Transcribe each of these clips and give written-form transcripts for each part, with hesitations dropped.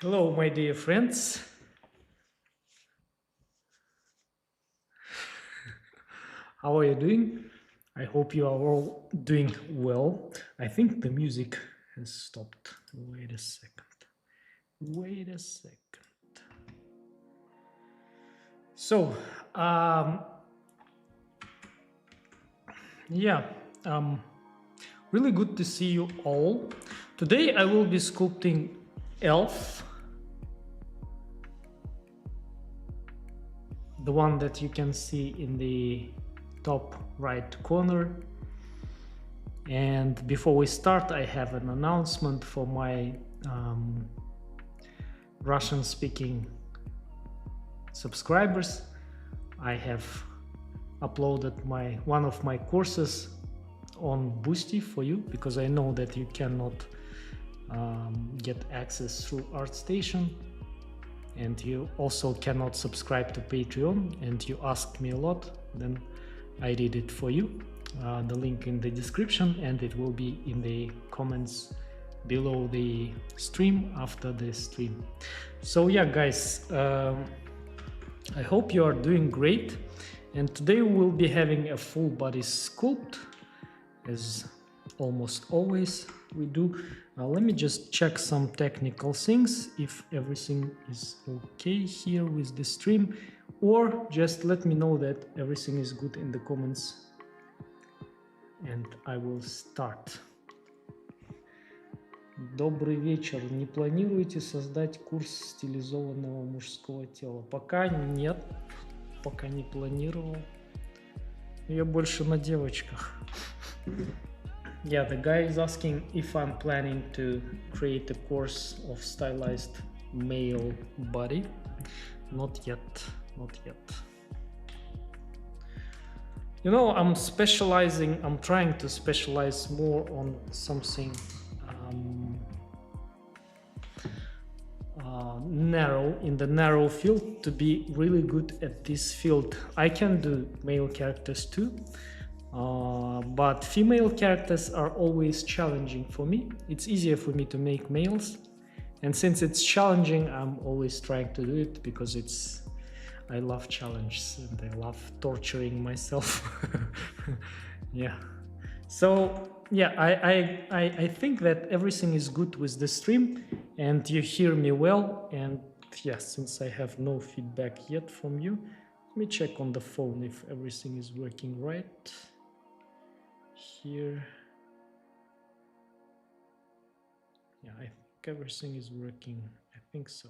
Hello, my dear friends. How are you doing? I hope you are all doing well. I think the music has stopped. Wait a second. Wait a second. So, yeah, really good to see you all. Today I will be sculpting elf, the one that you can see in the top right corner. And before we start, I have an announcement for my Russian speaking subscribers. I have uploaded one of my courses on Boosty for you, because I know that you cannot get access through ArtStation, and you also cannot subscribe to Patreon, and you asked me a lot, then I did it for you. The link in the description, and it will be in the comments below the stream after the stream. So yeah, guys, I hope you are doing great, and today we'll be having a full body sculpt, as almost always we do. Let me just check some technical things, if everything is okay here with the stream, or just let me know that everything is good in the comments, and I will start. Добрый вечер. Не планируете создать курс стилизованного мужского тела? Пока нет, пока не планировал. Я больше на девочках. Yeah, the guy is asking if I'm planning to create a course of stylized male body. Not yet, not yet. You know, I'm trying to specialize more on something narrow, in the narrow field, to be really good at this field. I can do male characters too, but female characters are always challenging for me. It's easier for me to make males, and since it's challenging, I'm always trying to do it, because I love challenges and I love torturing myself. Yeah. So yeah, I think that everything is good with the stream, and you hear me well. And yeah, since I have no feedback yet from you, let me check on the phone if everything is working right. Here. Yeah, I think everything is working. I think so.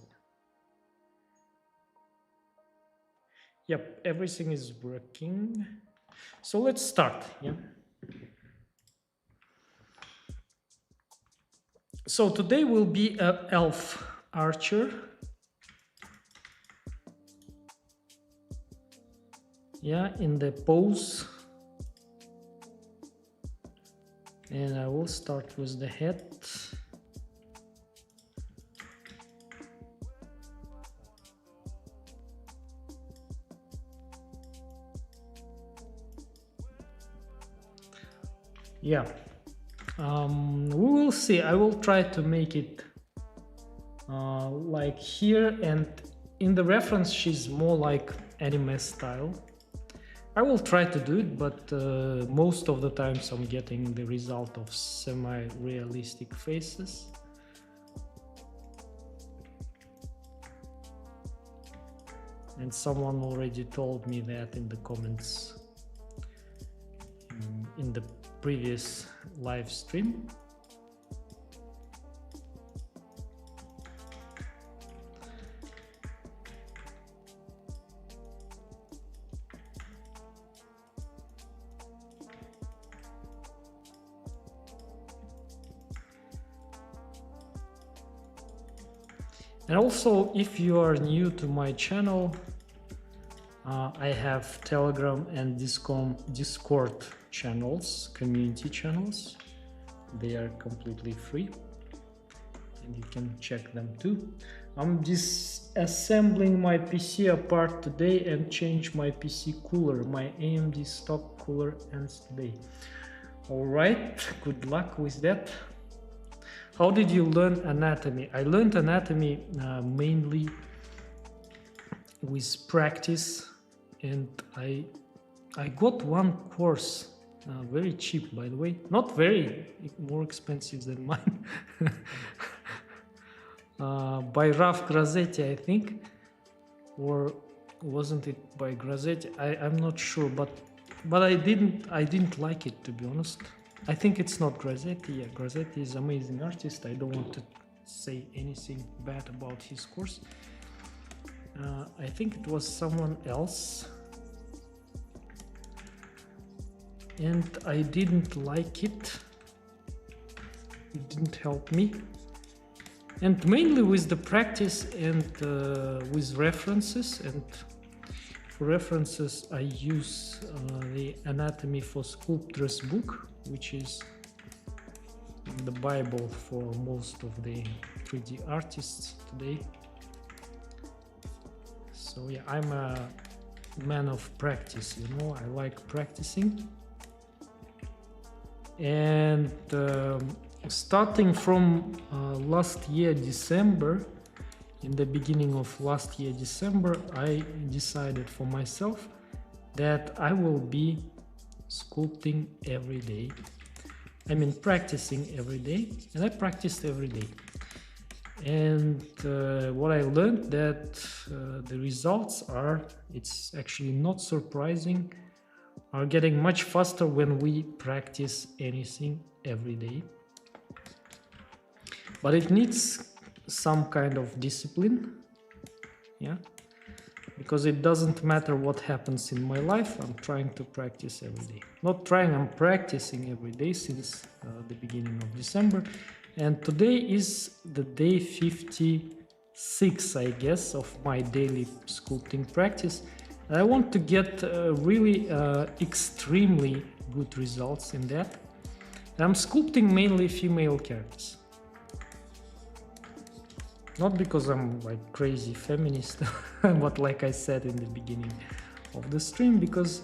Yep, everything is working. So let's start. Yeah. So today will be an elf archer. Yeah, in the pose. And I will start with the head. Yeah. We will see. I will try to make it like here, and in the reference she's more like anime style. I will try to do it, but most of the times I'm getting the result of semi-realistic faces. And someone already told me that in the comments in the previous live stream. And also, if you are new to my channel, I have Telegram and Discord channels, community channels. They are completely free, and you can check them too. I'm disassembling my PC apart today and change my PC cooler. My AMD stock cooler ends today. All right, good luck with that. How did you learn anatomy? I learned anatomy mainly with practice, and I got one course, very cheap, by the way, not very more expensive than mine, by Raf Grazetti, I think, or wasn't it by Grazetti? I'm not sure, but I didn't like it, to be honest. I think it's not Grazetti. Yeah, Grazetti is an amazing artist. I don't want to say anything bad about his course. I think it was someone else, and I didn't like it. It didn't help me. And mainly with the practice and with references. And for references, I use the Anatomy for Sculptors book, which is the Bible for most of the 3D artists today. So yeah, I'm a man of practice, you know, I like practicing. And starting from last year December, in the beginning of last year December, I decided for myself that I will be sculpting every day. I mean practicing every day, and I practiced every day. And what I learned that the results are, it's actually not surprising, are getting much faster when we practice anything every day. But it needs some kind of discipline, yeah, because it doesn't matter what happens in my life, I'm trying to practice every day. Not trying, I'm practicing every day since the beginning of December. And today is the day 56, I guess, of my daily sculpting practice. And I want to get really extremely good results in that. And I'm sculpting mainly female characters. Not because I'm like crazy feminist, but like I said in the beginning of the stream, because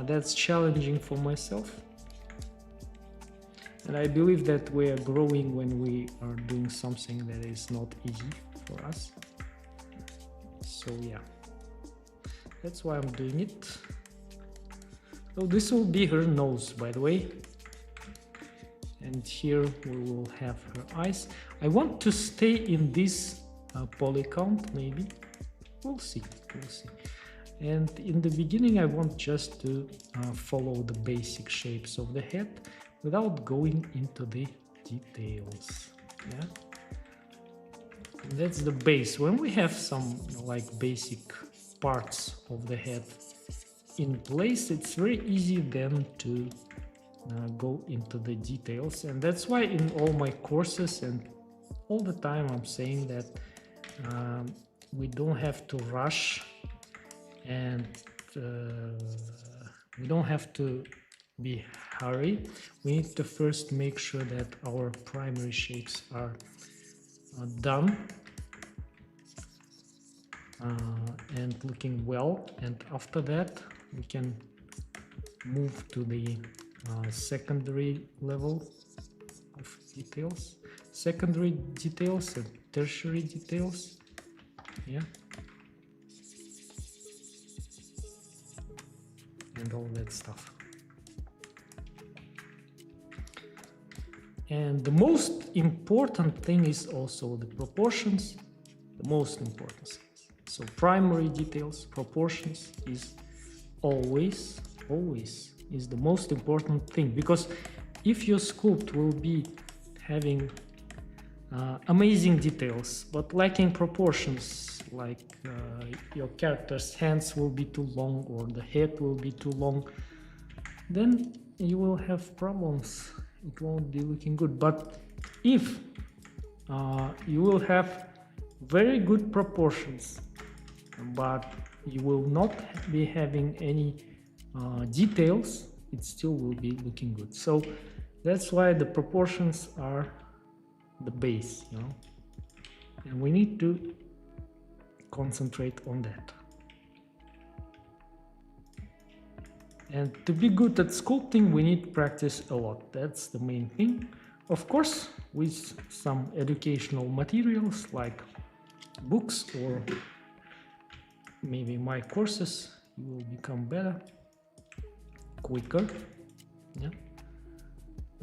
that's challenging for myself. And I believe that we are growing when we are doing something that is not easy for us. So yeah, that's why I'm doing it. So this will be her nose, by the way. And here we will have her eyes. I want to stay in this poly count, maybe. We'll see, we'll see. And in the beginning, I want just to follow the basic shapes of the head without going into the details. Yeah, and that's the base. When we have some like basic parts of the head in place, it's very easy then to go into the details. And that's why in all my courses and all the time I'm saying that we don't have to rush, and we don't have to be hurried. We need to first make sure that our primary shapes are done and looking well, and after that we can move to the secondary level of details, secondary details and tertiary details. Yeah, and all that stuff. And the most important thing is also the proportions, the most important things. So primary details, proportions is always is the most important thing, because if your sculpt will be having amazing details but lacking proportions, like your character's hands will be too long or the head will be too long, then you will have problems. It won't be looking good. But if you will have very good proportions but you will not be having any details, it still will be looking good. So that's why the proportions are the base, you know, and we need to concentrate on that. And to be good at sculpting, we need practice a lot. That's the main thing. Of course, with some educational materials like books or maybe my courses, you will become better, quicker, yeah,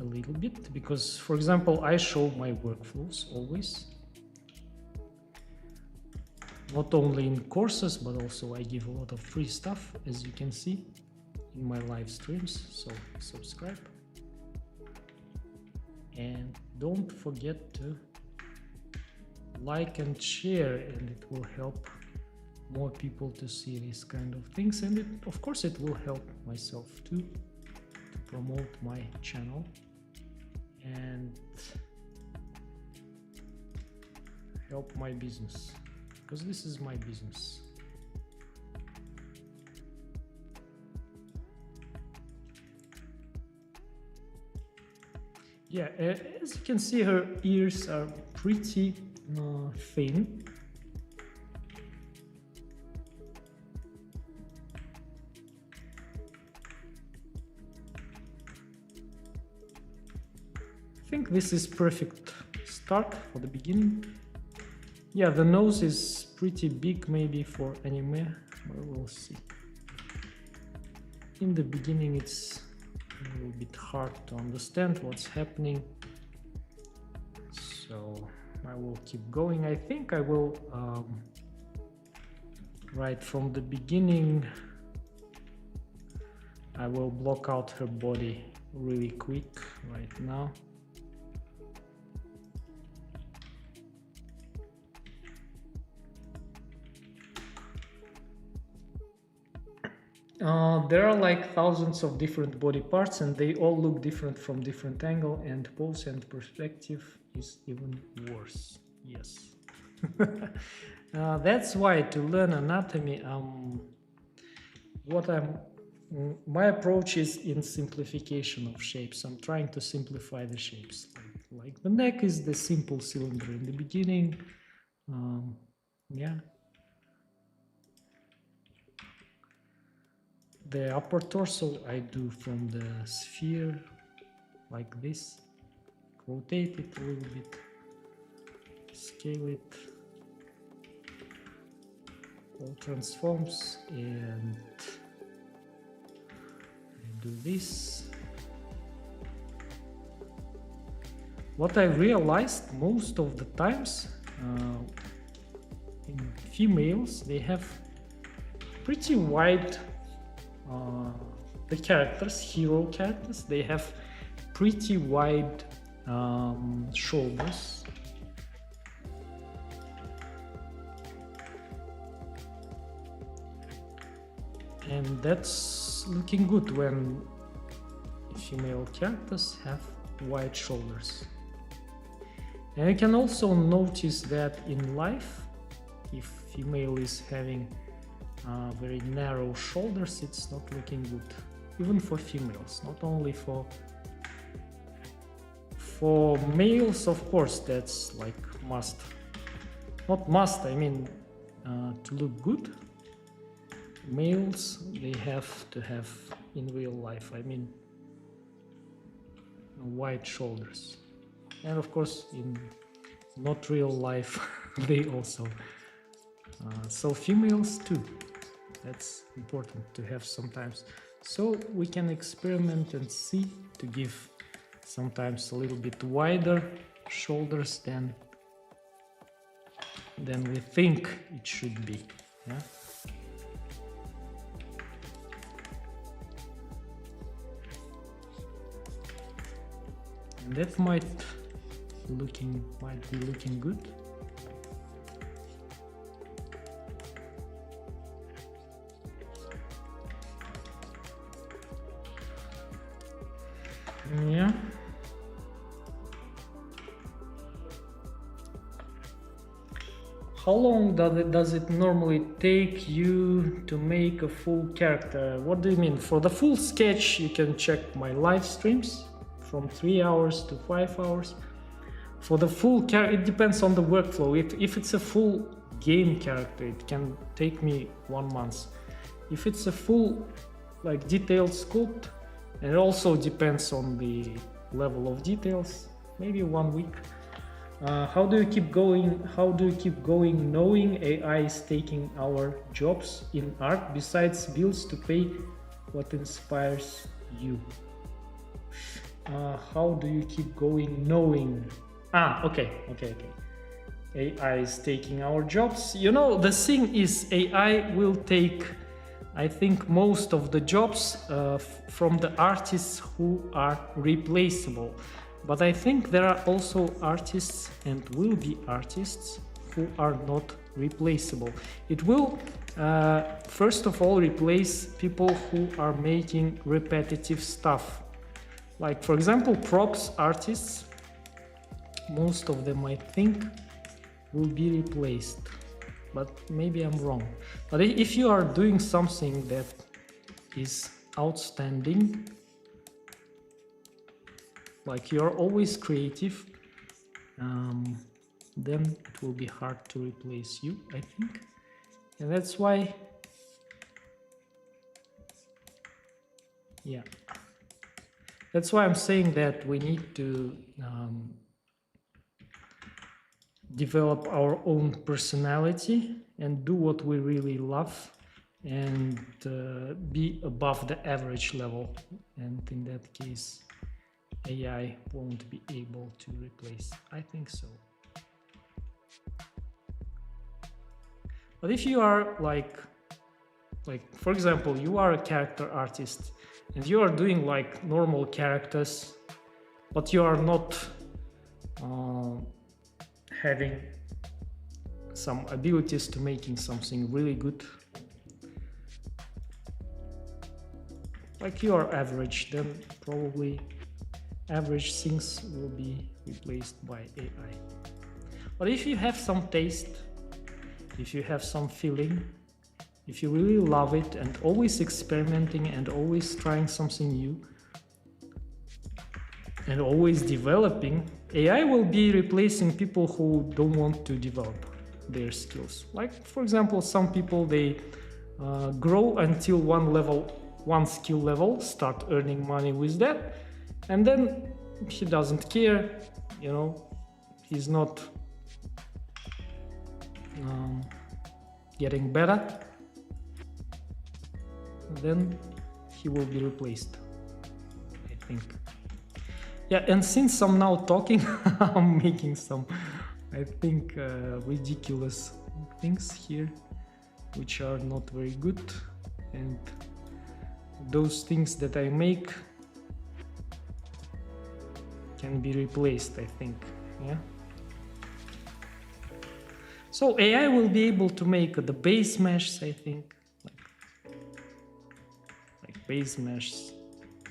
a little bit, because for example, I show my workflows always, not only in courses, but also I give a lot of free stuff, as you can see in my live streams. So subscribe and don't forget to like and share, and it will help more people to see these kind of things, and of course it will help myself too to promote my channel and help my business, because this is my business. Yeah, as you can see, her ears are pretty thin. I think this is perfect start for the beginning. Yeah, the nose is pretty big maybe for anime, but we'll see. In the beginning it's a little bit hard to understand what's happening, so I will keep going. I think I will right from the beginning I will block out her body really quick right now. There are like thousands of different body parts, and they all look different from different angle, and pose and perspective is even worse. Yes. That's why to learn anatomy, my approach is in simplification of shapes. I'm trying to simplify the shapes. Like the neck is the simple cylinder in the beginning. Yeah. The upper torso I do from the sphere, like this. Rotate it a little bit, scale it, all transforms, and I do this. What I realized most of the times in females, they have pretty wide the characters, hero characters, they have pretty wide shoulders. And that's looking good when female characters have wide shoulders. And you can also notice that in life, if female is having very narrow shoulders, it's not looking good, even for females, not only for males. Of course, that's like must, not must, I mean to look good. Males, they have to have in real life, I mean wide shoulders, and of course in not real life they also so females too. That's important to have sometimes. So we can experiment and see to give sometimes a little bit wider shoulders than we think it should be. Yeah? And that might be looking good. Yeah. How long does it normally take you to make a full character? What do you mean? For the full sketch, you can check my live streams from 3 hours to 5 hours. For the full character, it depends on the workflow. If it's a full game character, it can take me 1 month. If it's a full like detailed sculpt, and it also depends on the level of details. maybe 1 week. How do you keep going? How do you keep going knowing AI is taking our jobs in art besides bills to pay? What inspires you? How do you keep going knowing? Okay. AI is taking our jobs. You know, the thing is, AI will take, I think, most of the jobs from the artists who are replaceable. But I think there are also artists and will be artists who are not replaceable. It will, first of all, replace people who are making repetitive stuff. Like, for example, props artists, most of them, I think, will be replaced. But maybe I'm wrong. But if you are doing something that is outstanding, like you're always creative, then it will be hard to replace you, I think. And that's why, yeah, that's why I'm saying that we need to develop our own personality and do what we really love, and be above the average level. And in that case, AI won't be able to replace. I think so. But if you are like for example, you are a character artist and you are doing like normal characters, but you are not having some abilities to making something really good, like you are average, then probably average things will be replaced by AI. But if you have some taste, if you have some feeling, if you really love it and always experimenting and always trying something new and always developing, AI will be replacing people who don't want to develop their skills. Like, for example, some people, they grow until one skill level, start earning money with that, and then he doesn't care, you know, he's not getting better, then he will be replaced, I think. Yeah, and since I'm now talking, I'm making some, I think, ridiculous things here, which are not very good, and those things that I make can be replaced, I think. Yeah. So AI will be able to make the base mesh, I think, like base mesh,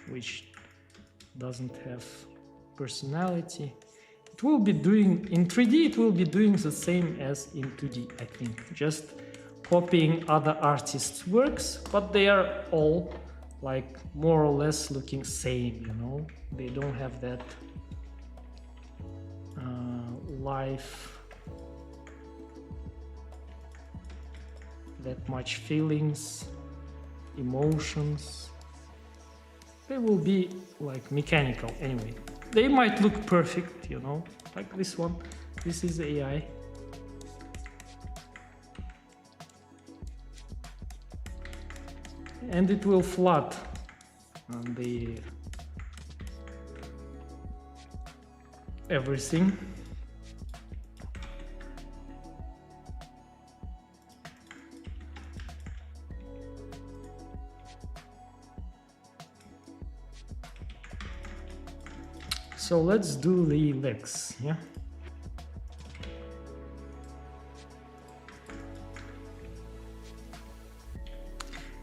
which doesn't have personality. It will be doing in 3D, it will be doing the same as in 2D, I think, just copying other artists' works, but they are all like more or less looking same, you know, they don't have that life, that much feelings, emotions. They will be like mechanical anyway. They might look perfect, you know, like this one. This is AI. And it will flood the everything. So let's do the legs, yeah?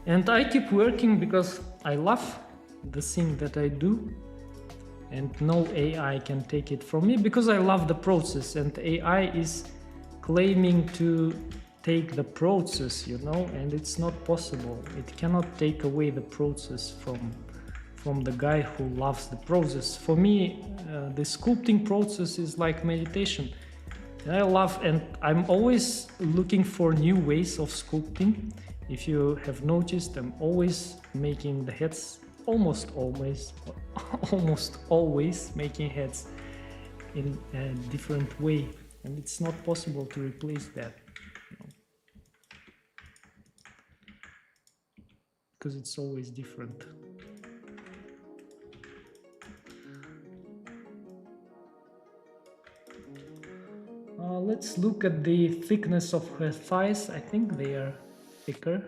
And I keep working because I love the thing that I do, and no AI can take it from me because I love the process, and AI is claiming to take the process, you know, and it's not possible. It cannot take away the process from the guy who loves the process. For me, the sculpting process is like meditation. And I love, and I'm always looking for new ways of sculpting. If you have noticed, I'm always making the heads, almost always making heads. in a different way, and it's not possible to replace that, you know, because it's always different. Let's look at the thickness of her thighs. I think they are thicker.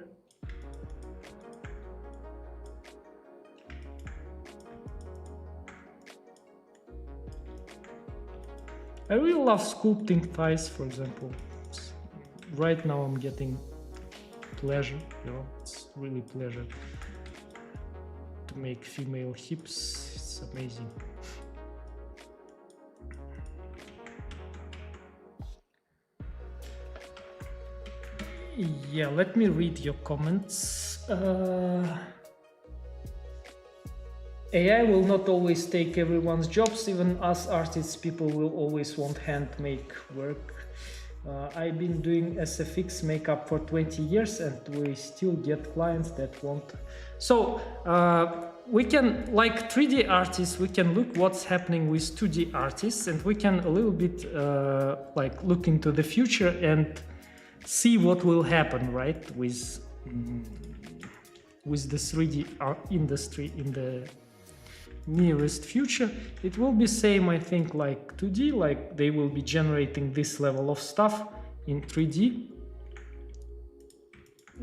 I really love sculpting thighs, for example. Right now I'm getting pleasure, you know, it's really pleasure to make female hips. It's amazing. Yeah, let me read your comments. AI will not always take everyone's jobs. Even us artists, people will always want hand-make work. I've been doing SFX makeup for 20 years and we still get clients that want. So we can, like 3D artists, we can look what's happening with 2D artists, and we can a little bit like look into the future and see what will happen, right, with the 3D art industry in the nearest future. It will be same, I think, like 2D, like they will be generating this level of stuff in 3D,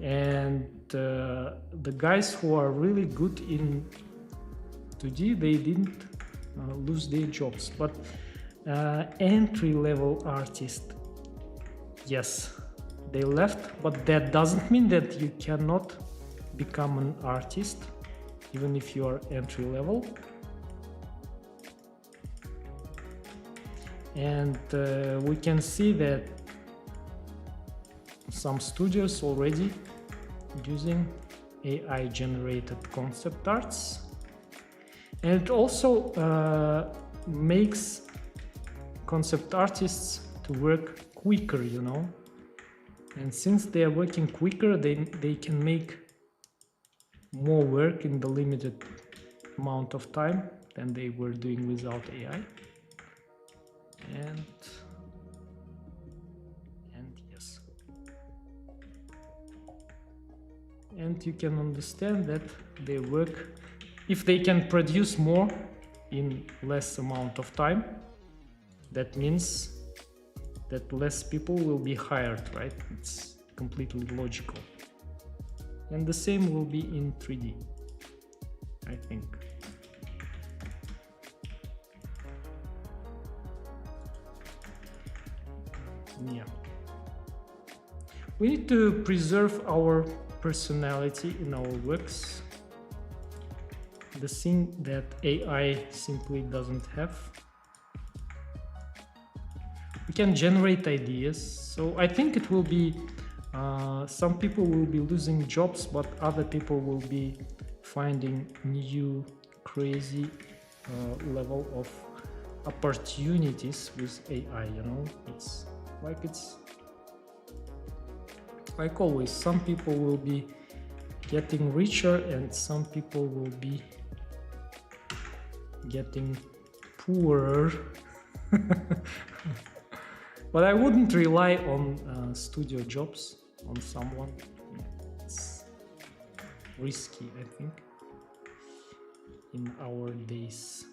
and the guys who are really good in 2D, they didn't lose their jobs, but entry-level artists, yes, they left, but that doesn't mean that you cannot become an artist even if you are entry level. And we can see that some studios already using AI generated concept arts, and it also makes concept artists to work quicker, you know. And since they are working quicker, they can make more work in the limited amount of time than they were doing without AI. And yes. And you can understand that they work, if they can produce more in less amount of time, that means that less people will be hired, right? It's completely logical. And the same will be in 3D, I think. Yeah. We need to preserve our personality in our works. The thing that AI simply doesn't have. We can generate ideas, so I think it will be some people will be losing jobs, but other people will be finding new crazy level of opportunities with AI, you know. It's like always, some people will be getting richer and some people will be getting poorer. But I wouldn't rely on studio jobs on someone. It's risky, I think, in our days.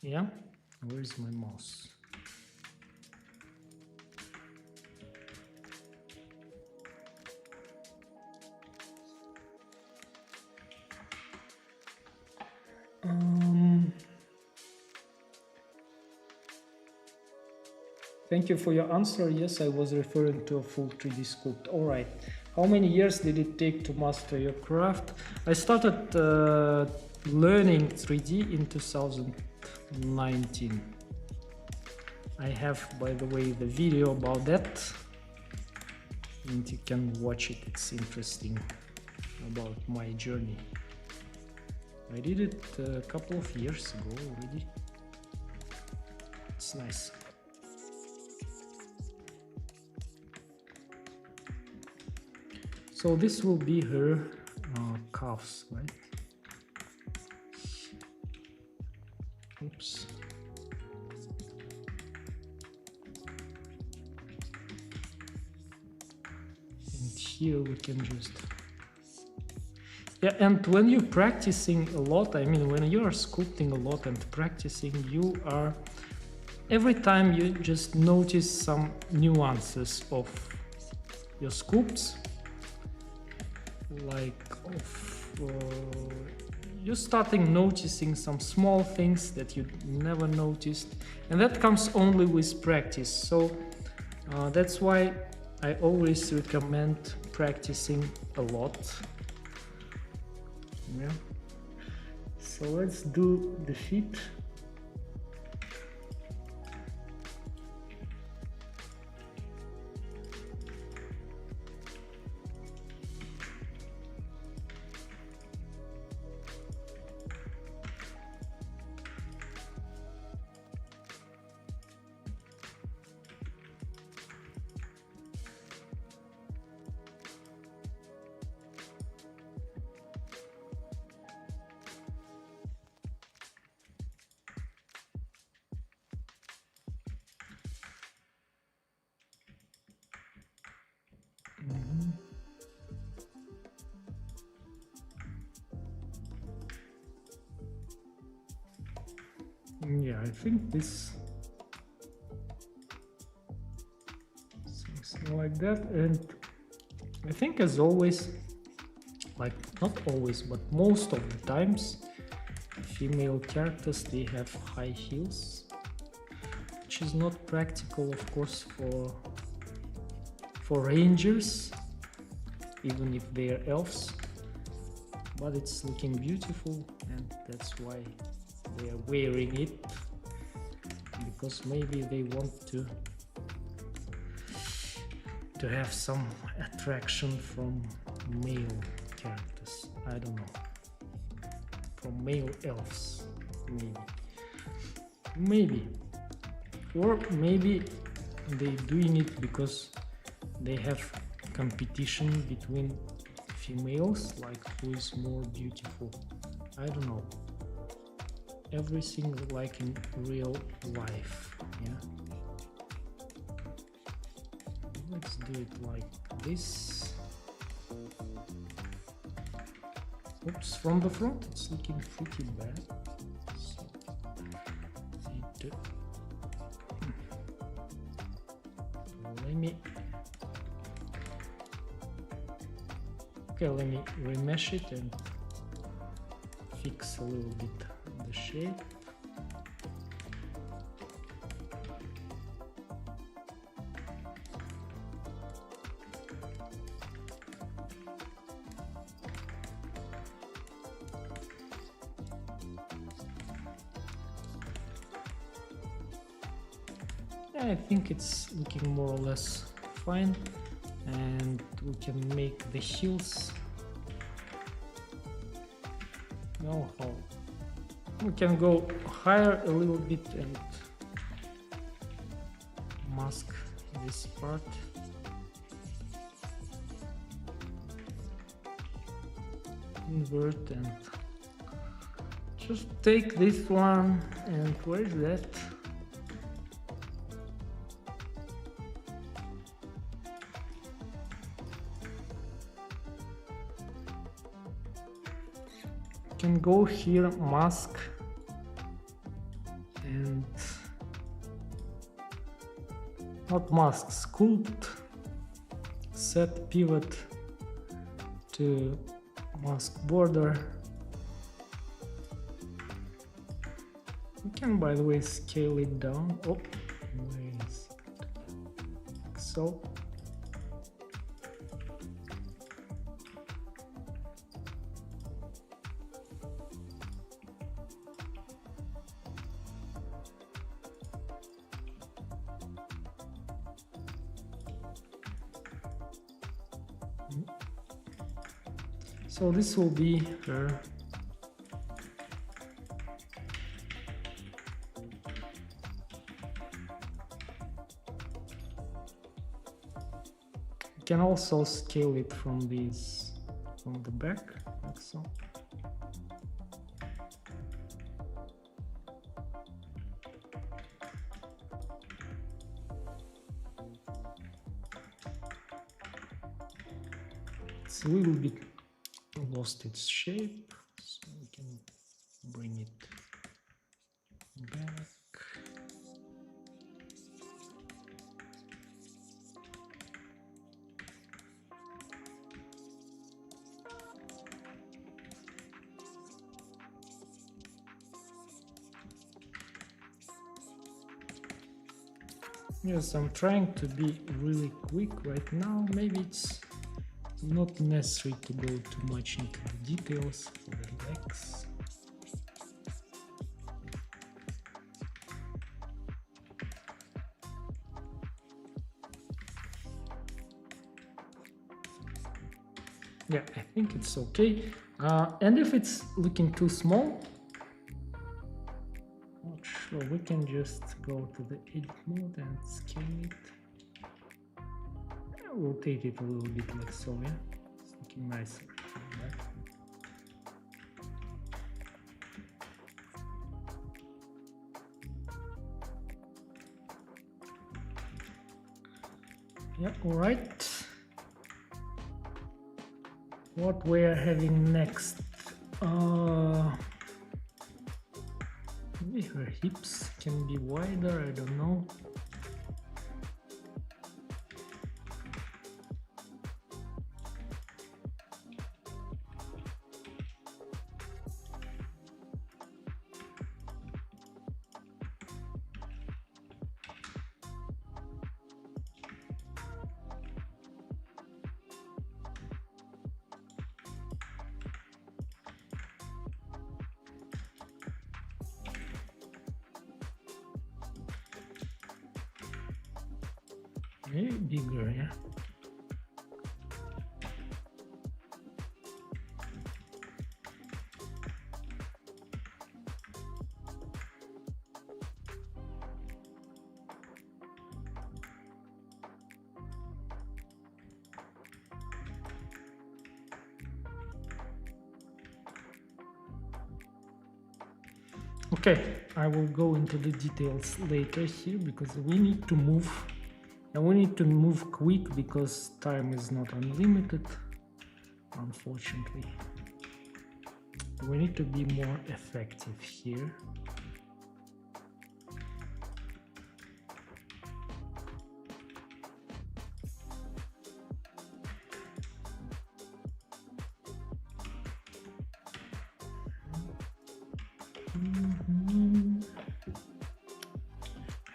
Yeah, where is my mouse? Thank you for your answer. Yes, I was referring to a full 3D sculpt. All right. How many years did it take to master your craft? I started learning 3D in 2019. I have, by the way, the video about that, and you can watch it. It's interesting about my journey. I did it a couple of years ago already. It's nice. So this will be her calves, right? Oops. And here we can just... Yeah, and when you're practicing a lot, I mean, when you are sculpting a lot and practicing, you are... Every time you just notice some nuances of your sculpts, like you're starting noticing some small things that you never noticed, and that comes only with practice. So that's why I always recommend practicing a lot. Yeah. So let's do the feet. Yeah, I think this something like that, and I think, as always, like not always, but most of the times, female characters, they have high heels, which is not practical, of course, for rangers, even if they are elves, but it's looking beautiful, and that's why they are wearing it, because maybe they want to have some attraction from male characters. I don't know, from male elves, maybe, or maybe they're doing it because they have competition between females, like who is more beautiful. I don't know. Everything like in real life. Yeah, let's do it like this. Oops, from the front it's looking pretty bad, so let me remesh it and fix a little bit the shape. I think it's looking more or less fine, and we can make the heels. Now how? We can go higher a little bit and mask this part. Invert and just take this one, and where is that? Can go here, mask, and not mask, sculpt, set pivot to mask border. We can, by the way, scale it down. Oh, where is it? So. So this will be her you can also scale it from the back, like so. It's a little bit lost its shape, so we can bring it back. Yes, I'm trying to be really quick right now. Maybe it's not necessary to go too much into the details for the legs. Yeah, I think it's okay. And if it's looking too small, not sure, we can just go to the edit mode and scale it. Rotate it a little bit like so, yeah? It's looking nicer. Right? Yeah, alright. What we're having next? Maybe her hips can be wider, I don't know. Maybe bigger, yeah. Okay, I will go into the details later here because we need to move. And we need to move quick because time is not unlimited, unfortunately. We need to be more effective here.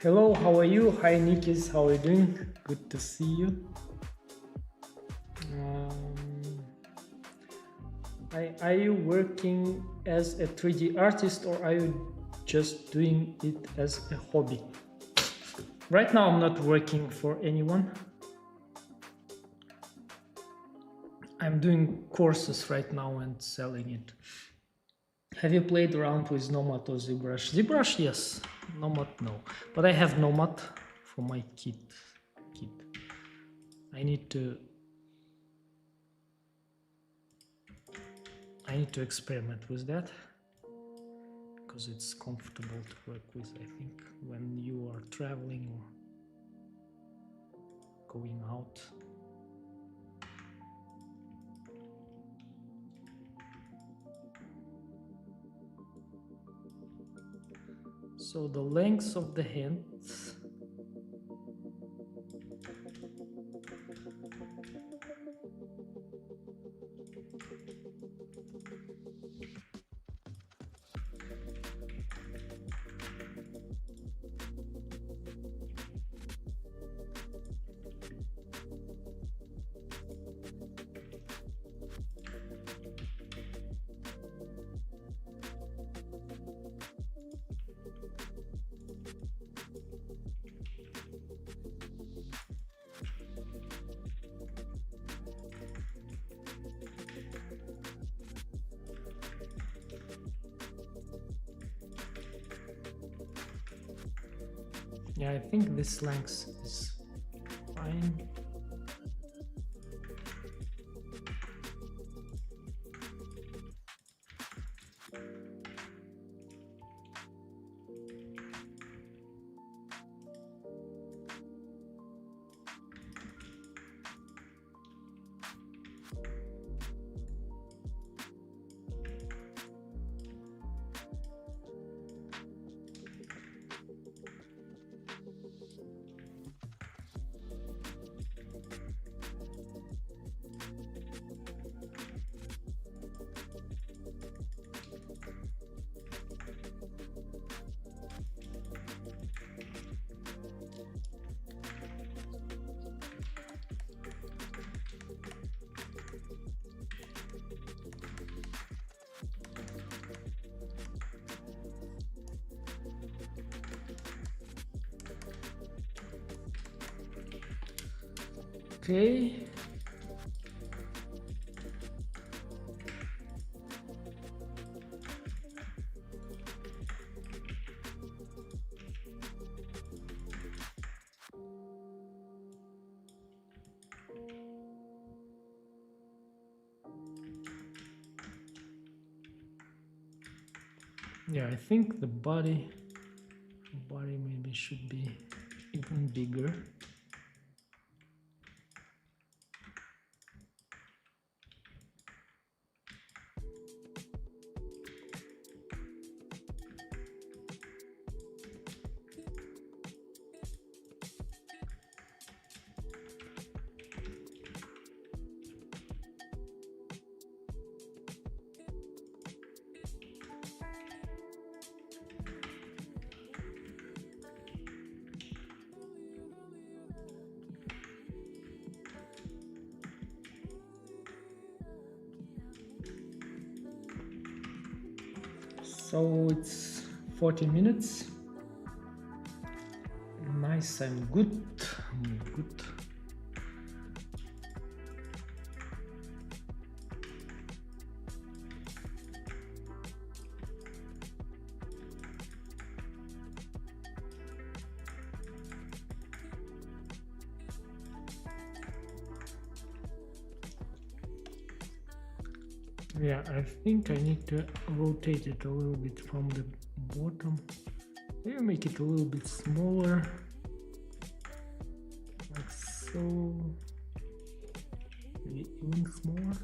Hello, how are you? Hi Nikis, how are you doing? Good to see you. Are you working as a 3D artist or are you just doing it as a hobby? Right now I'm not working for anyone. I'm doing courses right now and selling it. Have you played around with Nomad or ZBrush? ZBrush, yes. Nomad, no. But I have Nomad for my kit. I need to experiment with that because it's comfortable to work with, I think, when you are traveling or going out. So the length of the hands. Yeah, I think this length is fine. Okay. Yeah, I think the body maybe should be even bigger. So it's 40 minutes. Nice, I'm good. I'm good. Yeah, I think I need to rotate it a little bit from the bottom. Maybe make it a little bit smaller, like so. Maybe even smaller.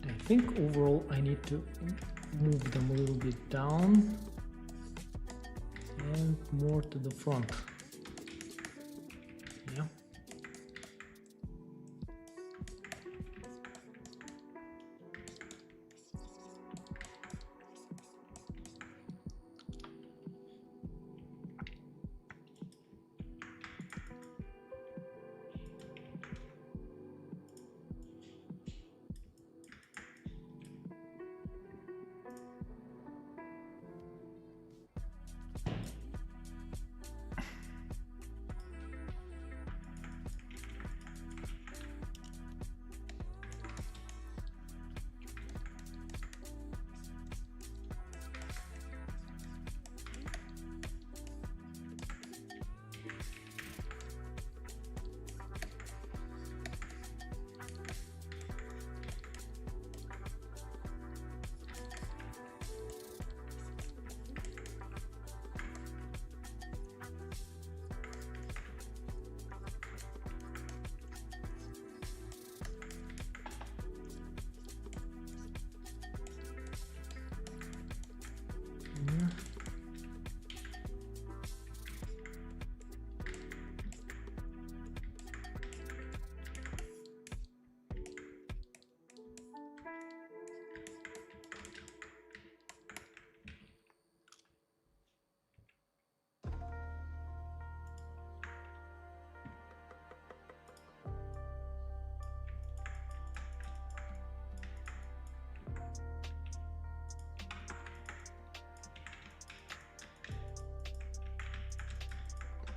I think overall I need to move them a little bit down and more to the front. Yeah.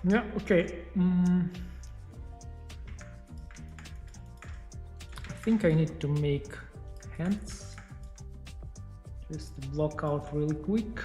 Yeah, okay. I think I need to make hands. Just to block out really quick.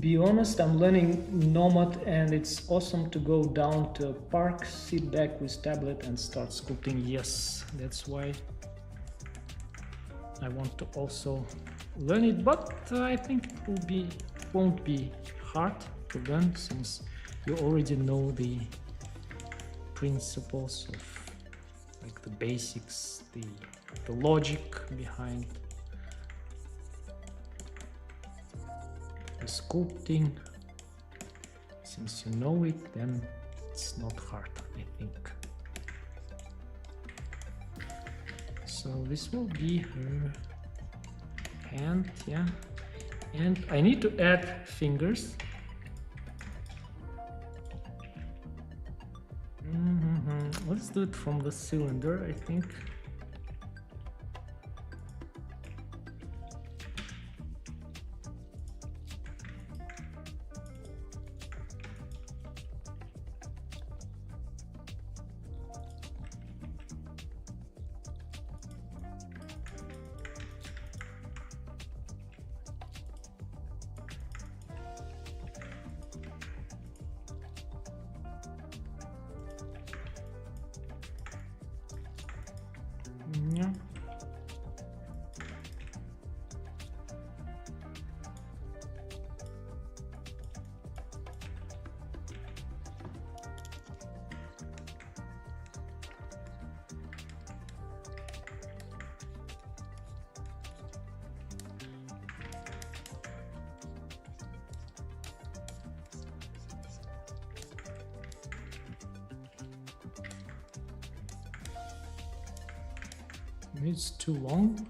Be honest, I'm learning Nomad and it's awesome to go down to a park, sit back with tablet and start sculpting. Yes, that's why I want to also learn it, but I think it won't be hard to learn since you already know the principles of like the basics, the logic behind the sculpting. Since you know it, then it's not hard, I think. So this will be her hand, yeah. And I need to add fingers. Let's do it from the cylinder, I think. Yeah. It's too long.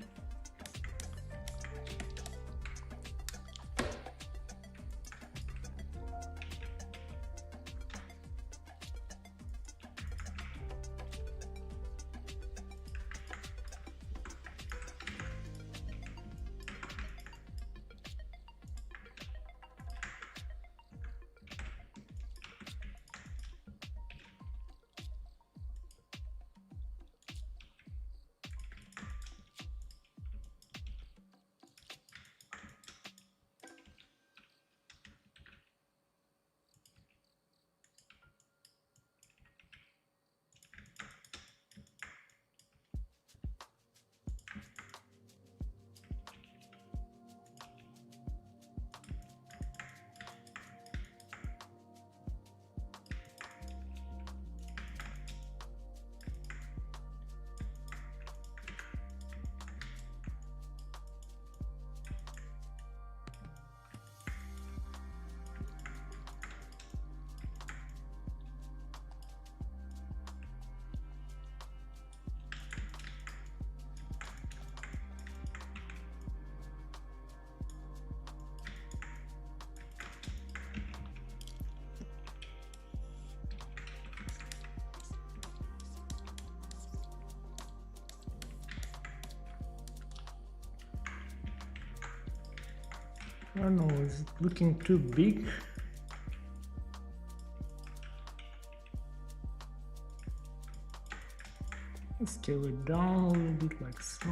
I don't know, is it looking too big? Let's scale it down a little bit like so.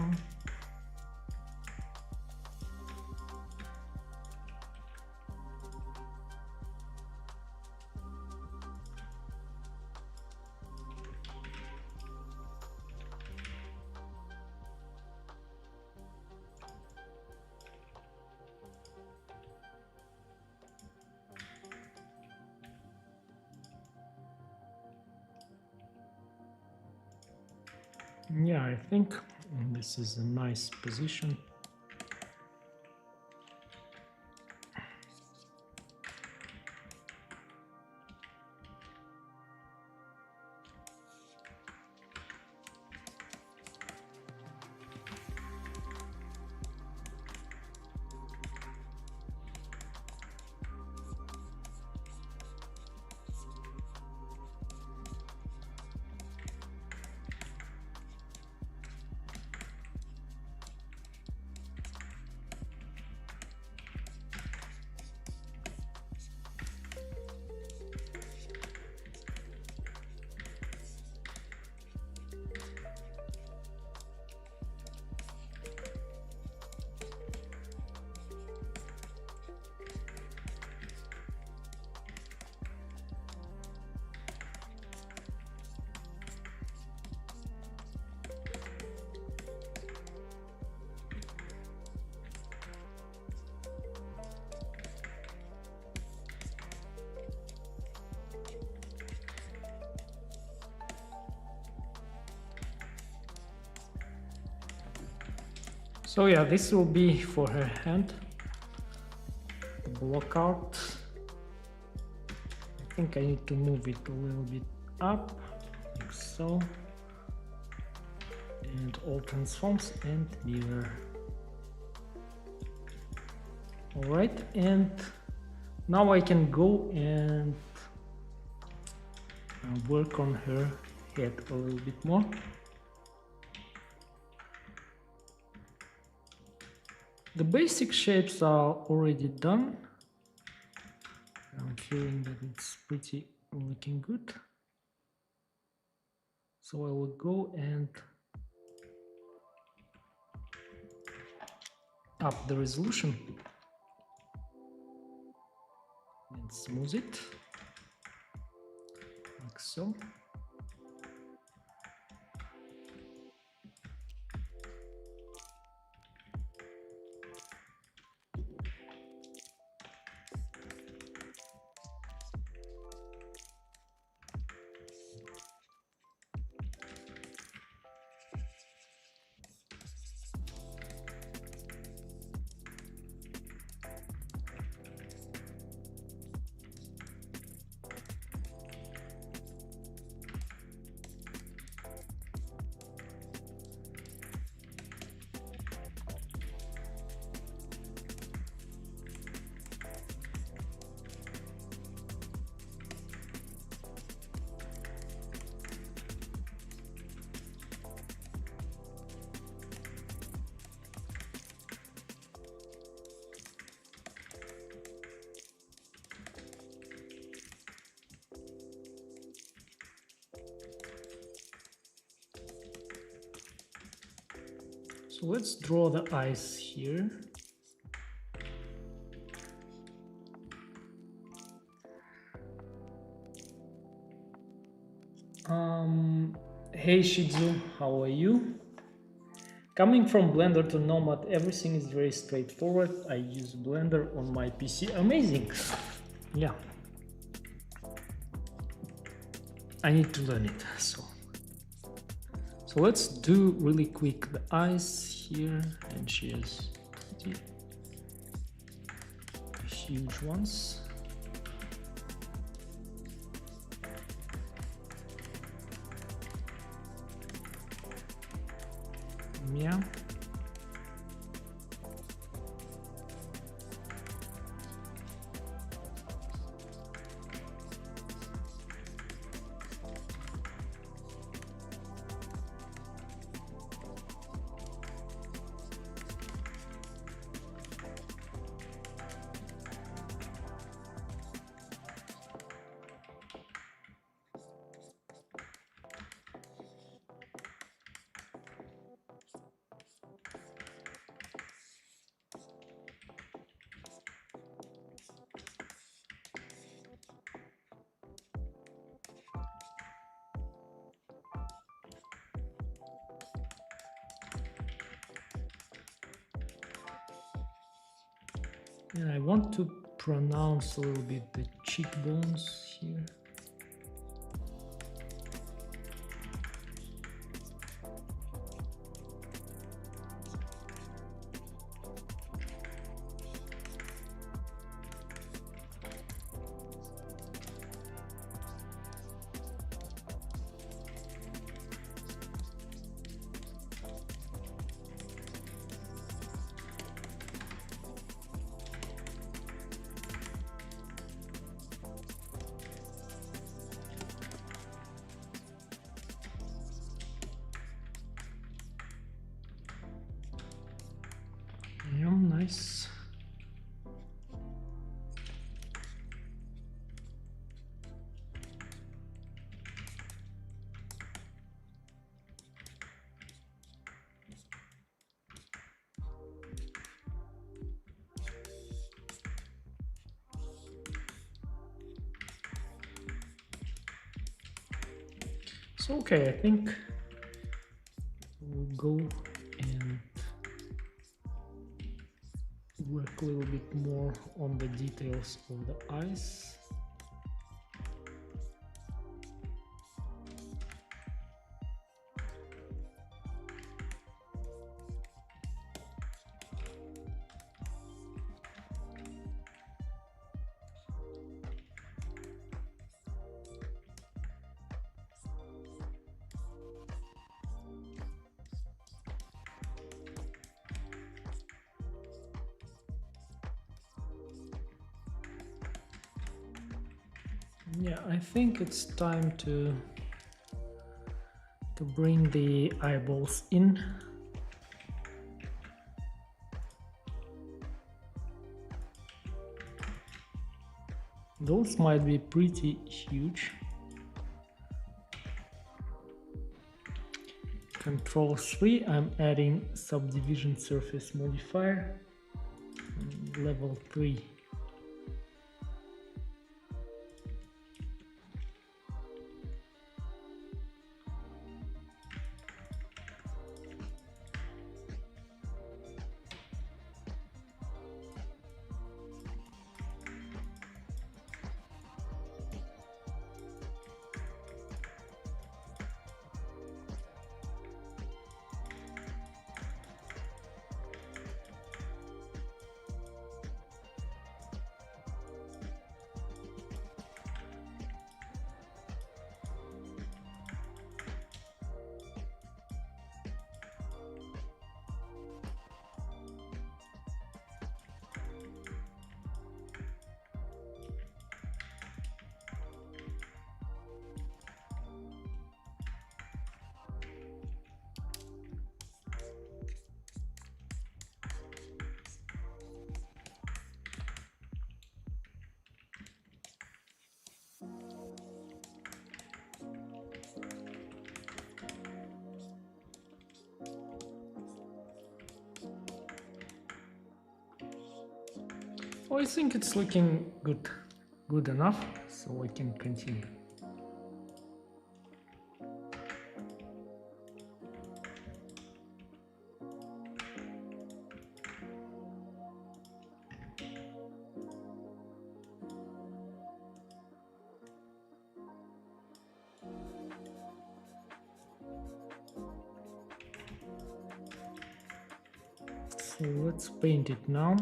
Yeah, I think this is a nice position. So yeah, this will be for her hand. The blockout. I think I need to move it a little bit up, like so. And all transforms and mirror. Alright, and now I can go and work on her head a little bit more. The basic shapes are already done. I'm feeling that it's pretty looking good. So I will go and up the resolution and smooth it like so. So let's draw the eyes here. Hey Shizu, how are you? Coming from Blender to Nomad, everything is very straightforward. I use Blender on my PC. Amazing. Yeah. I need to learn it. So let's do really quick the eyes here, and she has huge ones. Yeah. And I want to pronounce a little bit the cheekbones here. eyes. So okay, I think we'll go and work a little bit more on the details of the eyes. Yeah, I think it's time to bring the eyeballs in. Those might be pretty huge. Control 3, I'm adding subdivision surface modifier, level 3. Oh, I think it's looking good enough, so we can continue. So let's paint it now.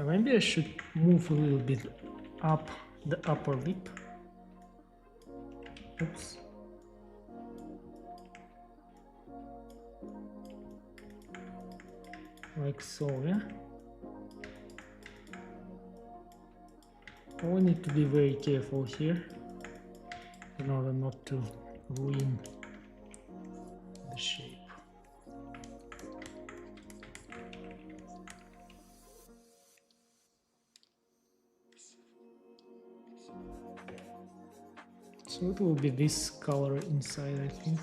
Maybe I should move a little bit up the upper lip. Oops. Like so, yeah? We need to be very careful here in order not to ruin the shape. So it will be this color inside, I think.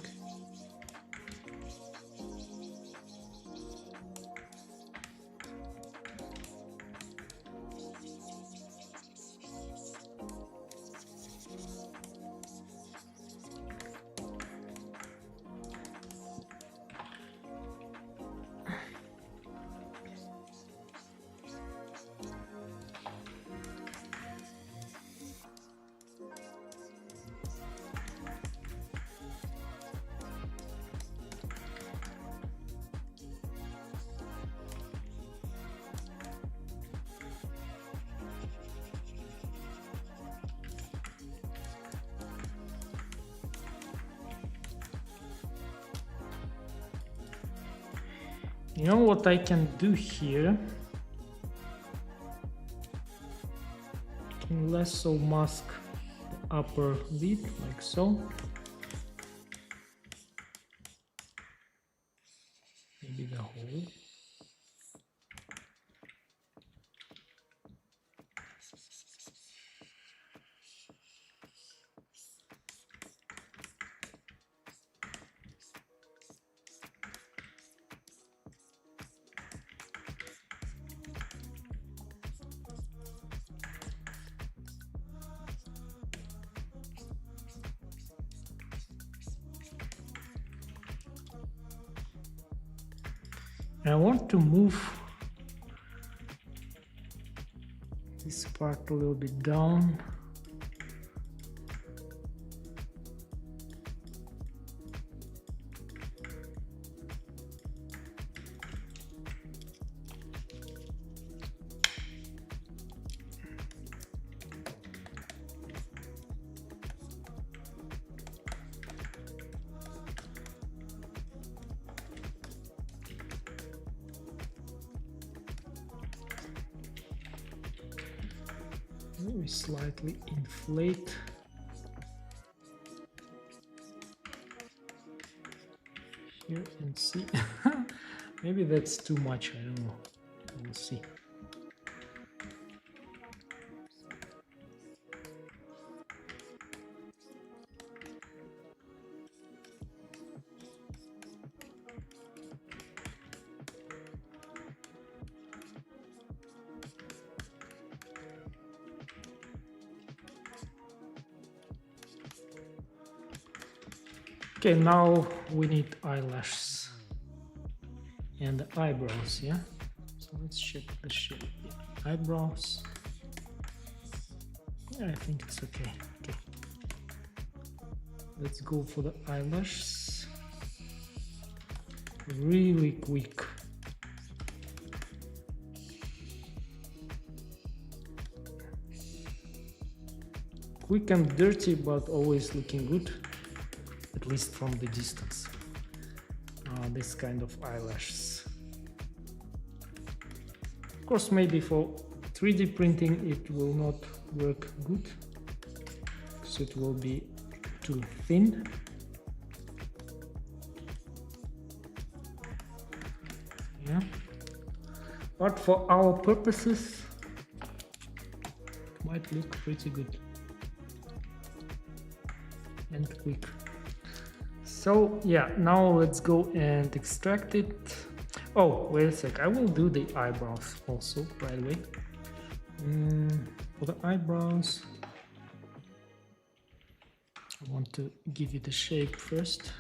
You know what I can do here? Can lasso mask the upper lid like so. Maybe the whole. I want to move this part a little bit down. We slightly inflate. Here and see. Maybe that's too much, I don't know. We'll see. Okay, now we need eyelashes and the eyebrows, yeah? So let's check the shape. Yeah. Eyebrows. Yeah, I think it's okay. Okay. Let's go for the eyelashes. Really quick. Quick and dirty, but always looking good. At least from the distance. This kind of eyelashes. Of course, maybe for 3D printing it will not work good, so it will be too thin. Yeah, but for our purposes, it might look pretty good and quick. So yeah, now let's go and extract it. Oh, wait a sec, I will do the eyebrows also right away. For the eyebrows, I want to give it a shape first.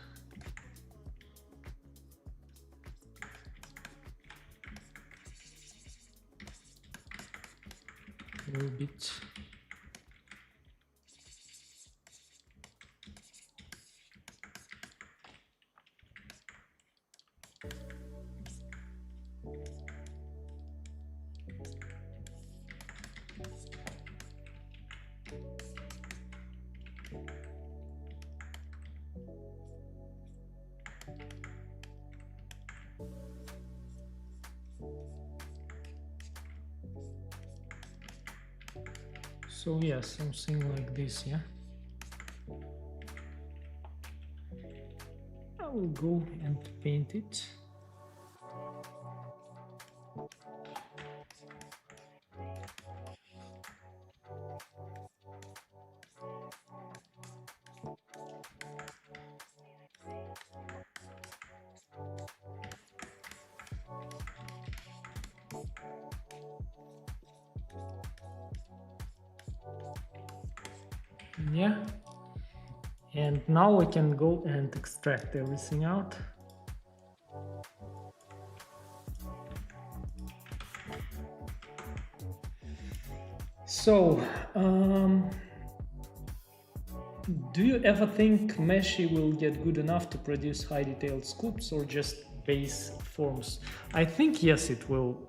A little bit. So yeah, something like this, yeah. I will go and paint it. Yeah, and now we can go and extract everything out. So do you ever think Meshi will get good enough to produce high detailed sculpts or just base forms? I think yes, it will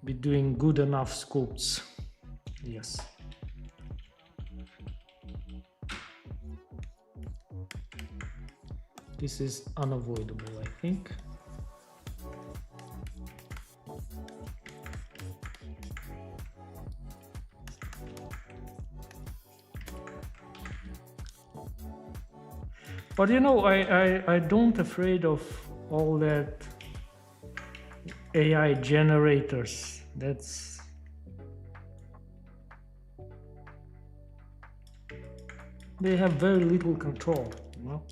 be doing good enough sculpts. Yes. This is unavoidable, I think. But you know, I don't afraid of all that AI generators. They have very little control, you know?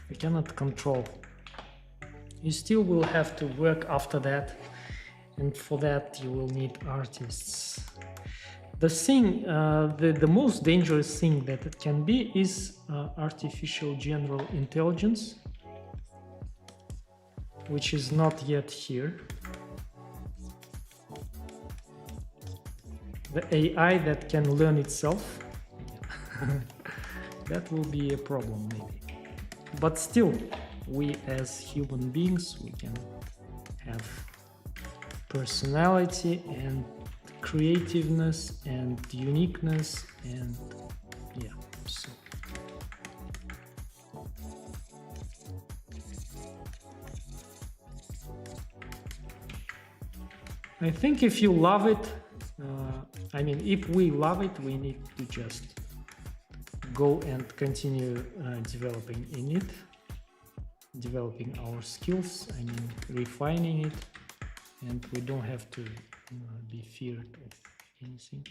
You cannot control. You still will have to work after that, and for that you will need artists. The thing, the most dangerous thing that it can be is artificial general intelligence, which is not yet here. The AI that can learn itself. That will be a problem maybe. But still, we as human beings, we can have personality and creativeness and uniqueness, and yeah, so I think if you love it, I mean, if we love it, we need to just go and continue developing in it, developing our skills, I mean, refining it, and we don't have to be feared of anything.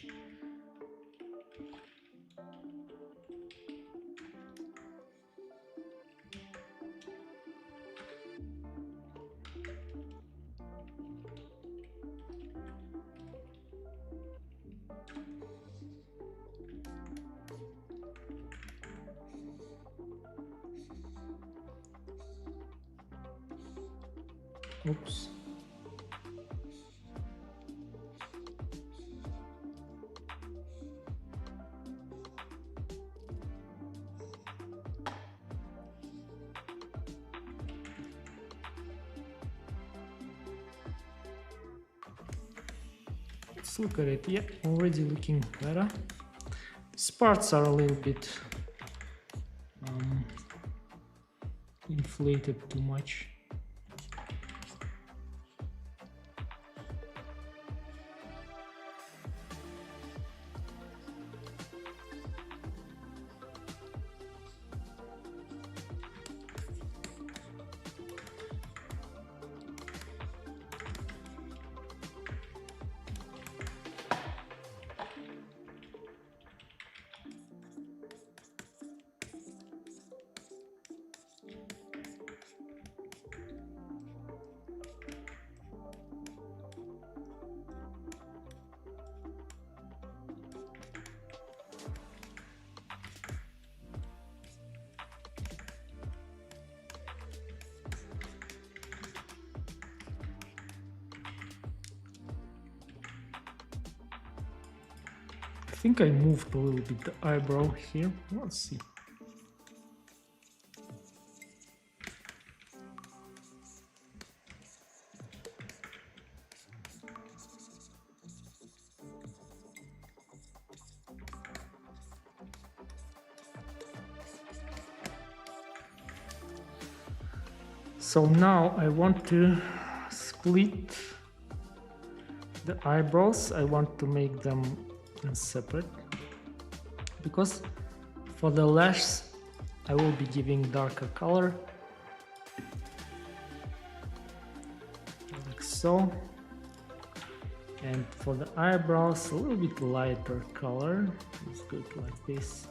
Oops. Let's look at it. Yeah, already looking better. These parts are a little bit inflated too much. I think I moved a little bit the eyebrow here. Let's see. So now I want to split the eyebrows. I want to make them separate, because for the lashes I will be giving darker color, like so, and for the eyebrows a little bit lighter color. Let's do it like this.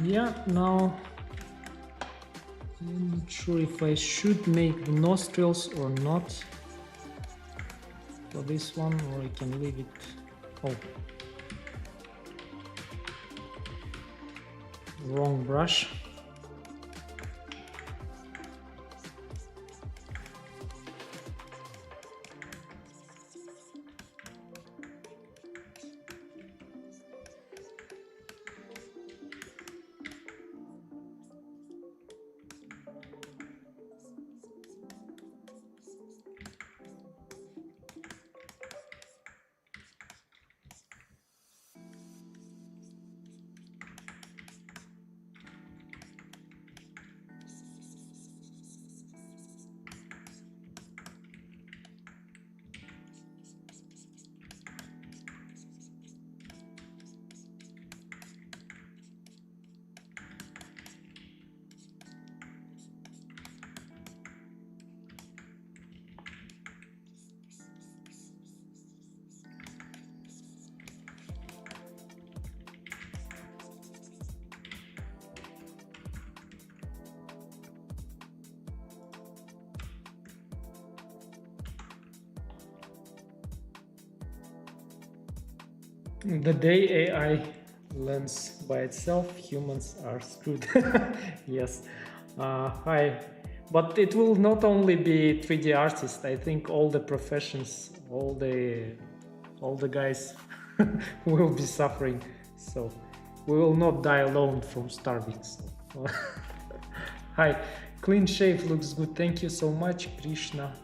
Yeah, now I'm not sure if I should make the nostrils or not for this one, or I can leave it. Oh, wrong brush. The day AI learns by itself, humans are screwed. Yes. Hi. But it will not only be 3D artists. I think all the professions, all the guys will be suffering. So we will not die alone from starving. So. Hi. Clean shave looks good. Thank you so much, Krishna.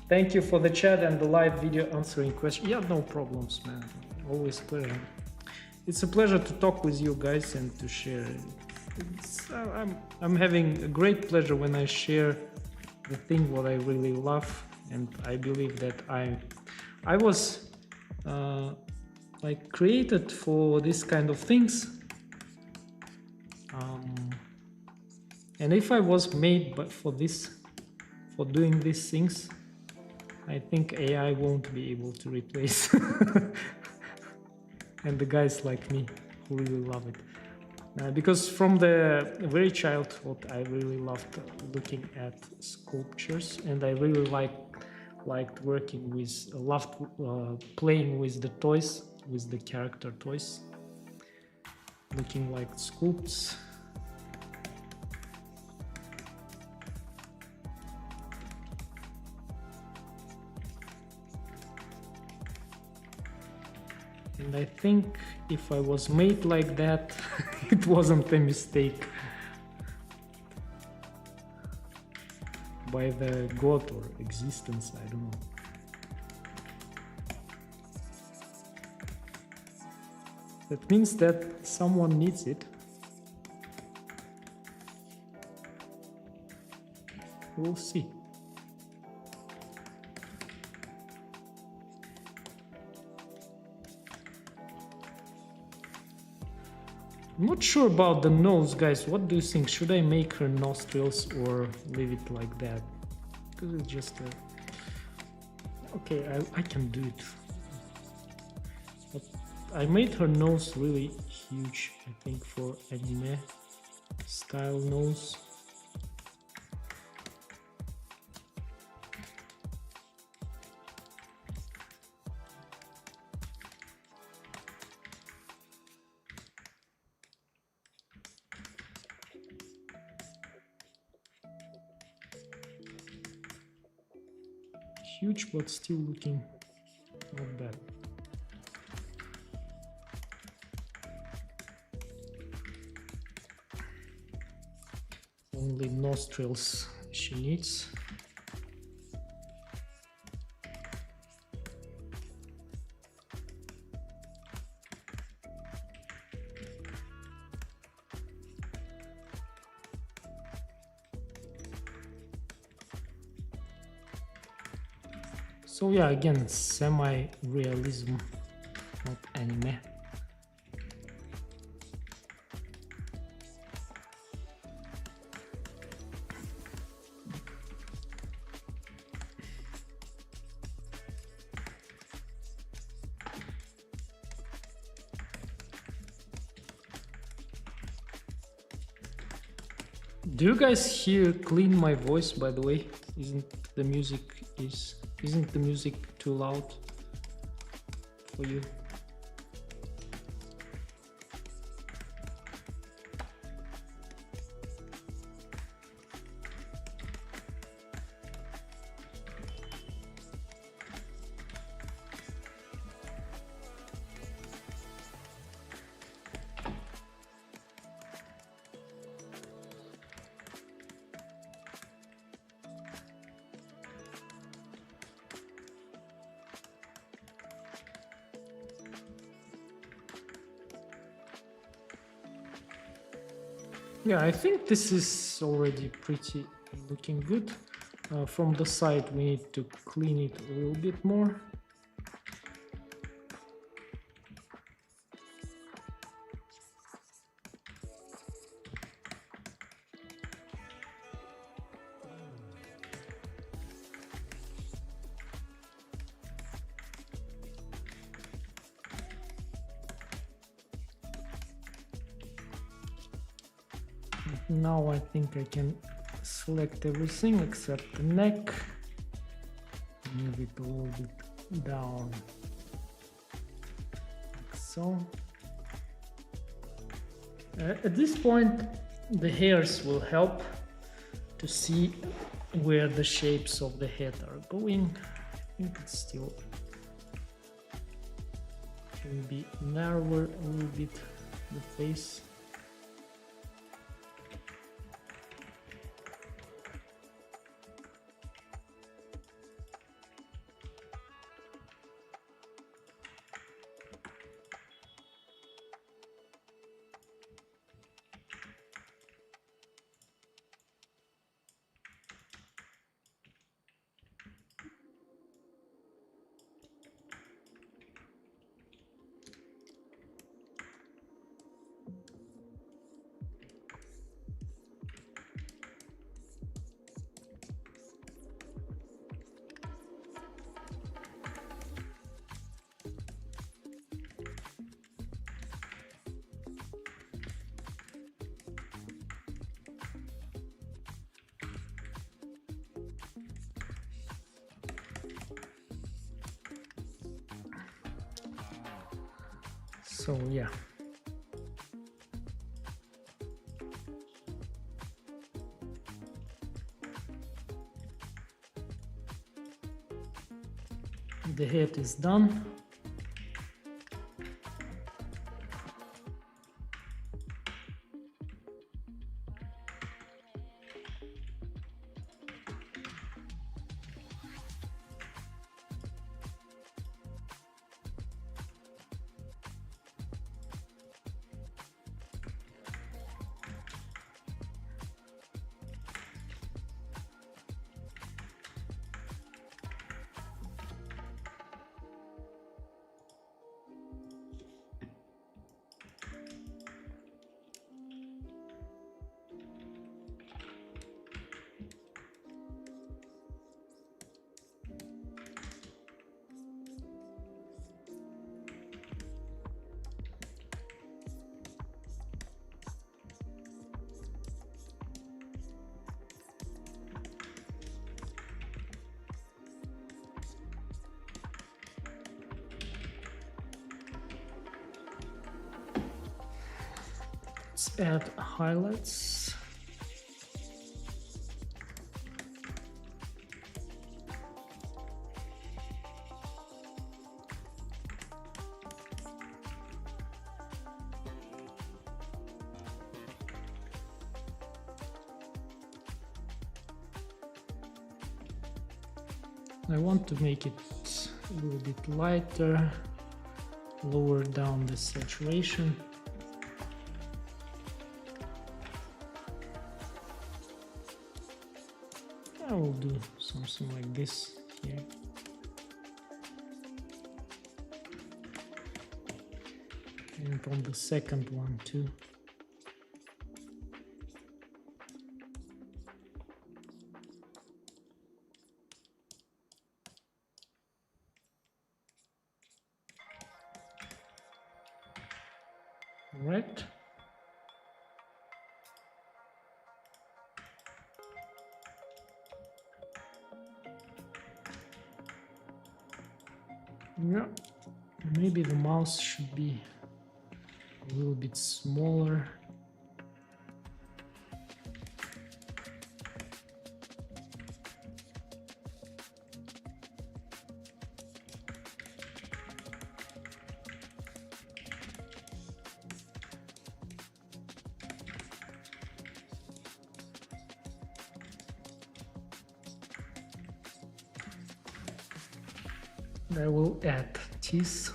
Thank you for the chat and the live video answering questions. Yeah, no problems, man. Always pleasure. It's a pleasure to talk with you guys and to share. I'm having a great pleasure when I share the thing what I really love, and I believe that I was like created for this kind of things. And if I was made for doing these things, I think AI won't be able to replace and the guys like me who really love it. Because from the very childhood, I really loved looking at sculptures, and I really liked working with, loved playing with the toys, with the character toys, looking like sculpts. And I think if I was made like that, it wasn't a mistake by the God or existence, I don't know. That means that someone needs it. We'll see. I'm not sure about the nose, guys. What do you think? Should I make her nostrils or leave it like that? Because it's just a... Okay, I can do it. But I made her nose really huge, I think, for anime style nose. Huge, but still looking not bad. Only nostrils she needs. So yeah, again, semi-realism, not anime. Do you guys hear clean my voice, by the way? Isn't the music too loud for you? Yeah, I think this is already pretty looking good. From the side, we need to clean it a little bit more. Now I think I can select everything except the neck. Move it a little bit down, like so. At this point, the hairs will help to see where the shapes of the head are going. I think it's still can be narrower a little bit, the face. So yeah, the head is done. Let's add highlights. I want to make it a little bit lighter, lower down the saturation. I will do something like this here. And on the second one too. Right. Yeah, maybe the mouse should be a little bit smaller. I will add this.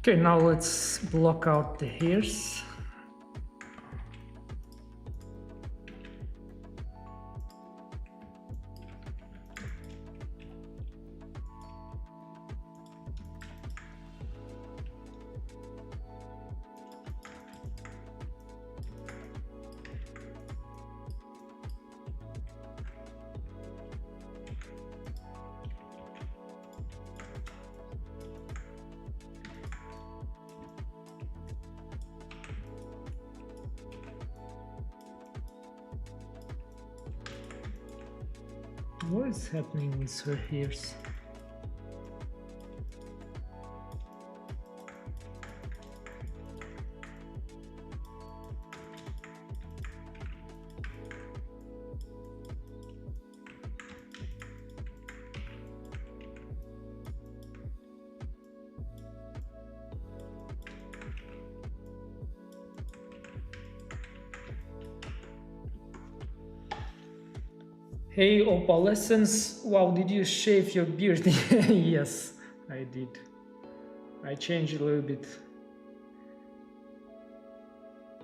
Okay, now let's block out the hairs. What is happening with her hairs? Hey, opalescence. Wow, did you shave your beard? Yes, I did. I changed a little bit.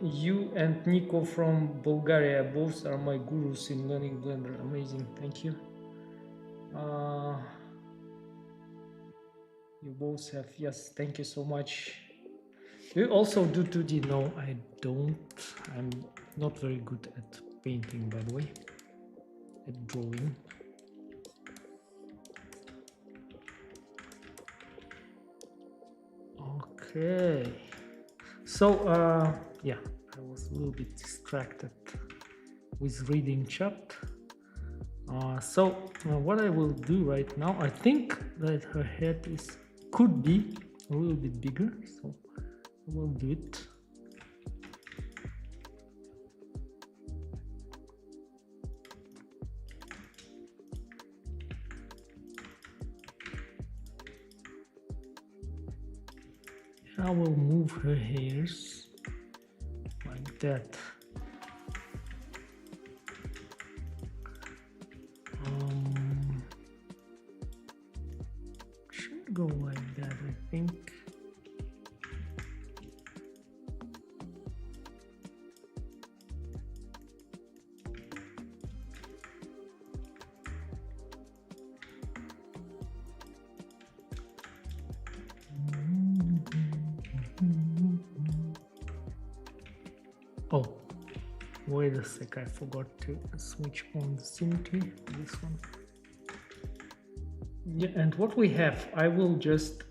You and Nico from Bulgaria, both are my gurus in learning Blender. Amazing, thank you. You both have, yes, thank you so much. Do you also do 2D? No, I don't. I'm not very good at painting, by the way, at drawing. Okay. So, yeah, I was a little bit distracted with reading chat. What I will do right now, I think that her head could be a little bit bigger, so I will do it. I will move her hairs like that. Should go like that, I think. Oh, wait a sec, I forgot to switch on the symmetry, this one. Yeah, and what we have, I will just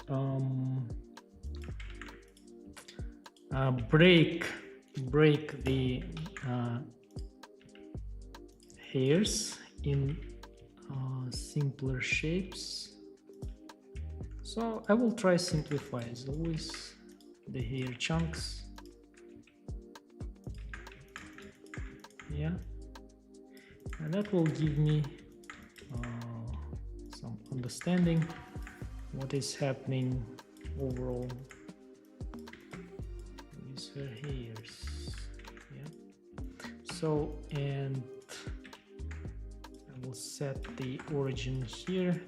break the hairs in simpler shapes. So I will try simplify as always the hair chunks. Yeah, and that will give me some understanding what is happening overall with her hairs. Yeah, so, and I will set the origin here,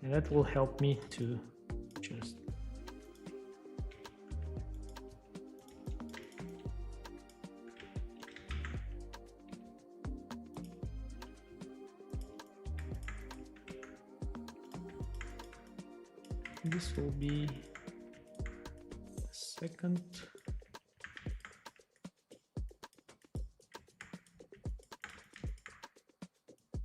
and that will help me to just this will be second.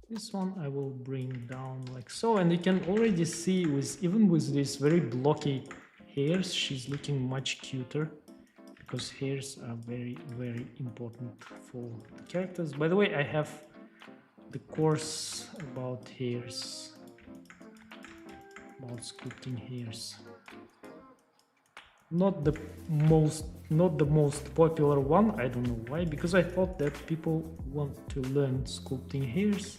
This one I will bring down like so, and you can already see even with these very blocky hairs, she's looking much cuter because hairs are very, very important for the characters. By the way, I have the course about hairs, about sculpting hairs. Not the most popular one. I don't know why, because I thought that people want to learn sculpting hairs.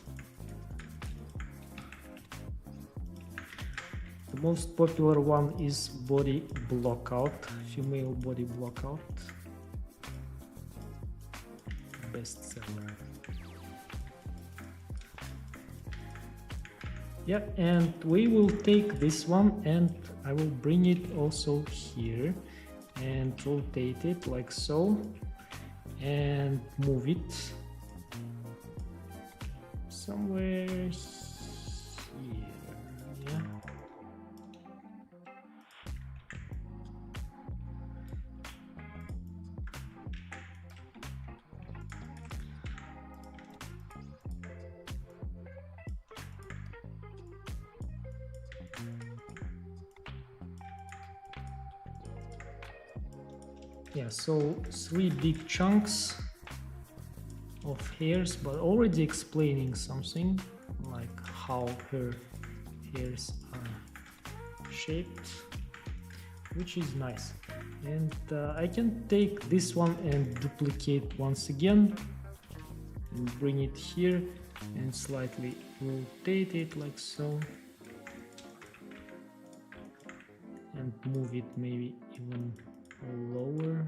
The most popular one is body blockout, female body blockout, bestseller. Yeah, and we will take this one and I will bring it also here and rotate it like so and move it somewhere here. Yeah. Yeah, so 3 big chunks of hairs, but already explaining something like how her hairs are shaped, which is nice. And I can take this one and duplicate once again and bring it here and slightly rotate it like so and move it maybe even lower.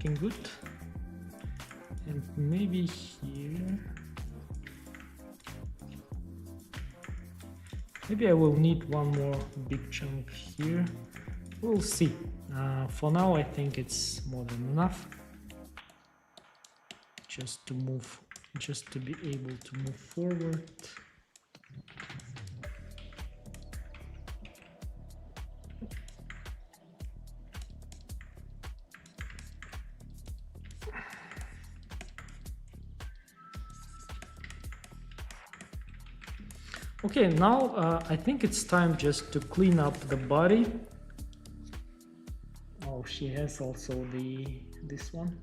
looking good. And maybe here. Maybe I will need one more big chunk here. We'll see. For now, I think it's more than enough. Just to be able to move forward. Okay, now I think it's time just to clean up the body. Oh, she has also this one.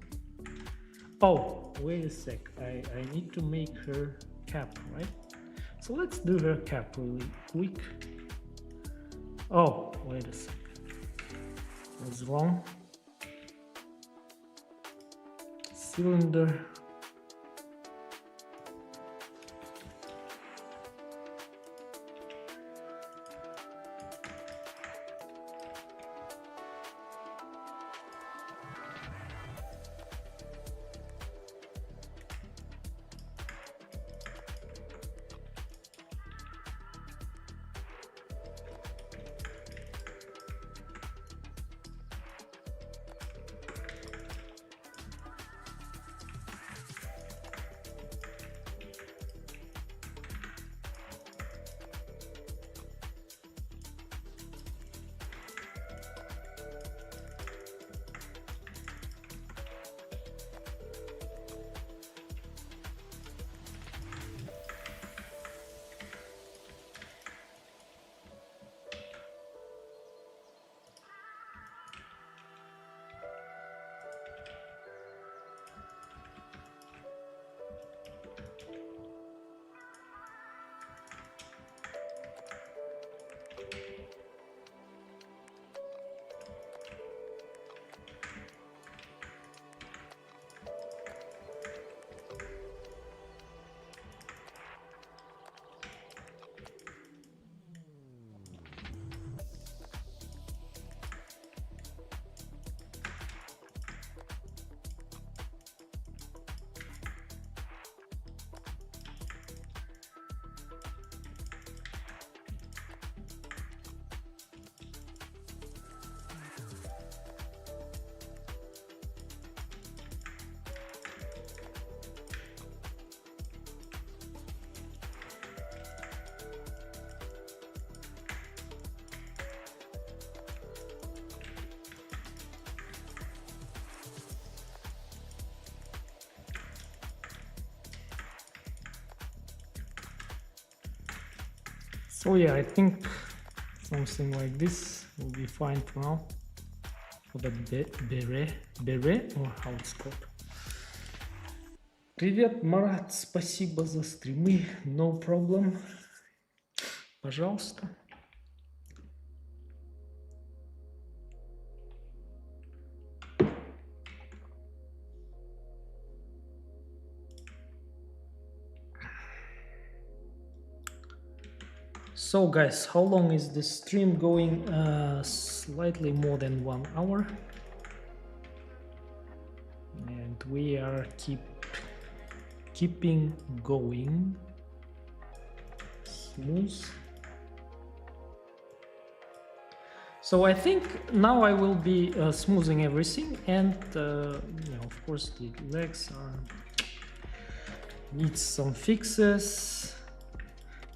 Oh, wait a sec. I need to make her cap, right? So let's do her cap really quick. Oh, wait a sec. I was wrong. Cylinder. So yeah, I think something like this will be fine for now. For the beret, or how it's called. Привет, Марат, спасибо за стримы. No problem. Пожалуйста. So guys, how long is the stream going? Slightly more than 1 hour. And we are keeping going. Smooth. So I think now I will be smoothing everything, and you know, of course the legs need some fixes.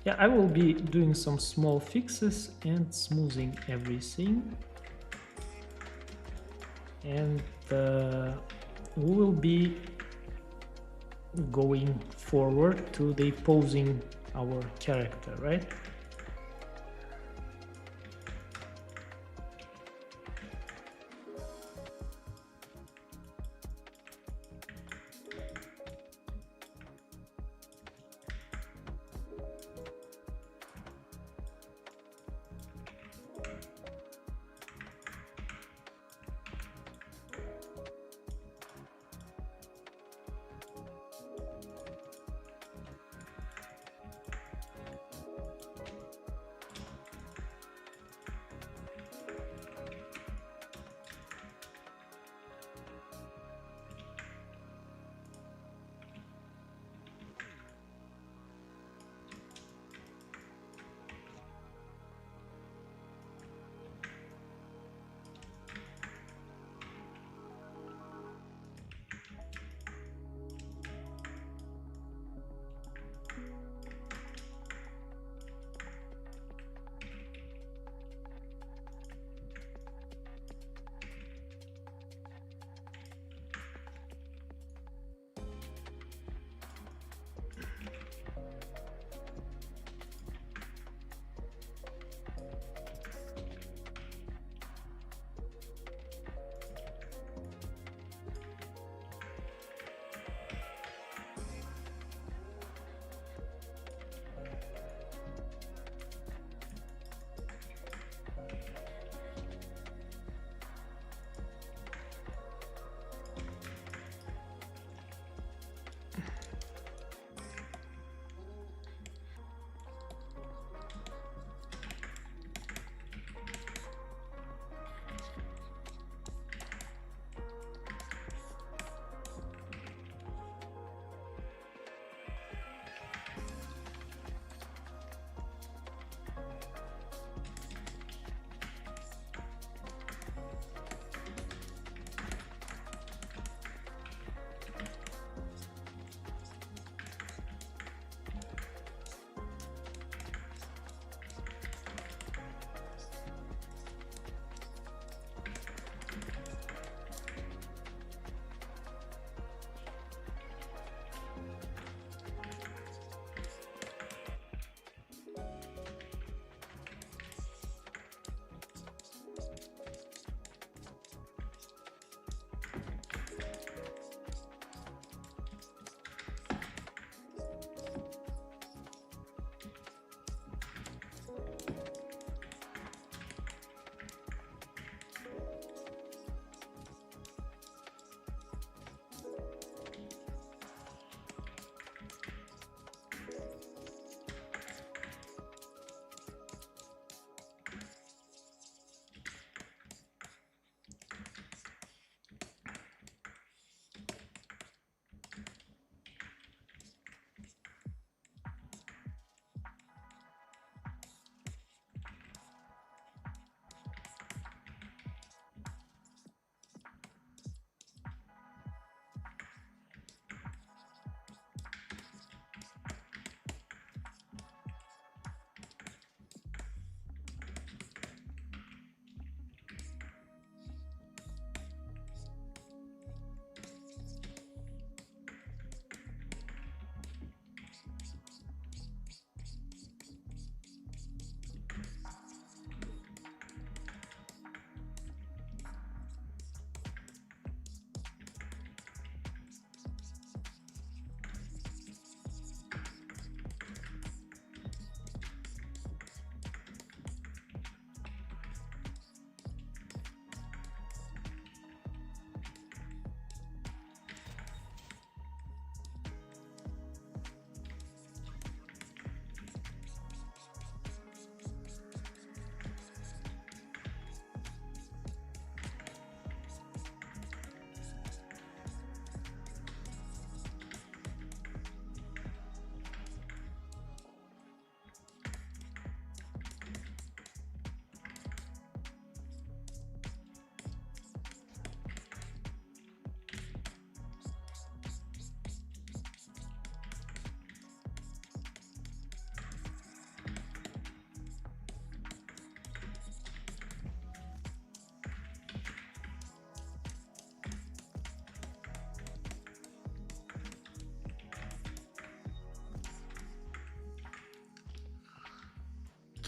Yeah, I will be doing some small fixes and smoothing everything. And we will be going forward to the posing our character, right?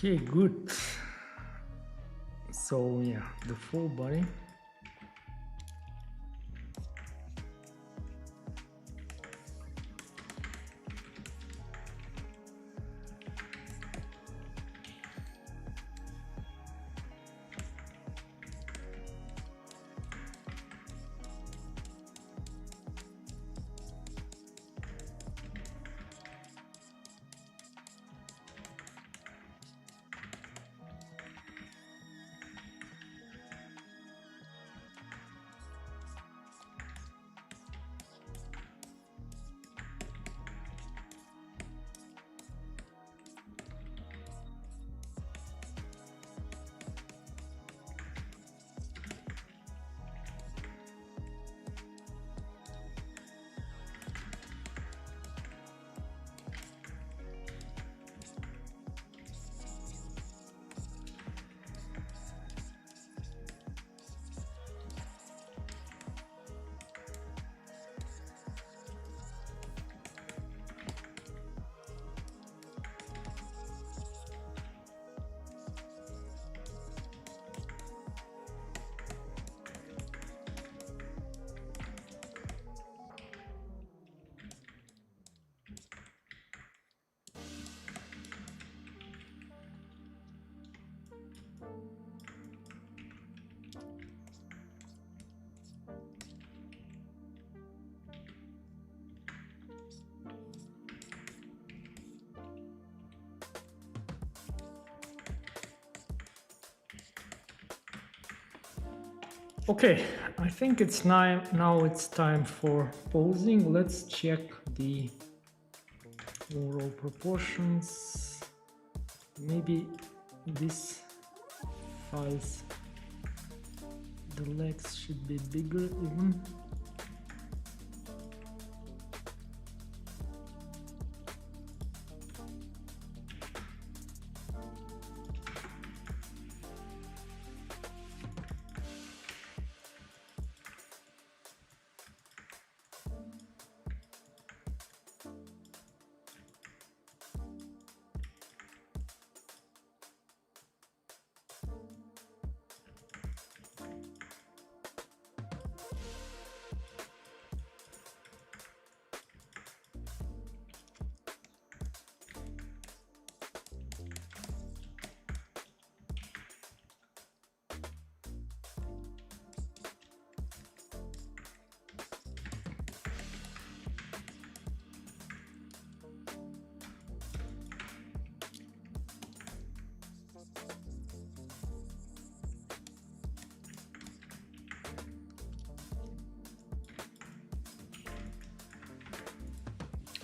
Okay, good. So yeah, the full body. Okay, I think it's now it's time for posing. Let's check the overall proportions. Maybe this size, the legs should be bigger even.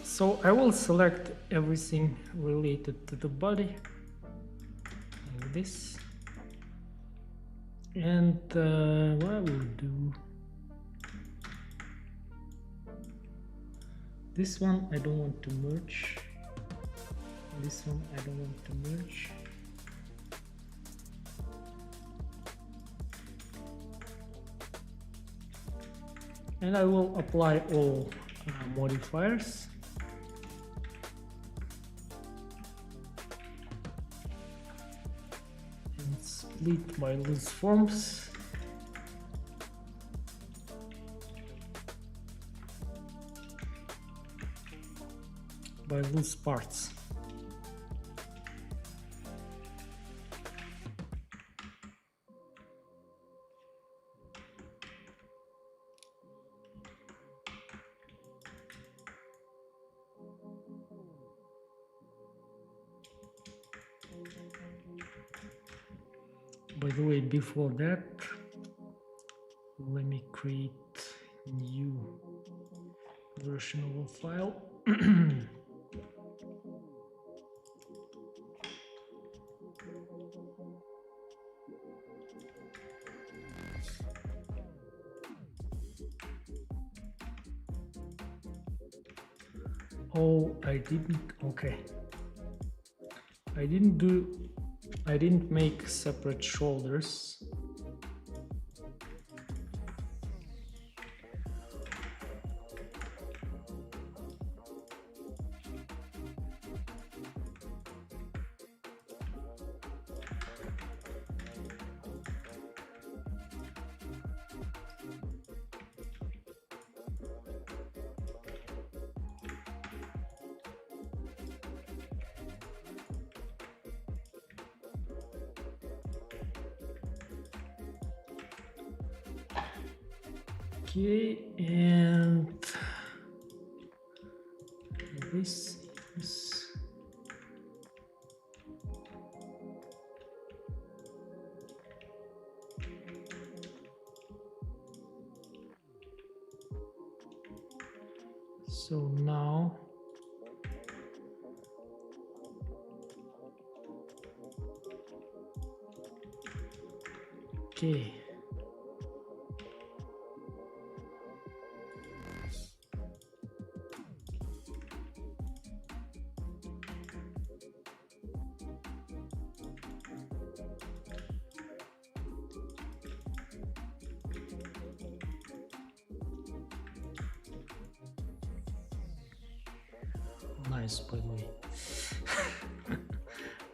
So I will select everything related to the body, like this. And what I will do, this one I don't want to merge, this one I don't want to merge. And I will apply all modifiers. Split by loose forms. By loose parts. By the way, before that, let me create new version of a file. Oh, I didn't, okay. I didn't make separate shoulders. Okay, and this is so now okay. Nice, by the way.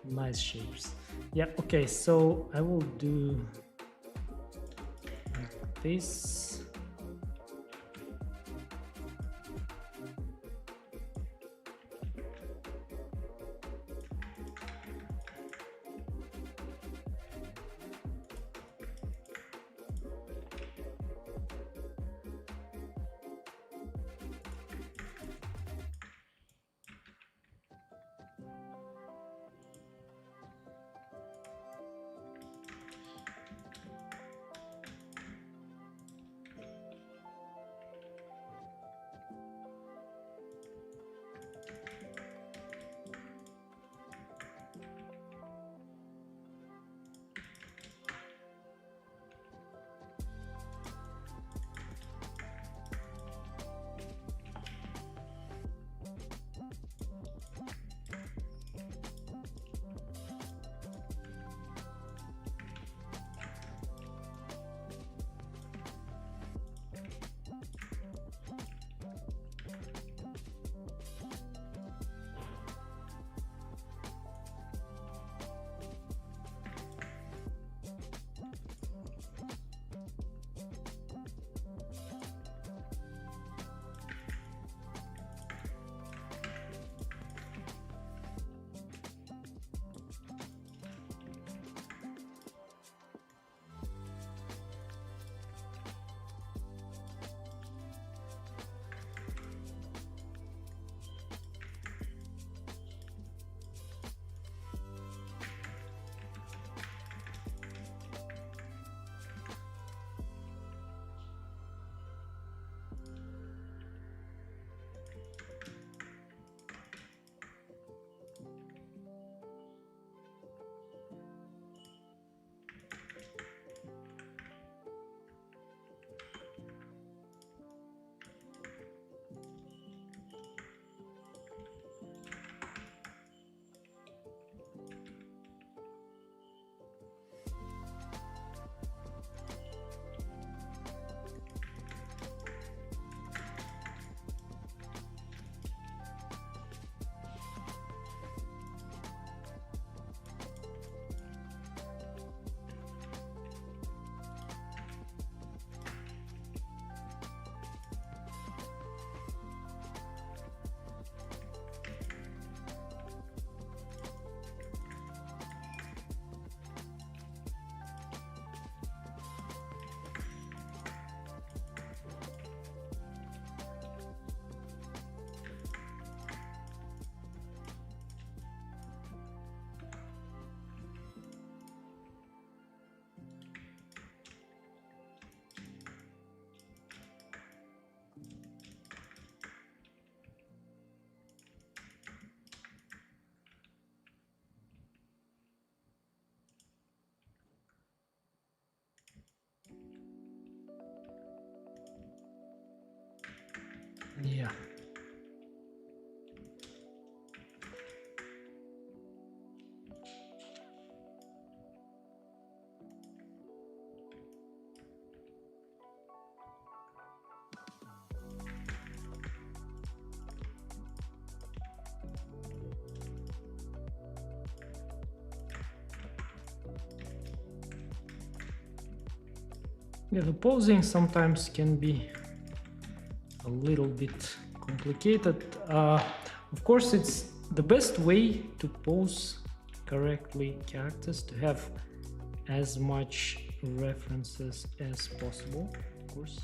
Nice shapes. Yeah, okay, so I will do like this. Yeah. Yeah, the posing sometimes can be a little bit complicated. Of course, it's the best way to pose correctly characters to have as much references as possible, of course.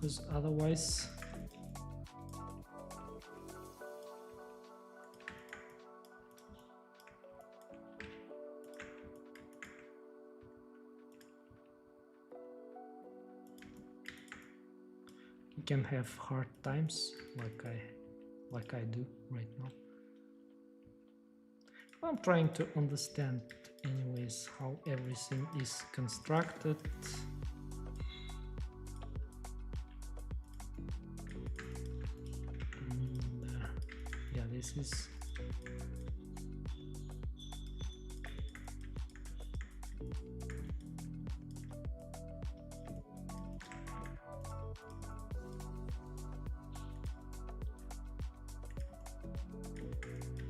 because otherwise you can have hard times like I do right now. I'm trying to understand anyways how everything is constructed. And, yeah, this is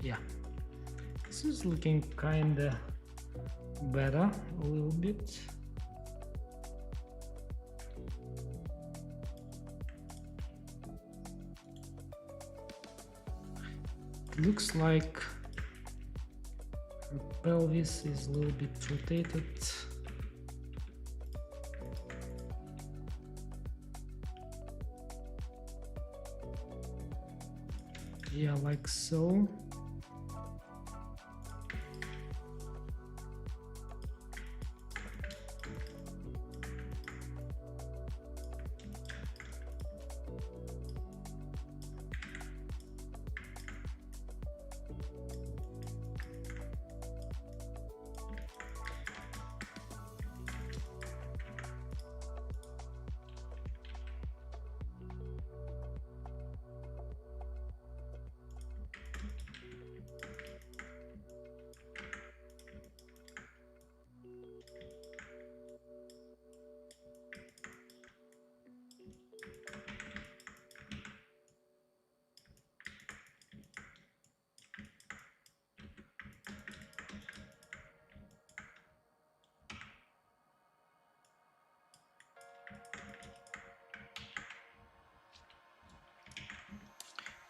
yeah, this is looking kinda better a little bit. It looks like her pelvis is a little bit rotated. Yeah, like so.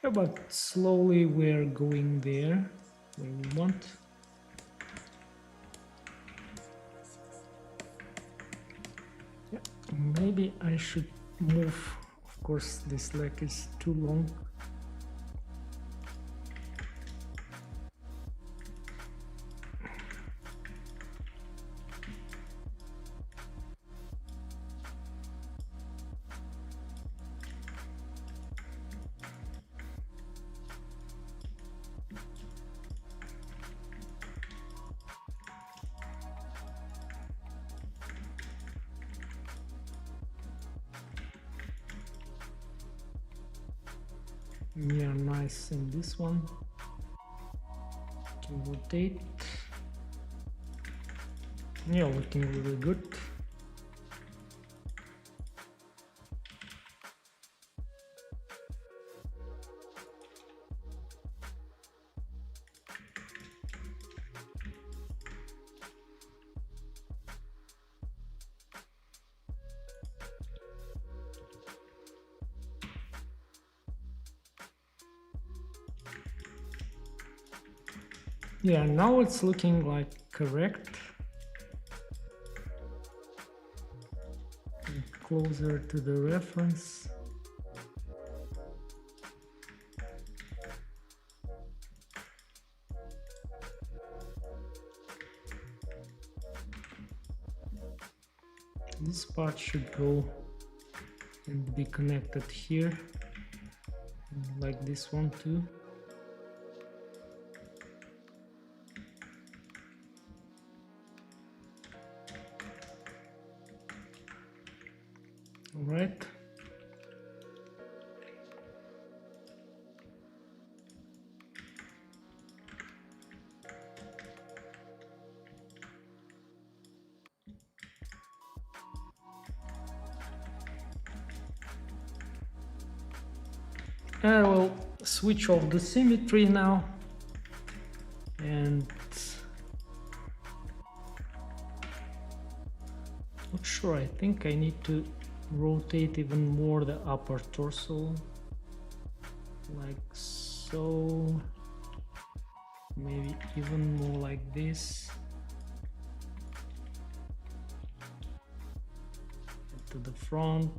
Yeah, but slowly we're going there where we want. Yeah, maybe I should move. Of course, this leg is too long. Yeah, nice. And this one can rotate. Yeah, looking really good. Yeah, now it's looking like correct. And closer to the reference. This part should go and be connected here, like this one too. All right. I will switch off the symmetry now, and not sure, I think I need to rotate even more the upper torso, like so, maybe even more like this, to the front.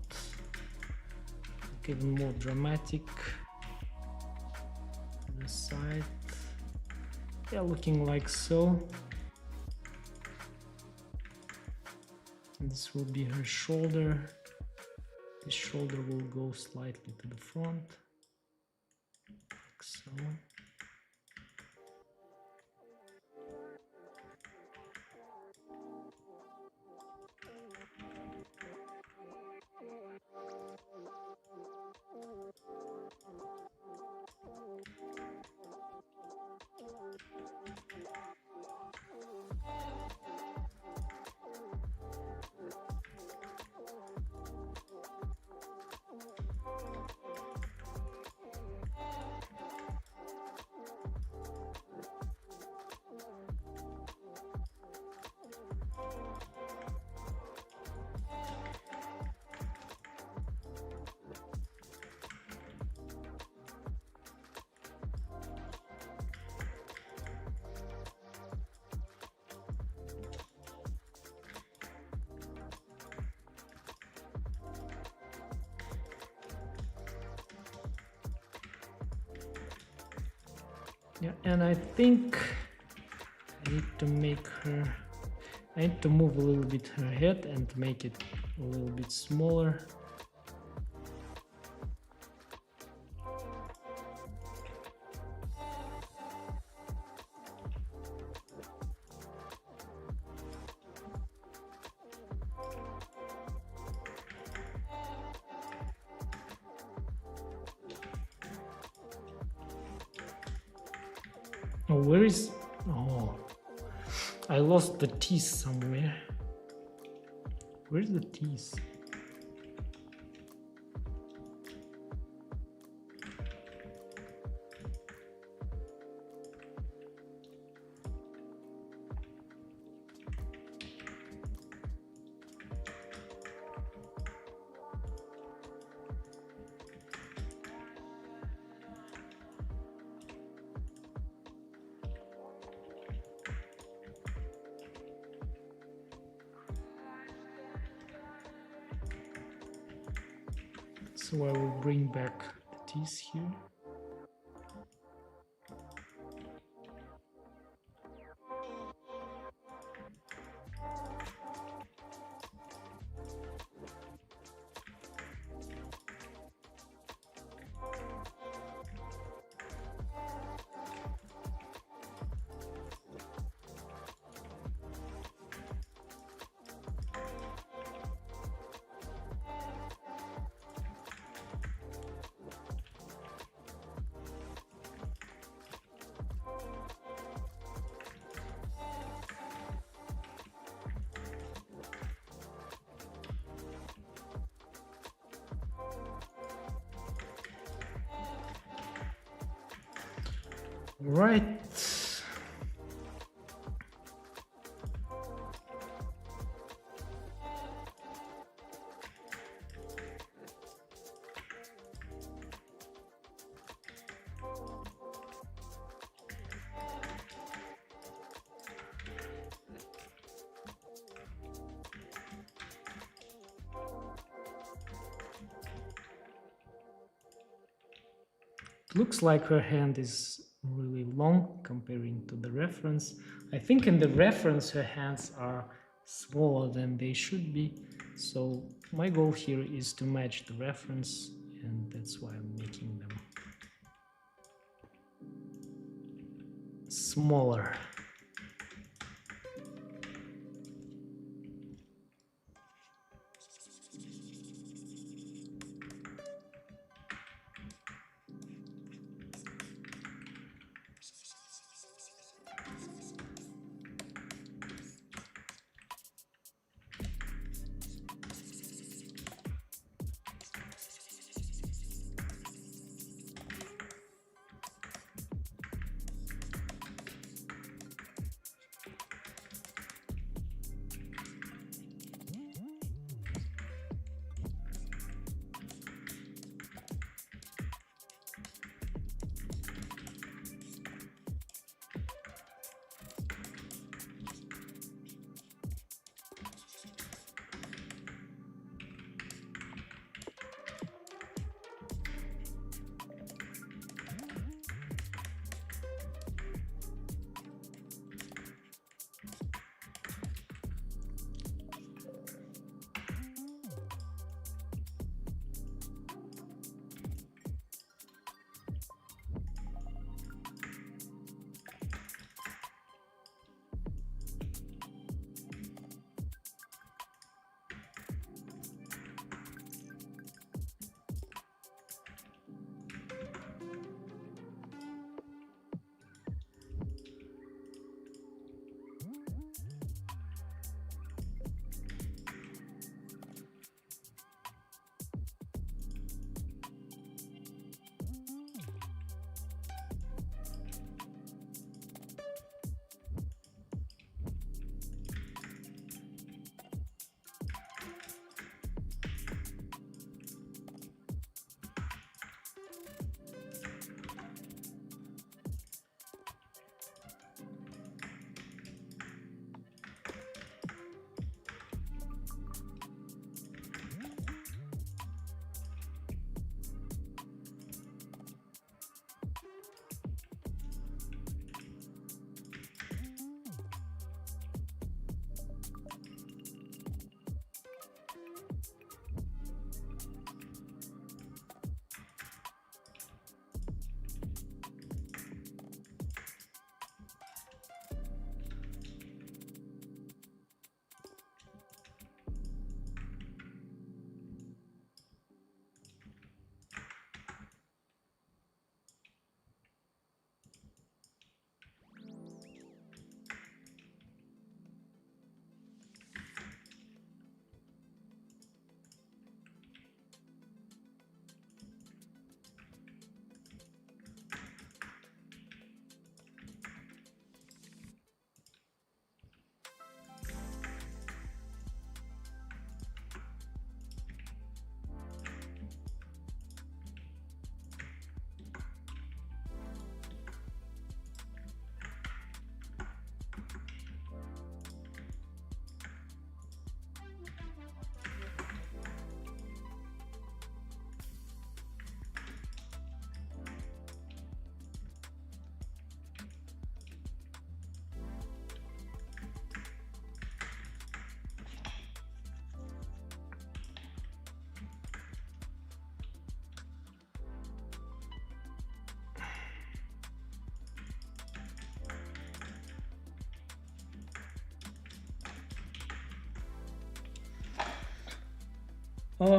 even more dramatic. On the side, yeah, looking like so. And this will be her shoulder. The shoulder will go slightly to the front, like so. Yeah, and I think I need to make her, I need to move a little bit her head and make it a little bit smaller. Oh, where is, oh, I lost the teeth somewhere. Where's the teeth? So I will bring back the teeth here. Right. Looks like her hand is really long comparing to the reference. I think in the reference her hands are smaller than they should be. So my goal here is to match the reference, and that's why I'm making them smaller.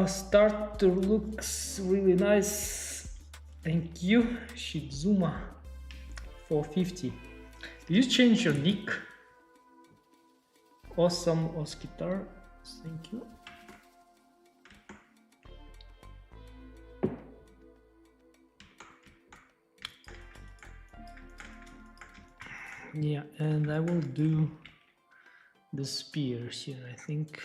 Starter looks really nice. Thank you, Shizuma. 450. You change your nick. Awesome Osquitar. Thank you. Yeah, and I will do the spears here, I think.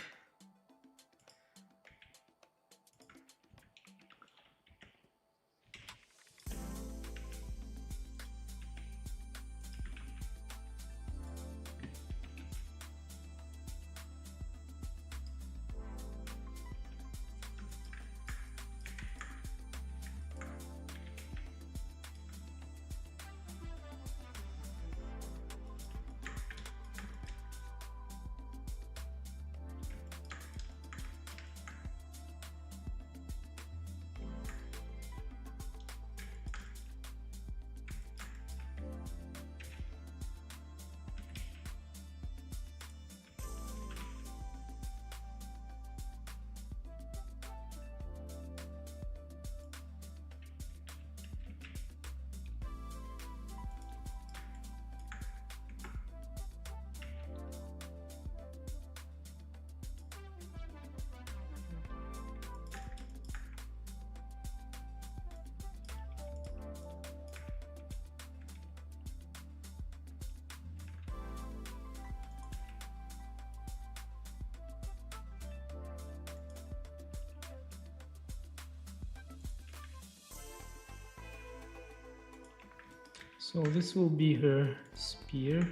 So this will be her spear.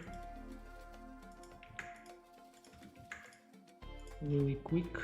Really quick.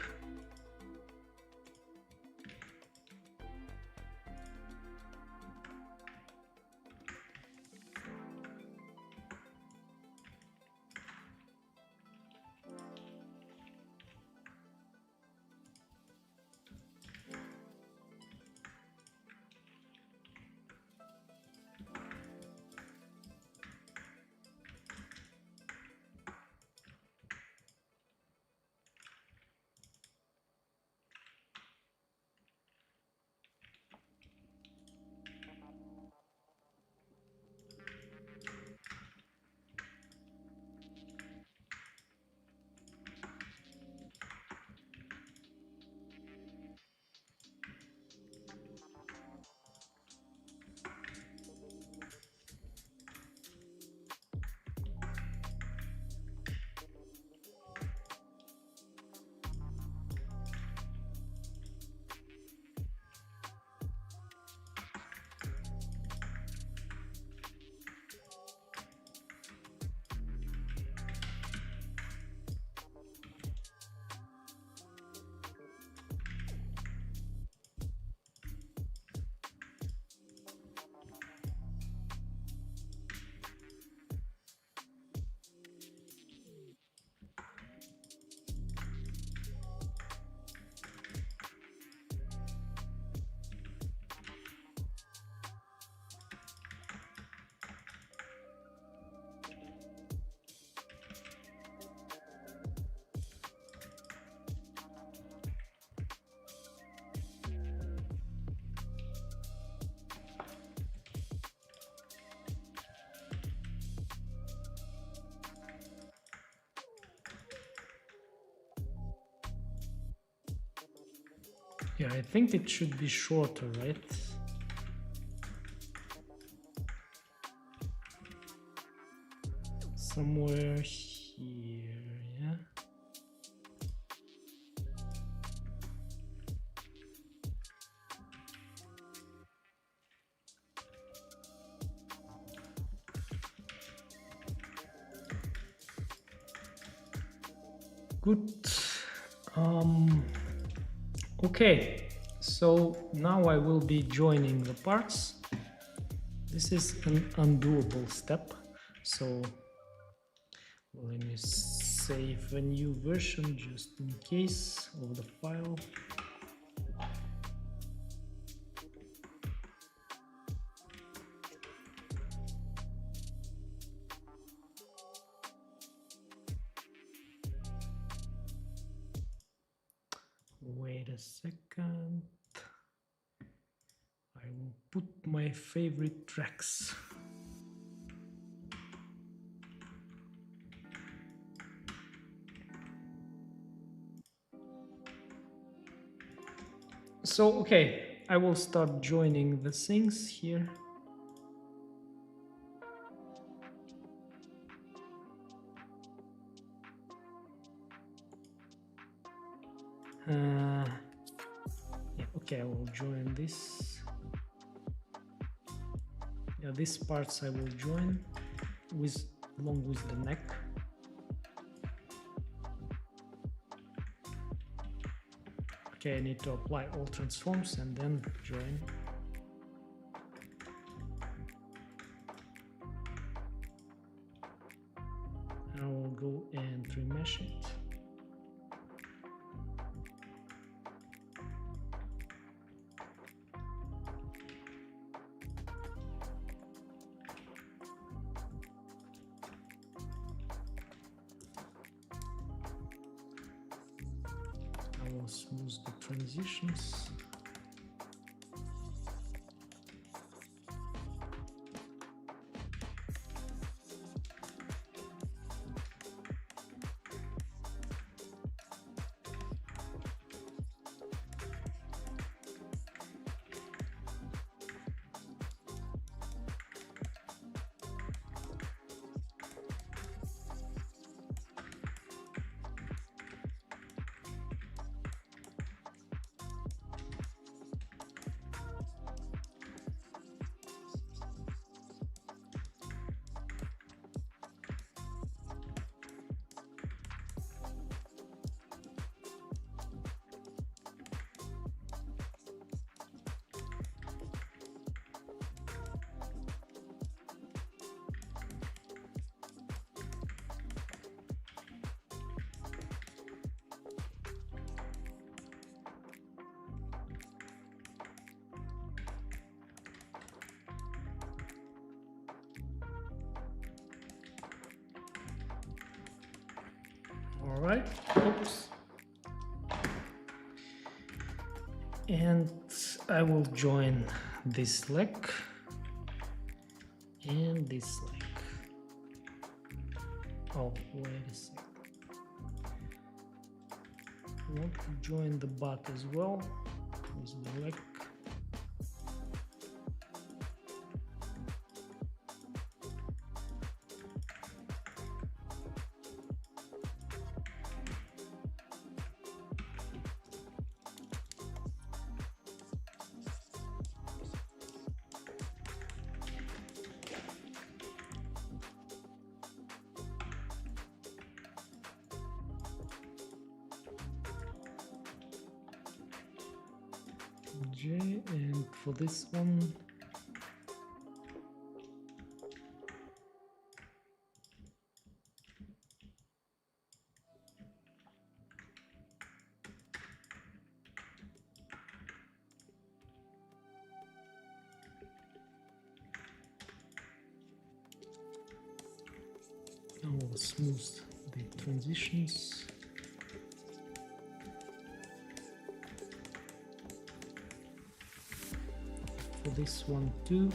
Yeah, I think it should be shorter, right? Somewhere here, yeah. Good. Okay, so now I will be joining the parts. This is an undoable step, so let me save a new version just in case of the file. Wait a second. I will put my favorite tracks. So, okay, I will start joining the things here. Yeah, okay, I will join this. Yeah, these parts I will join with along with the neck. Okay, I need to apply all transforms and then join. I will go and remesh it. I will smooth the transitions. All right, oops. And I will join this leg and this leg. Oh, wait a second. I want to join the butt as well with the leg. J, and for this one I will smooth the transitions. For this one too.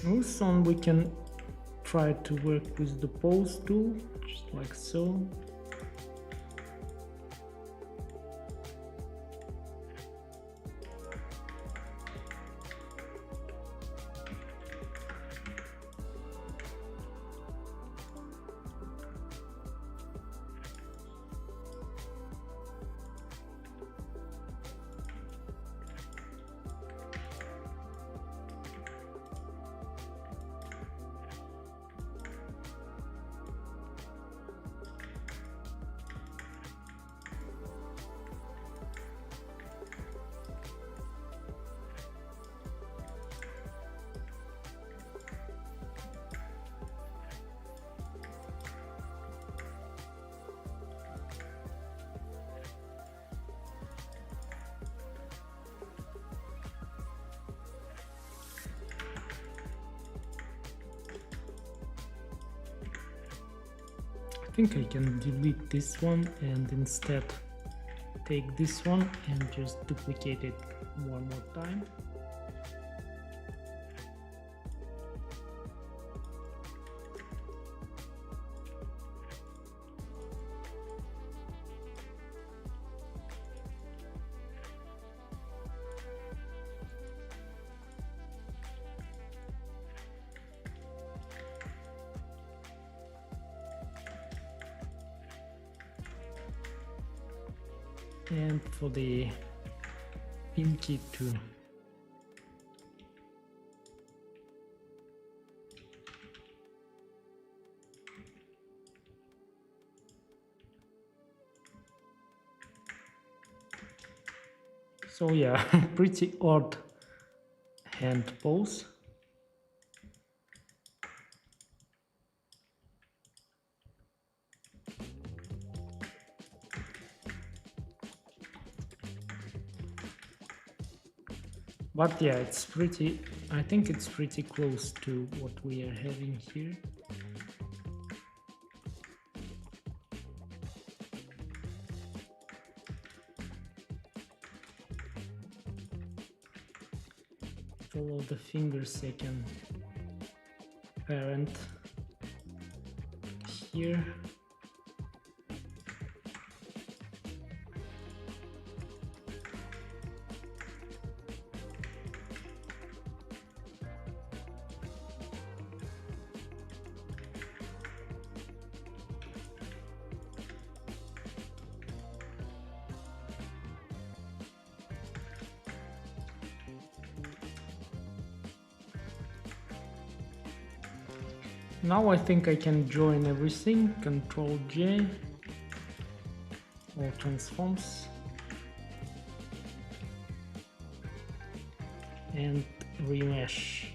Also, we can try to work with the pose tool, just like so. I think I can delete this one and instead take this one and just duplicate it one more time. And for the pinky too. So yeah, pretty odd hand pose. But yeah, it's pretty, I think it's pretty close to what we are having here. Follow the finger second parent here. Now I think I can join everything, Control J, all transforms, and remesh.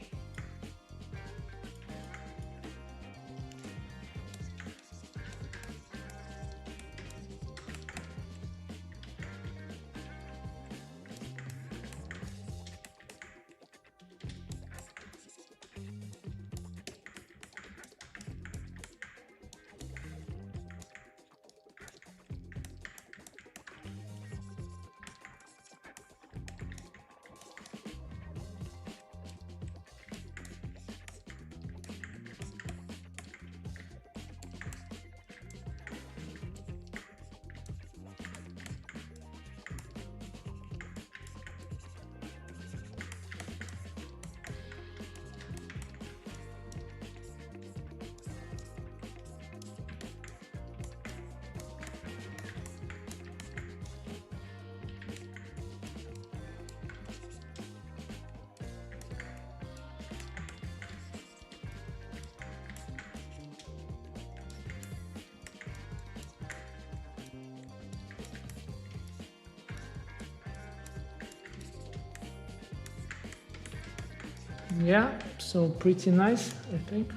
Yeah, so pretty nice, I think.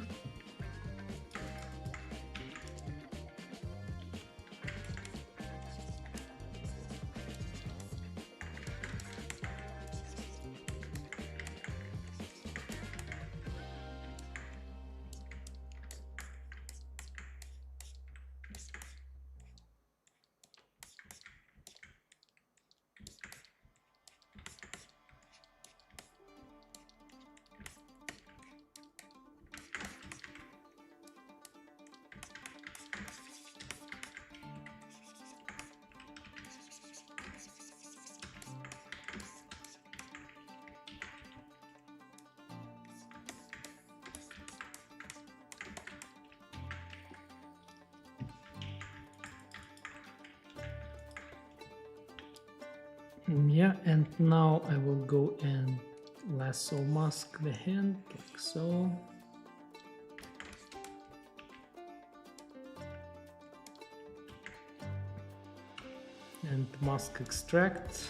Yeah, and now I will go and lasso mask the hand like so. And mask extract.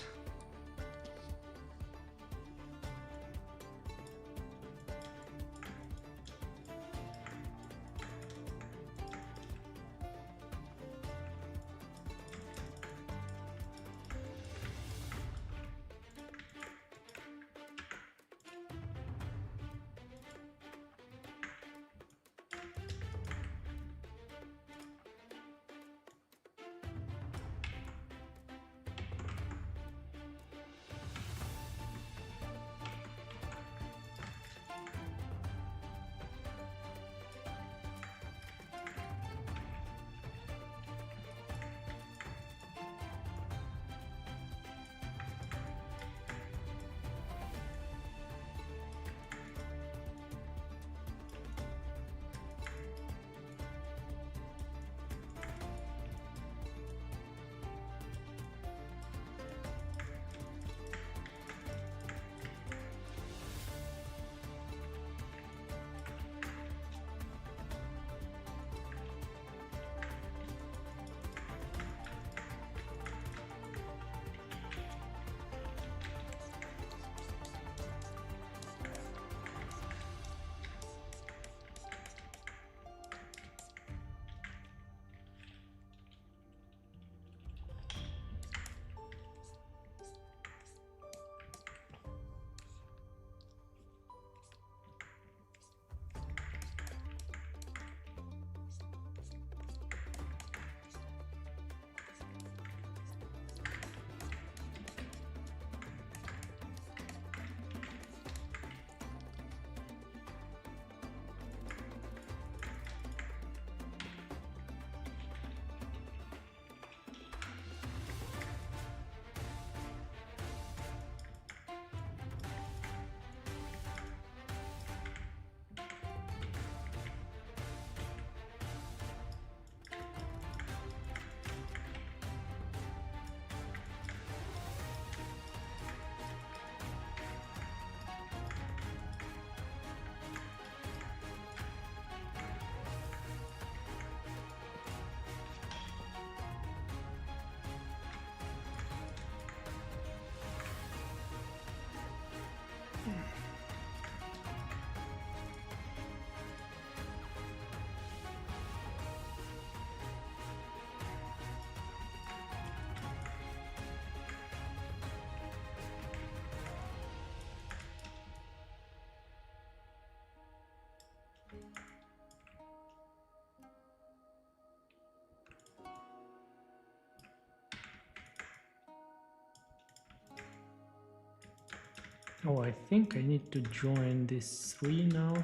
Oh, I think I need to join this 3 now.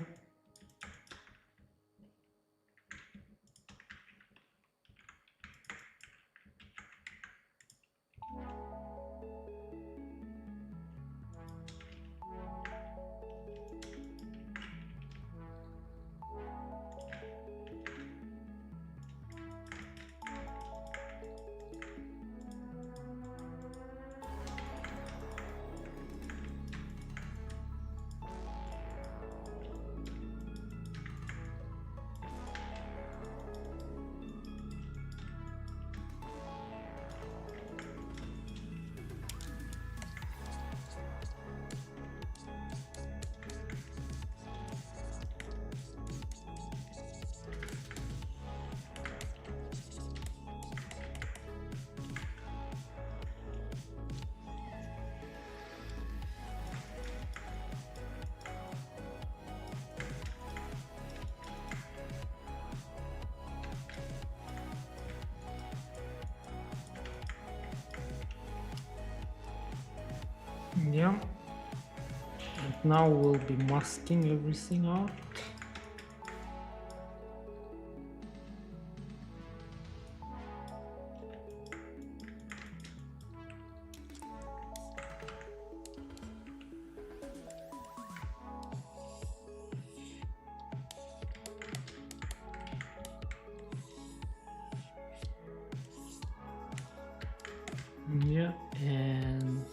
Yeah, and now we'll be masking everything out. Yeah, and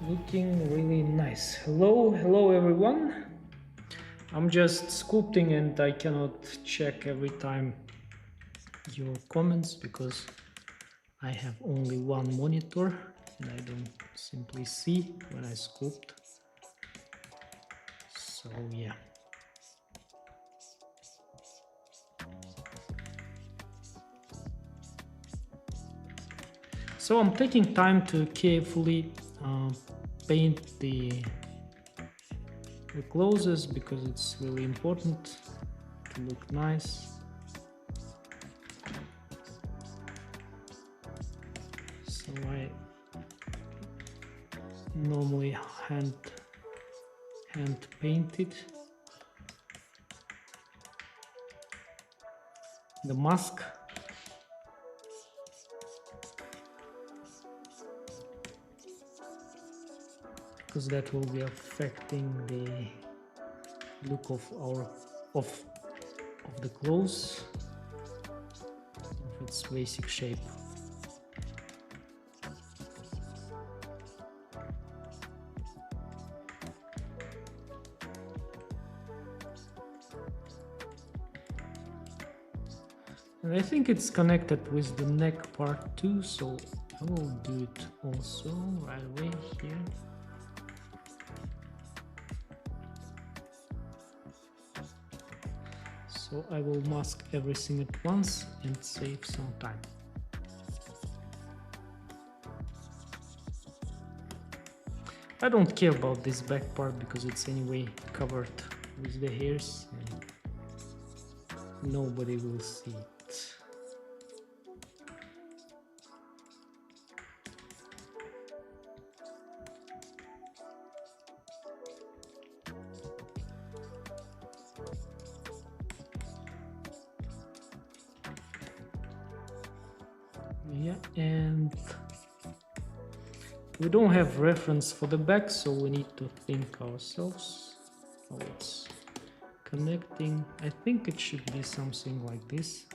looking really nice. Hello everyone. I'm just sculpting and I cannot check every time your comments because I have only one monitor and I don't simply see when I sculpt. So yeah. So I'm taking time to carefully paint the closes because it's really important to look nice. So I normally hand paint it. The mask. Because that will be affecting the look of the clothes, of its basic shape. And I think it's connected with the neck part too, so I will do it also right away here. So I will mask everything at once and save some time. I don't care about this back part because it's anyway covered with the hairs and nobody will see it. Yeah, and we don't have reference for the back, so we need to think ourselves how it's connecting. I think it should be something like this.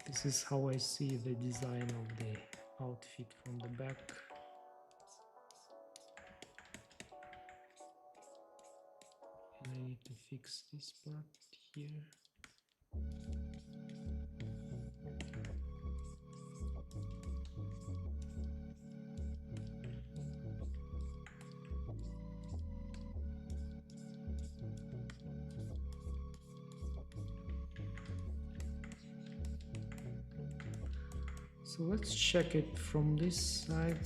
This is how I see the design of the outfit from the back. And I need to fix this part here. So let's check it from this side.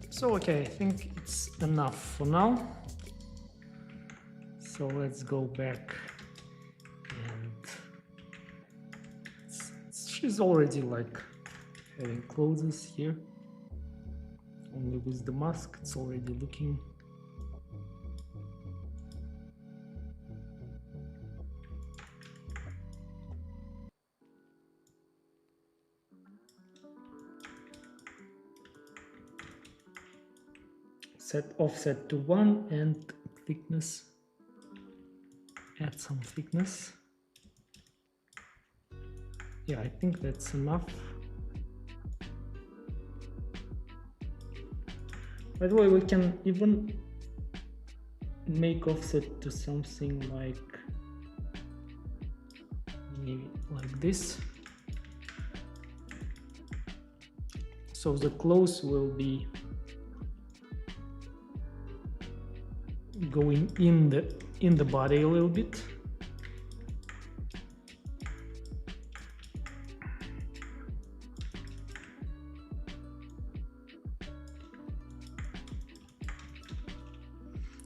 So okay, I think it's enough for now. So let's go back and she's already like having clothes here. Only with the mask, it's already looking set offset to 1 and thickness, add some thickness. Yeah, I think that's enough. By the way, we can even make offset to something like maybe like this. So the clothes will be going in the body a little bit.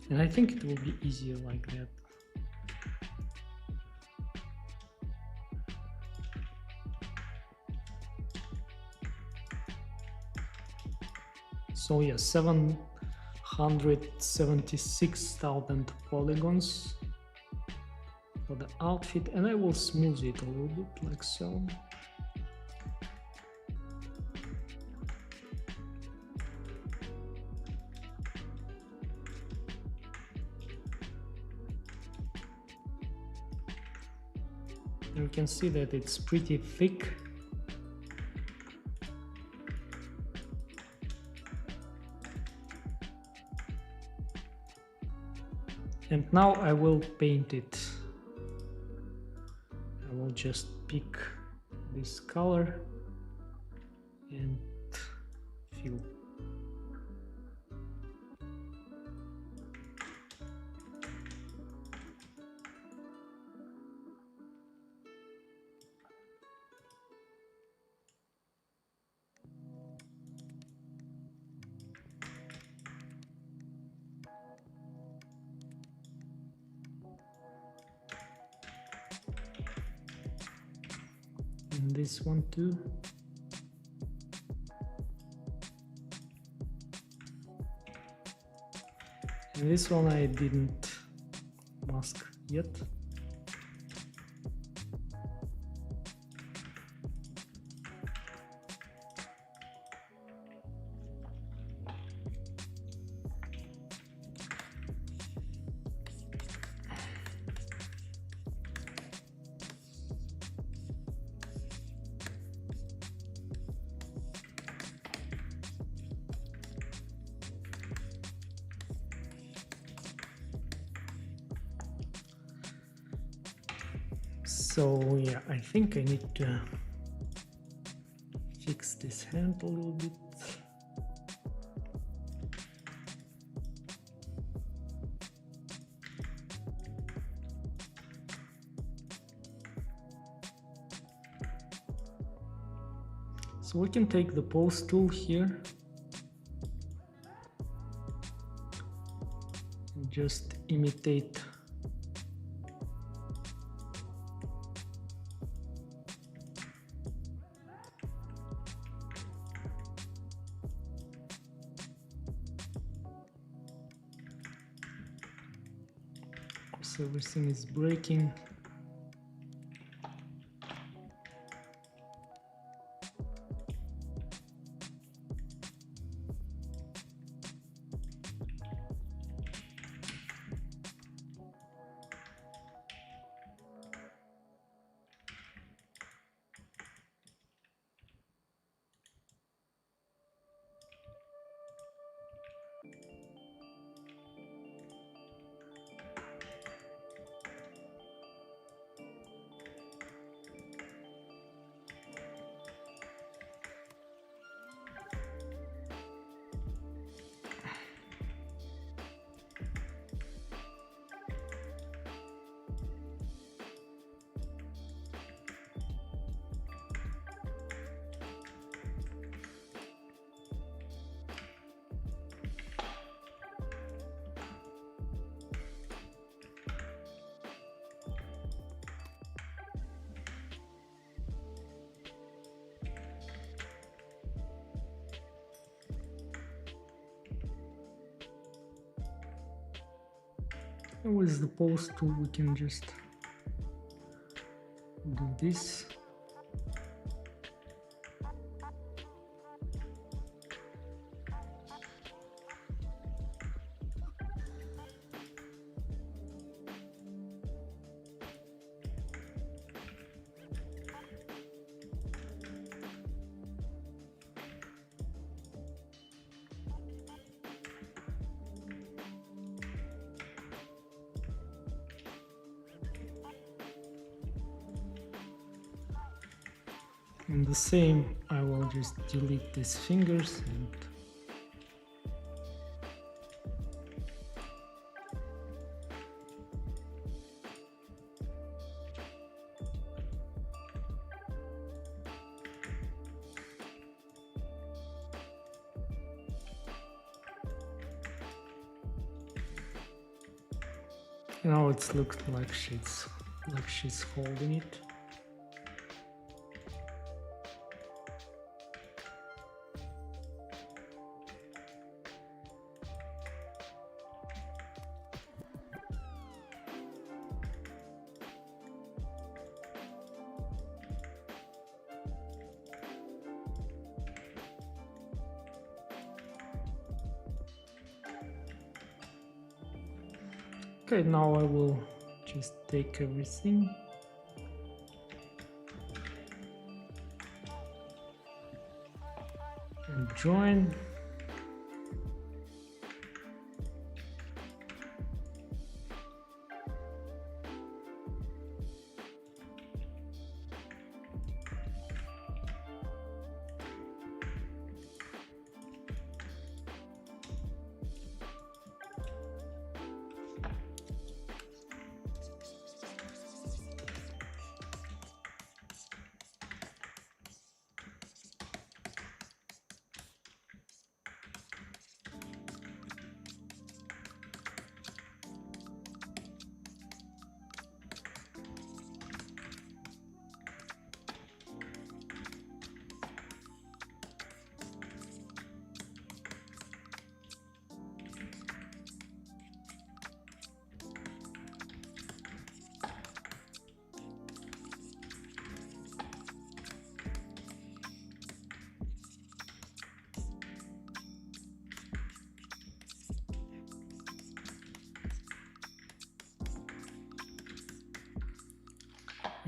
And I think it will be easier like that. So yeah, 776,000 polygons for the outfit, and I will smooth it a little bit like so. You can see that it's pretty thick. And now I will paint it. I will just pick this color and fill. And this one too. And this one I didn't mask yet. So yeah, I think I need to fix this hand a little bit. So we can take the pose tool here and just imitate everything is breaking. And with the pose tool we can just do this. And the same, I will just delete these fingers and Now it's looked like she's holding it. Okay, now I will just take everything and join.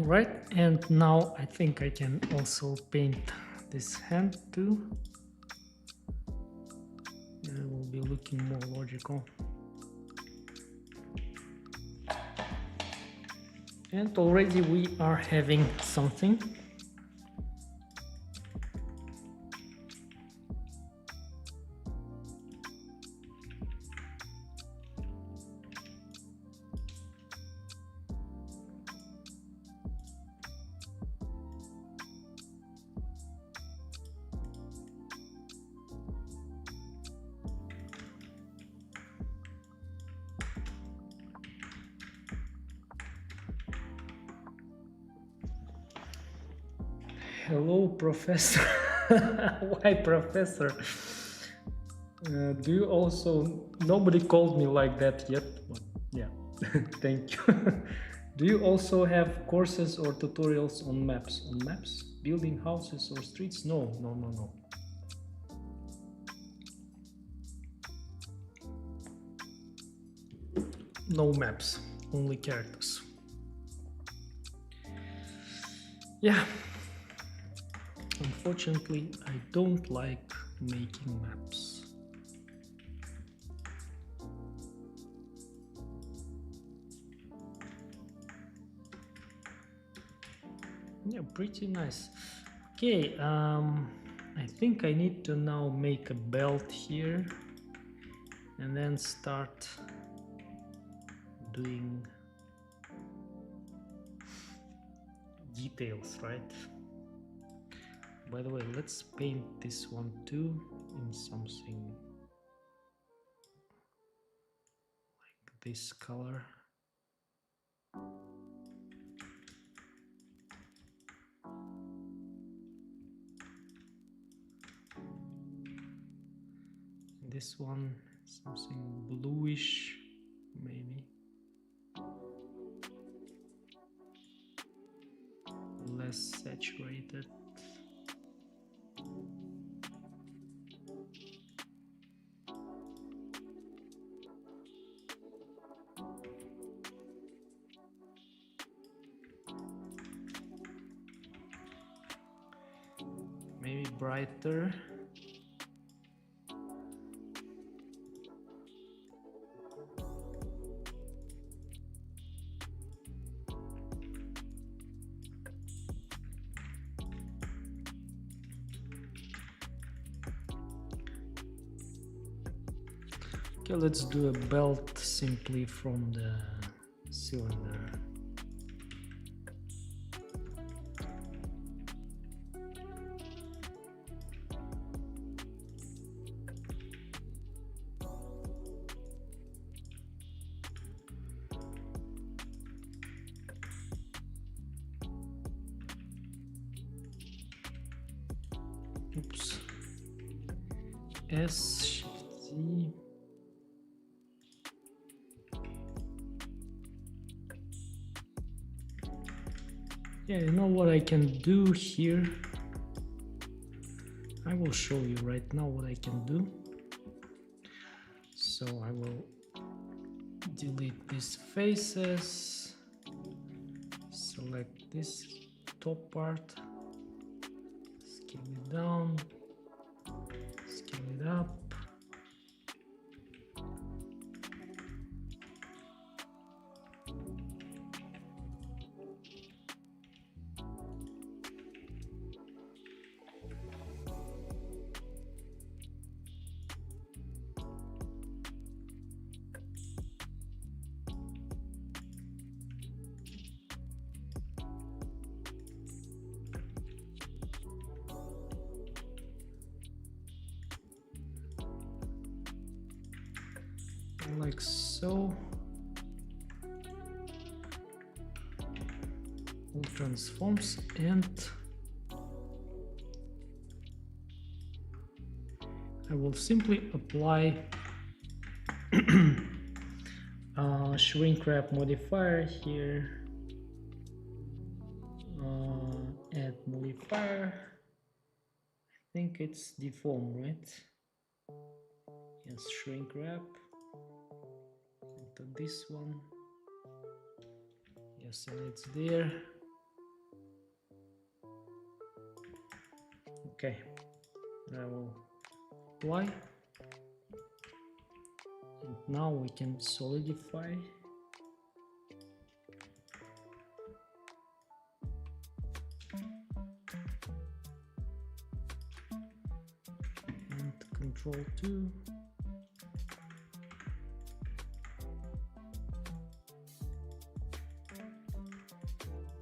Right, and now I think I can also paint this hand too. It will be looking more logical. And already we are having something. Hello, Professor. Why, Professor? Do you also... Nobody called me like that yet, but yeah, thank you. Do you also have courses or tutorials on maps? On maps? Building houses or streets? No, no, no, no. No maps, only characters. Yeah. Unfortunately, I don't like making maps. Yeah, pretty nice. Okay, I think I need to now make a belt here and then start doing details, right? By the way, let's paint this one too in something like this color. This one, something bluish, maybe. Less saturated. Maybe brighter. Okay, let's do a belt simply from the cylinder. S, Shift Z. Yeah, you know what I can do here? I will show you right now what I can do. So I will delete these faces, select this top part, scale it down, scale it up. Like so. All transforms, and I will simply apply shrink wrap modifier here. Add modifier. I think it's deform, right? Yes, shrink wrap. Into this one. Yes, and it's there. Okay, I will apply. And now we can solidify. And Control 2.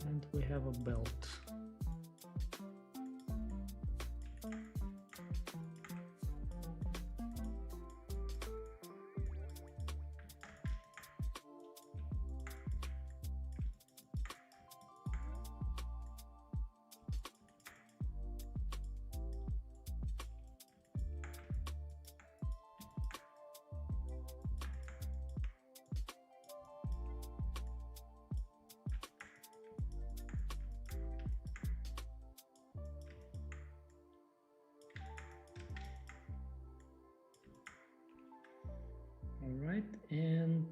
And we have a belt. All right, and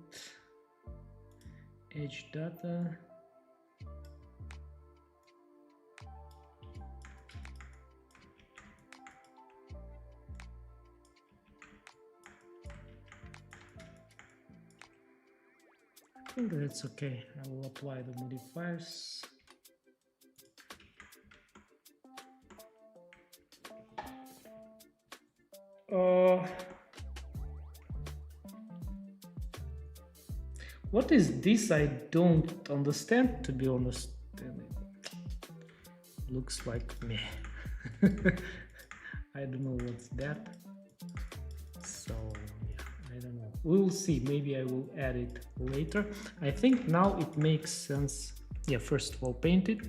edge data. I think that's okay. I will apply the modifiers. What is this? I don't understand, to be honest. It looks like meh. I don't know what's that. So yeah, I don't know. We'll see. Maybe I will add it later. I think now it makes sense. Yeah, first of all, paint it.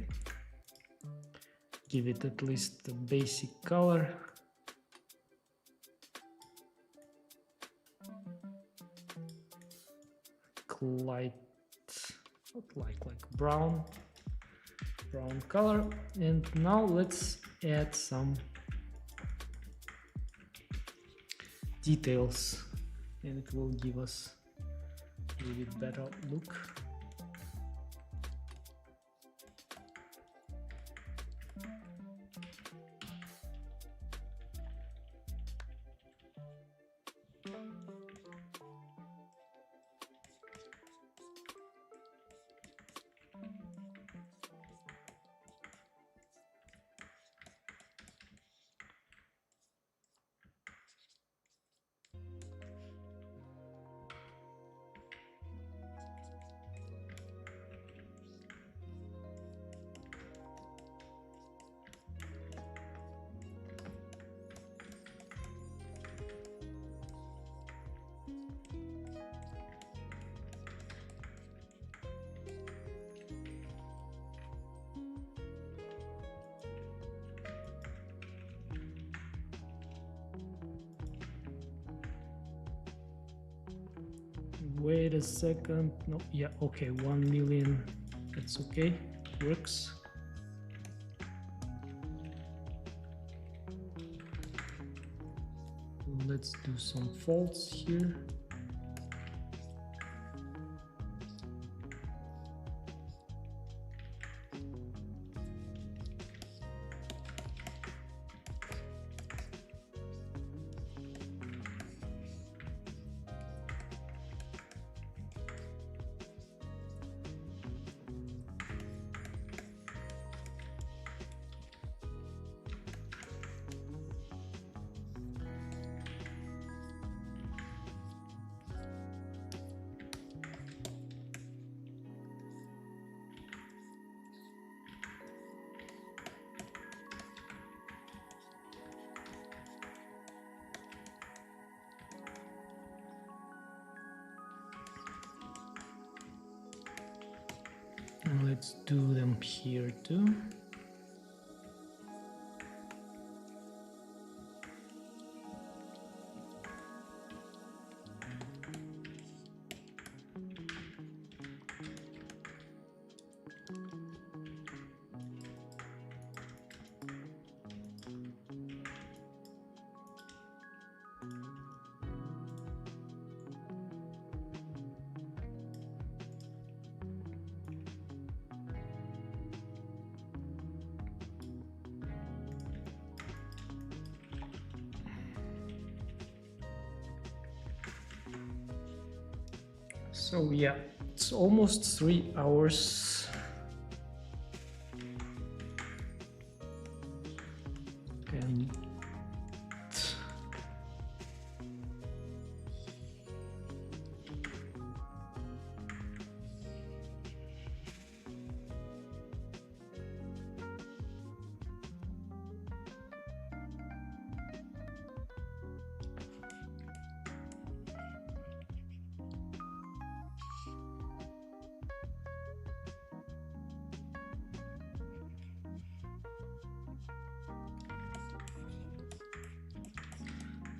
Give it at least the basic color. Light, like brown color. And now let's add some details, and it will give us a little bit better look. Wait a second. No, yeah, okay, 1 million. That's okay. Works. Let's do some faults here. And let's do them here too. So yeah, it's almost 3 hours. And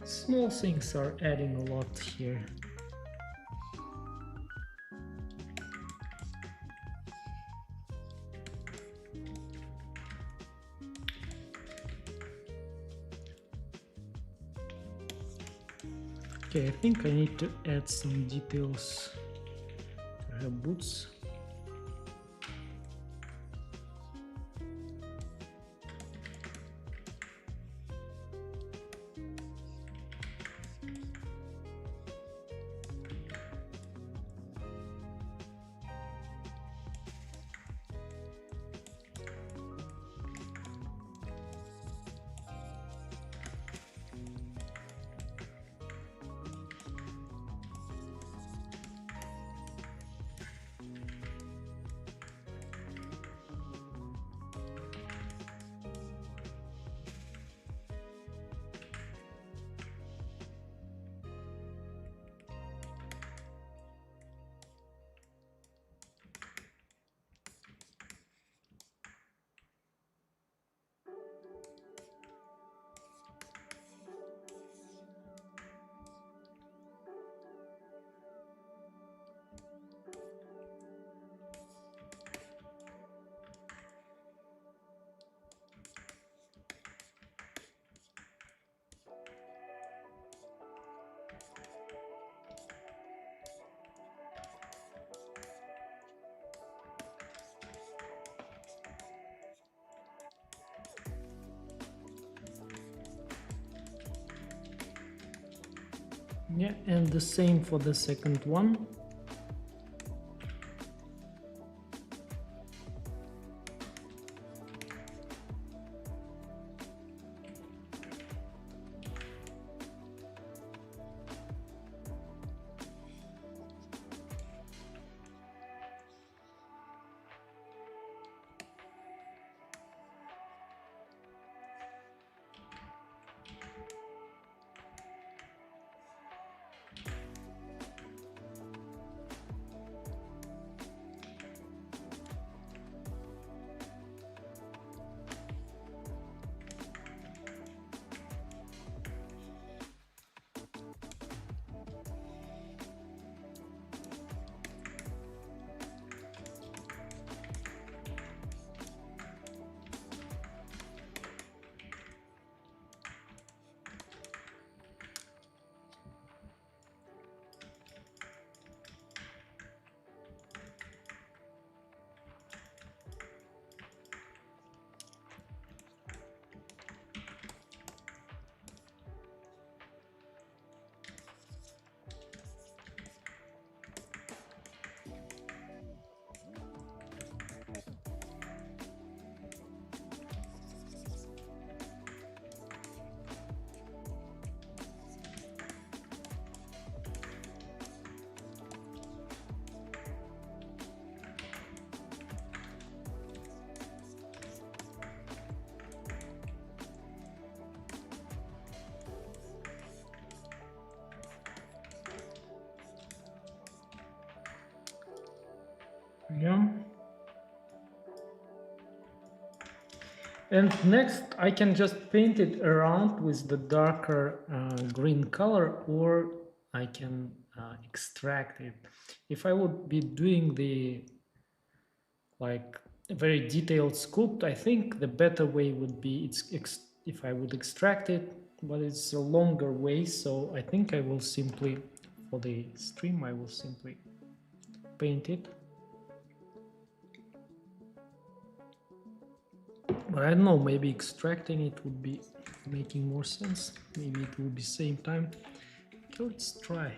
small things are adding a lot here. Okay, I think I need to add some details to her boots. Yeah, and the same for the second one. And next I can just paint it around with the darker green color, or I can extract it. If I would be doing the like a very detailed sculpt, I think the better way would be if I would extract it, but it's a longer way, so I think I will simply, for the stream, I will simply paint it. But I don't know, maybe extracting it would be making more sense. Maybe it will be same time. Okay, let's try.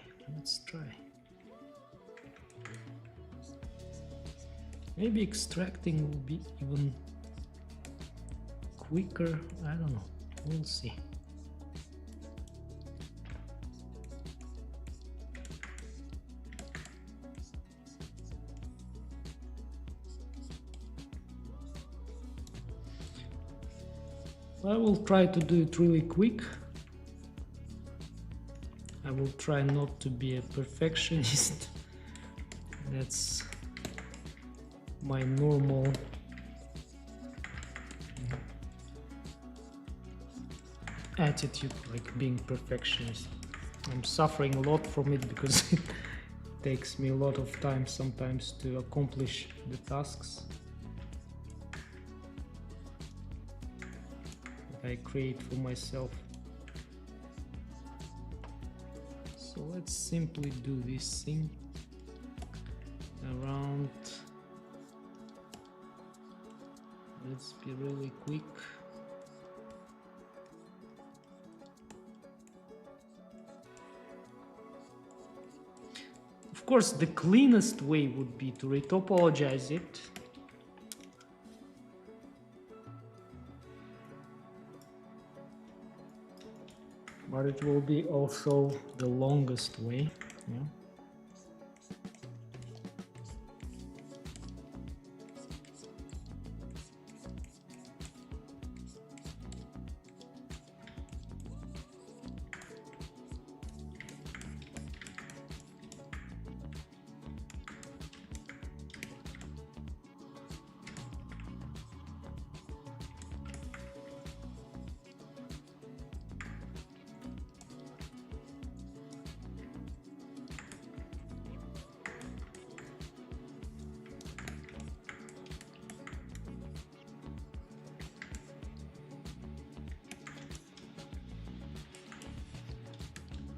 Maybe extracting will be even quicker. I don't know. We'll see. I will try to do it really quick. I will try not to be a perfectionist. That's my normal attitude, like being perfectionist. I'm suffering a lot from it because it takes me a lot of time sometimes to accomplish the tasks that I create for myself. So let's simply do this thing around. Let's be really quick. Of course, the cleanest way would be to retopologize it. But it will be also the longest way. Yeah.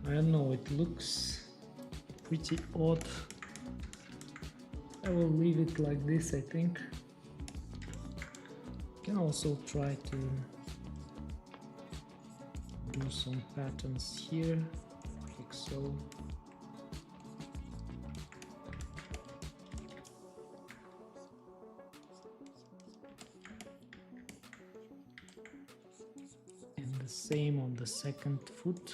I don't know, it looks pretty odd. I will leave it like this, I think. Can also try to do some patterns here, like so. And the same on the second foot.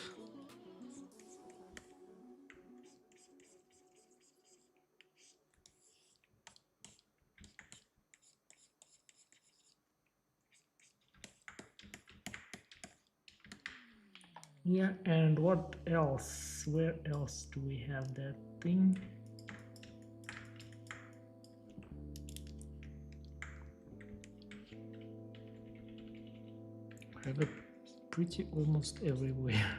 Yeah, and what else? Where else do we have that thing? I have it pretty almost everywhere.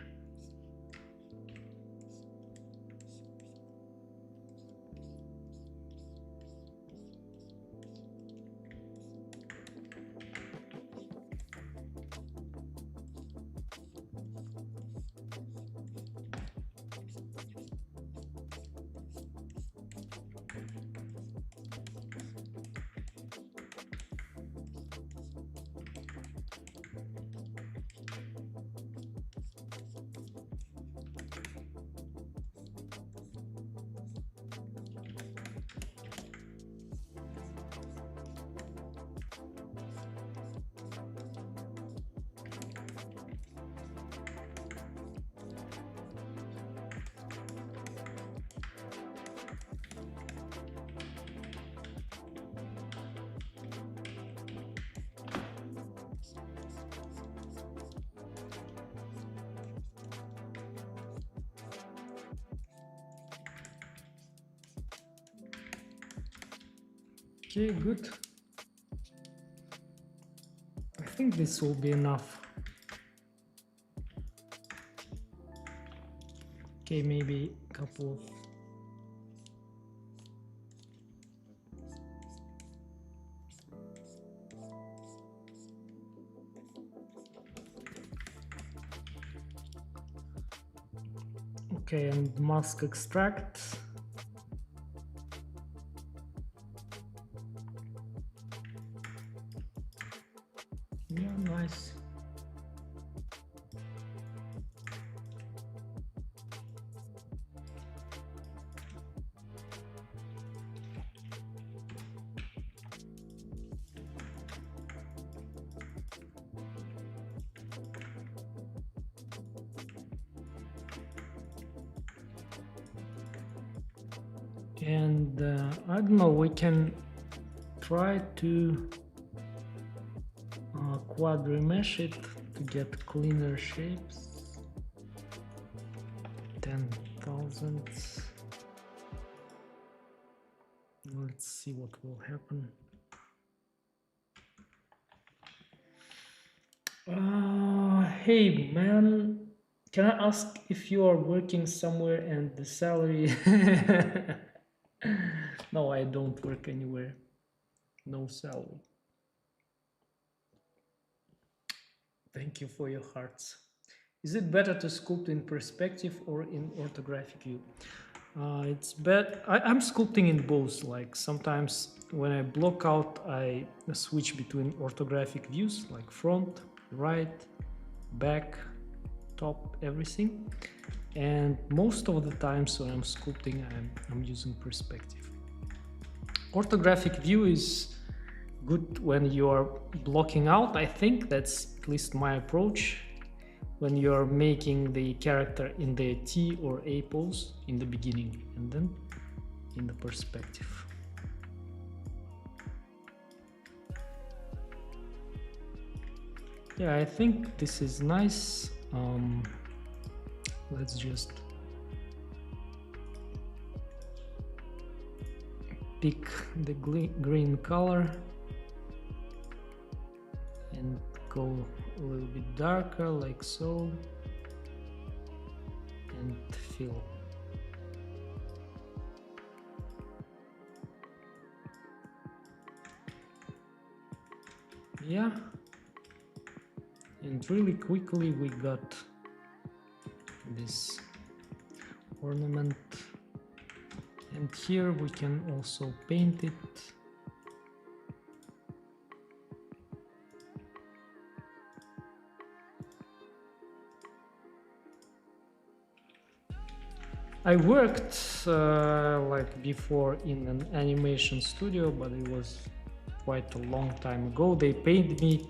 Okay, good. I think this will be enough. Okay, maybe a couple of okay, and mask extract. Yeah, nice. And I don't know, we can try to quad remesh it to get cleaner shapes. 10,000. Let's see what will happen. Hey man, can I ask if you are working somewhere and the salary? No, I don't work anywhere. No salary. Thank you for your hearts. Is it better to sculpt in perspective or in orthographic view? It's better. I'm sculpting in both. Like sometimes when I block out, I switch between orthographic views, like front, right, back, top, everything. And most of the times when I'm sculpting, I'm using perspective. Orthographic view is good when you're blocking out. I think that's at least my approach. When you're making the character in the T or A pose in the beginning and then in the perspective. Yeah, I think this is nice. Let's just pick the green color and go a little bit darker, like so, and fill. Yeah, and really quickly we got this ornament, and here we can also paint it. I worked like before in an animation studio, but it was quite a long time ago. They paid me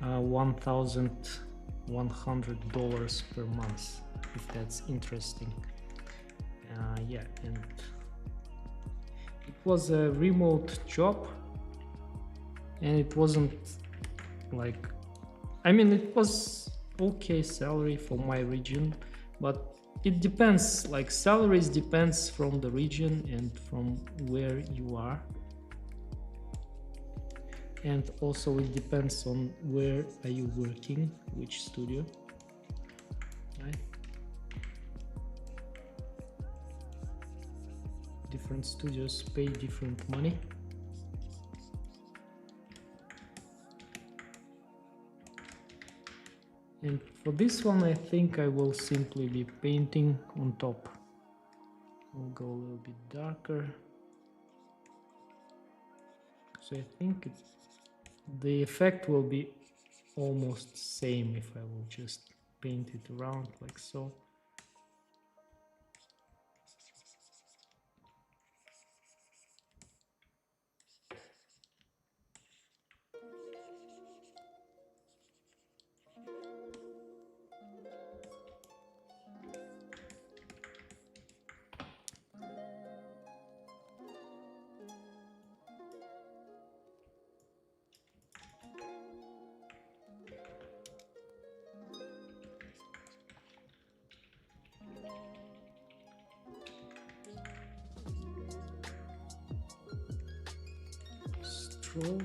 $1,100 per month, if that's interesting. Yeah, and it was a remote job, and it wasn't like, I mean, it was okay salary for my region, but it depends, like salaries depends from the region and from where you are, and also it depends on where are you working, which studio, right? Different studios pay different money. And for this one, I think I will simply be painting on top. I'll go a little bit darker. So I think the effect will be almost same if I will just paint it around like so. Stroke.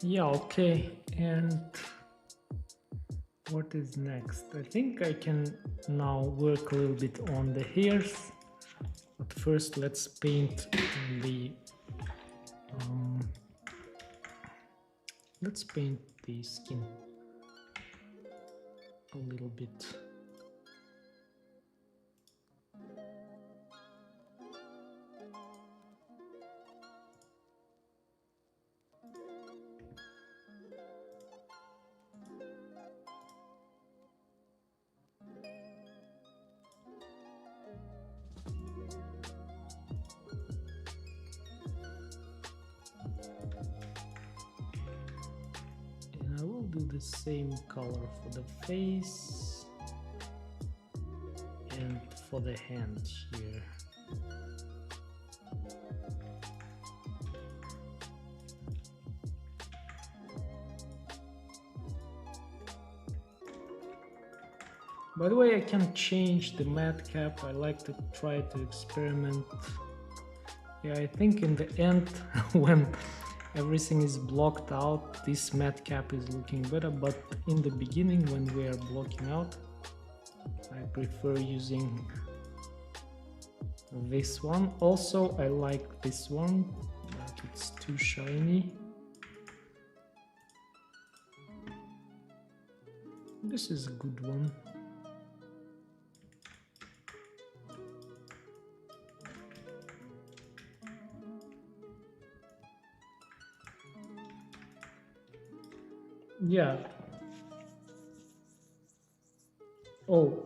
Yeah, okay. And what is next? I think I can now work a little bit on the hairs, but first let's paint the let's paint the skin a little bit. I will do the same color for the face and for the hand here. By the way, I can change the matte cap. I like to try to experiment. Yeah, I think in the end, when everything is blocked out, this matte cap is looking better, but in the beginning when we are blocking out, I prefer using this one. Also, I like this one, but it's too shiny. This is a good one. Yeah. Oh,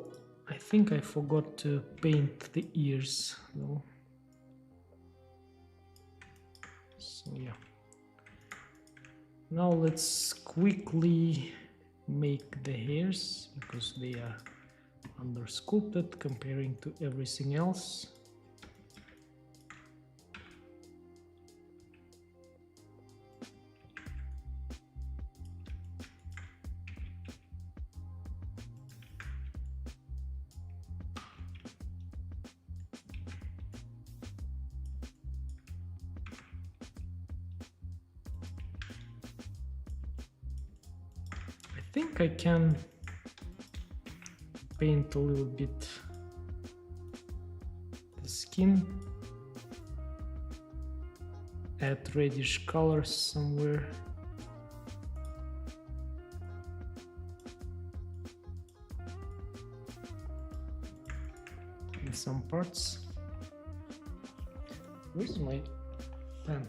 I think I forgot to paint the ears though. So yeah. Now let's quickly make the hairs because they are under sculpted comparing to everything else. I think I can paint a little bit the skin, add reddish colors somewhere. In some parts. Where's my pen?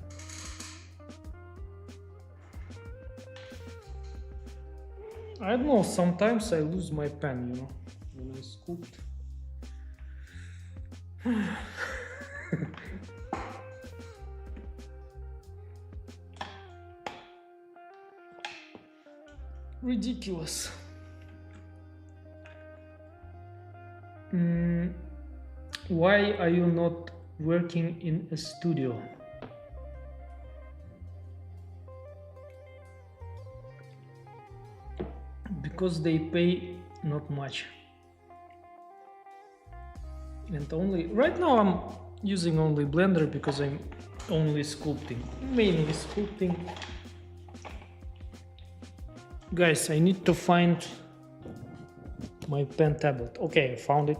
I don't know, sometimes I lose my pen, you know, when I sculpt. Ridiculous. Why are you not working in a studio? Because they pay not much. And only right now I'm using only Blender because I'm only sculpting, mainly sculpting. Guys, I need to find my pen tablet. Okay, I found it.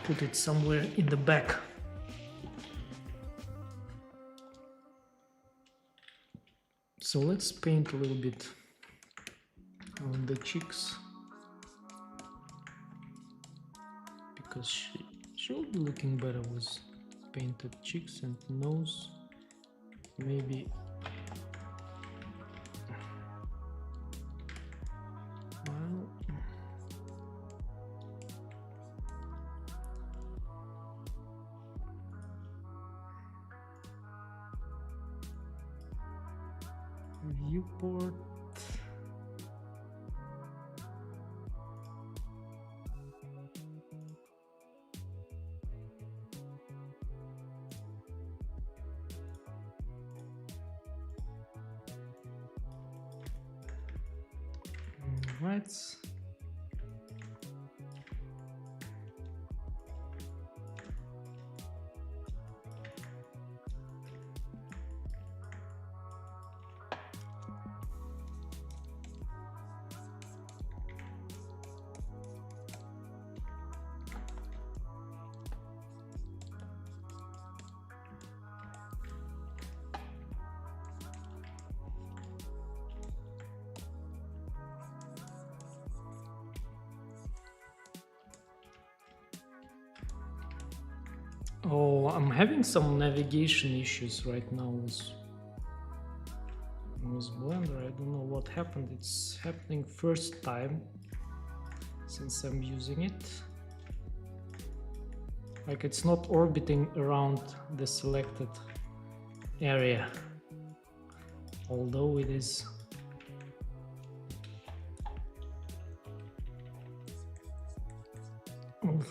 Put it somewhere in the back. So let's paint a little bit on the cheeks, because she will be looking better with painted cheeks and nose. Maybe viewport. Right. Oh, I'm having some navigation issues right now with Blender. I don't know what happened. It's happening first time since I'm using it. Like it's not orbiting around the selected area, although it is.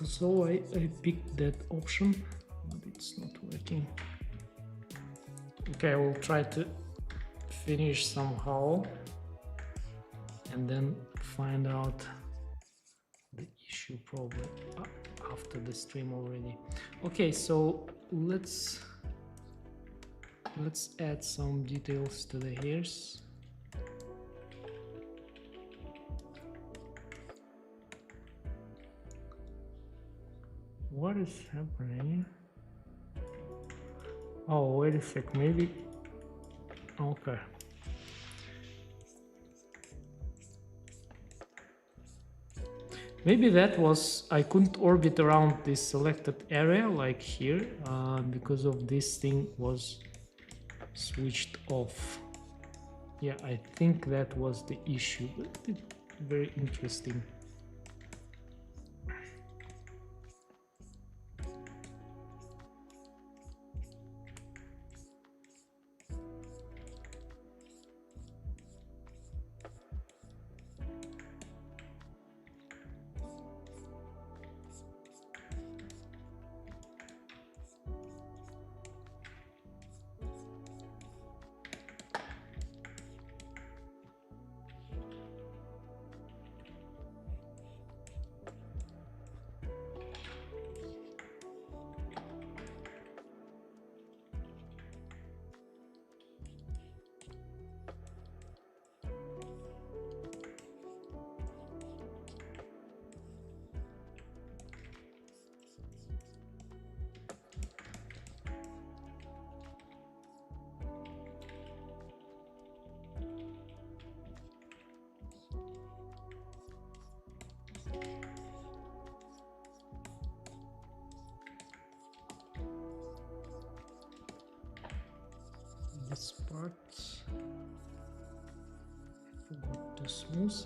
So I picked that option, but it's not working. Okay, I will try to finish somehow and then find out the issue probably after the stream already. Okay, so let's add some details to the hairs. What is happening? Oh, wait a sec, maybe. Okay. Maybe that was, I couldn't orbit around this selected area like here because of this thing was switched off. Yeah, I think that was the issue. Very interesting. This part I forgot to smooth.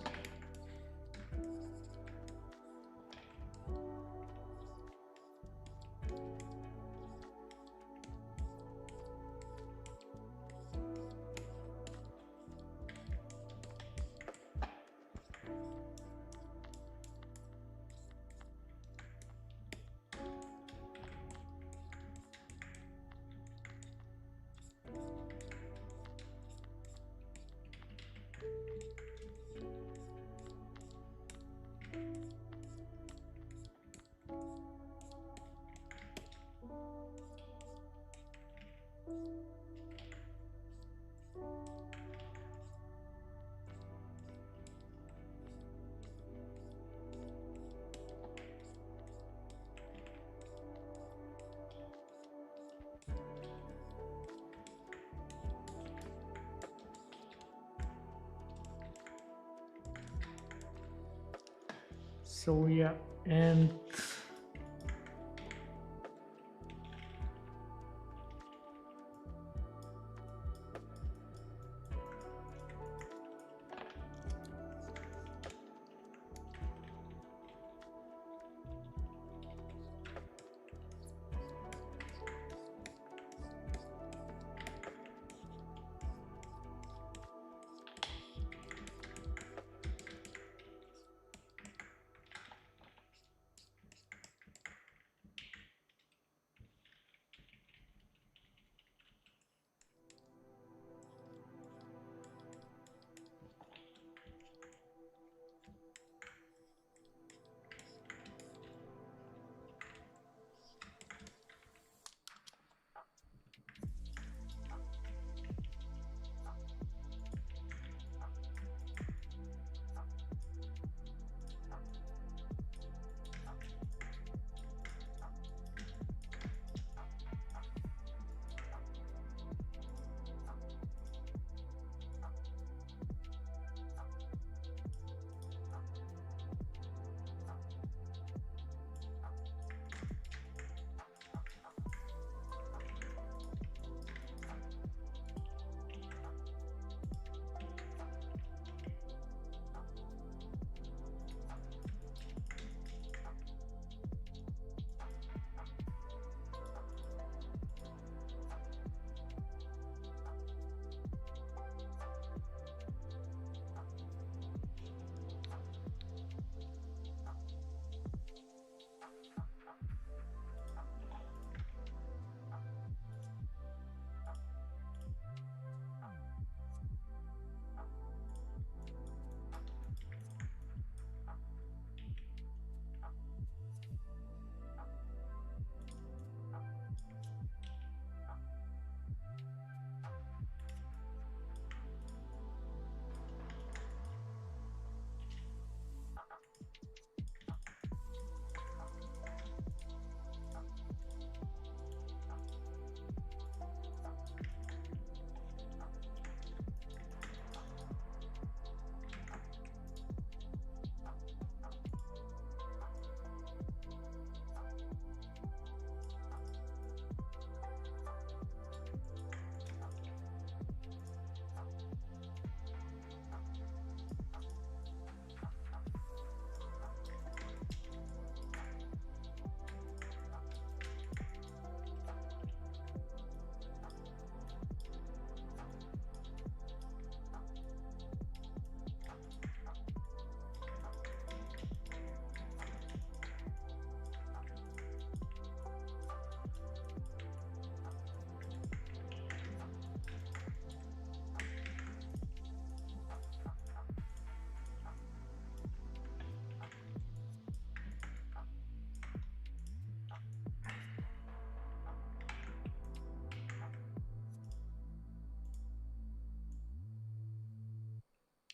So yeah, and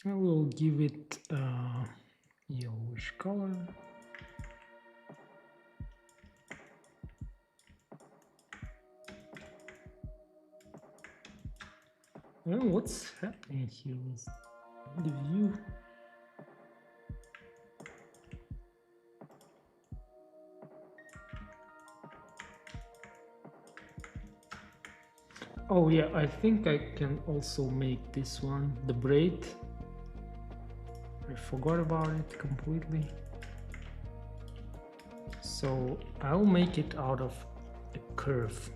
I will give it a yellowish color. Well, what's happening here with the view? Oh yeah, I think I can also make this one, the braid. I forgot about it completely. So I'll make it out of a curve.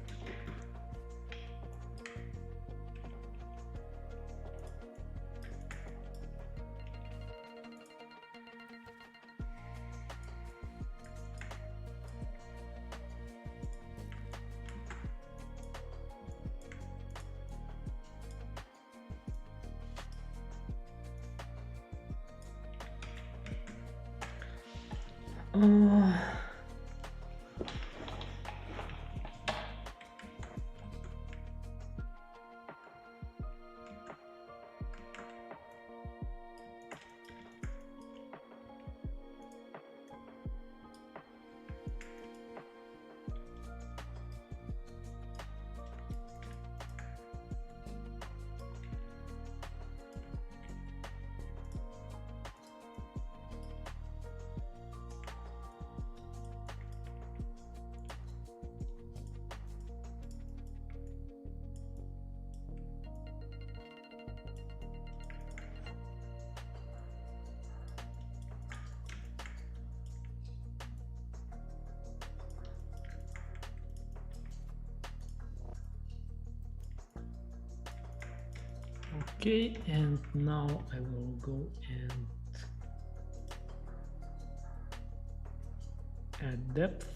Okay, and now I will go and add depth.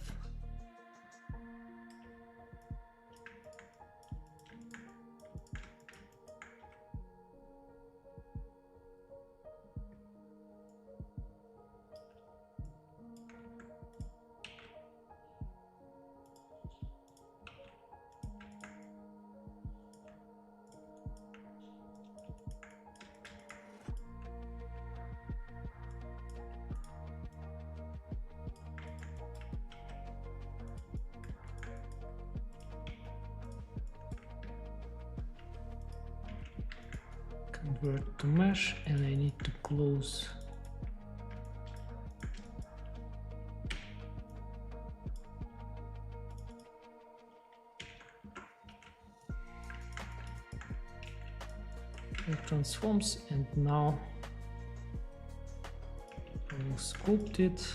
Convert to mesh, and I need to close it transforms, and now I will sculpt it.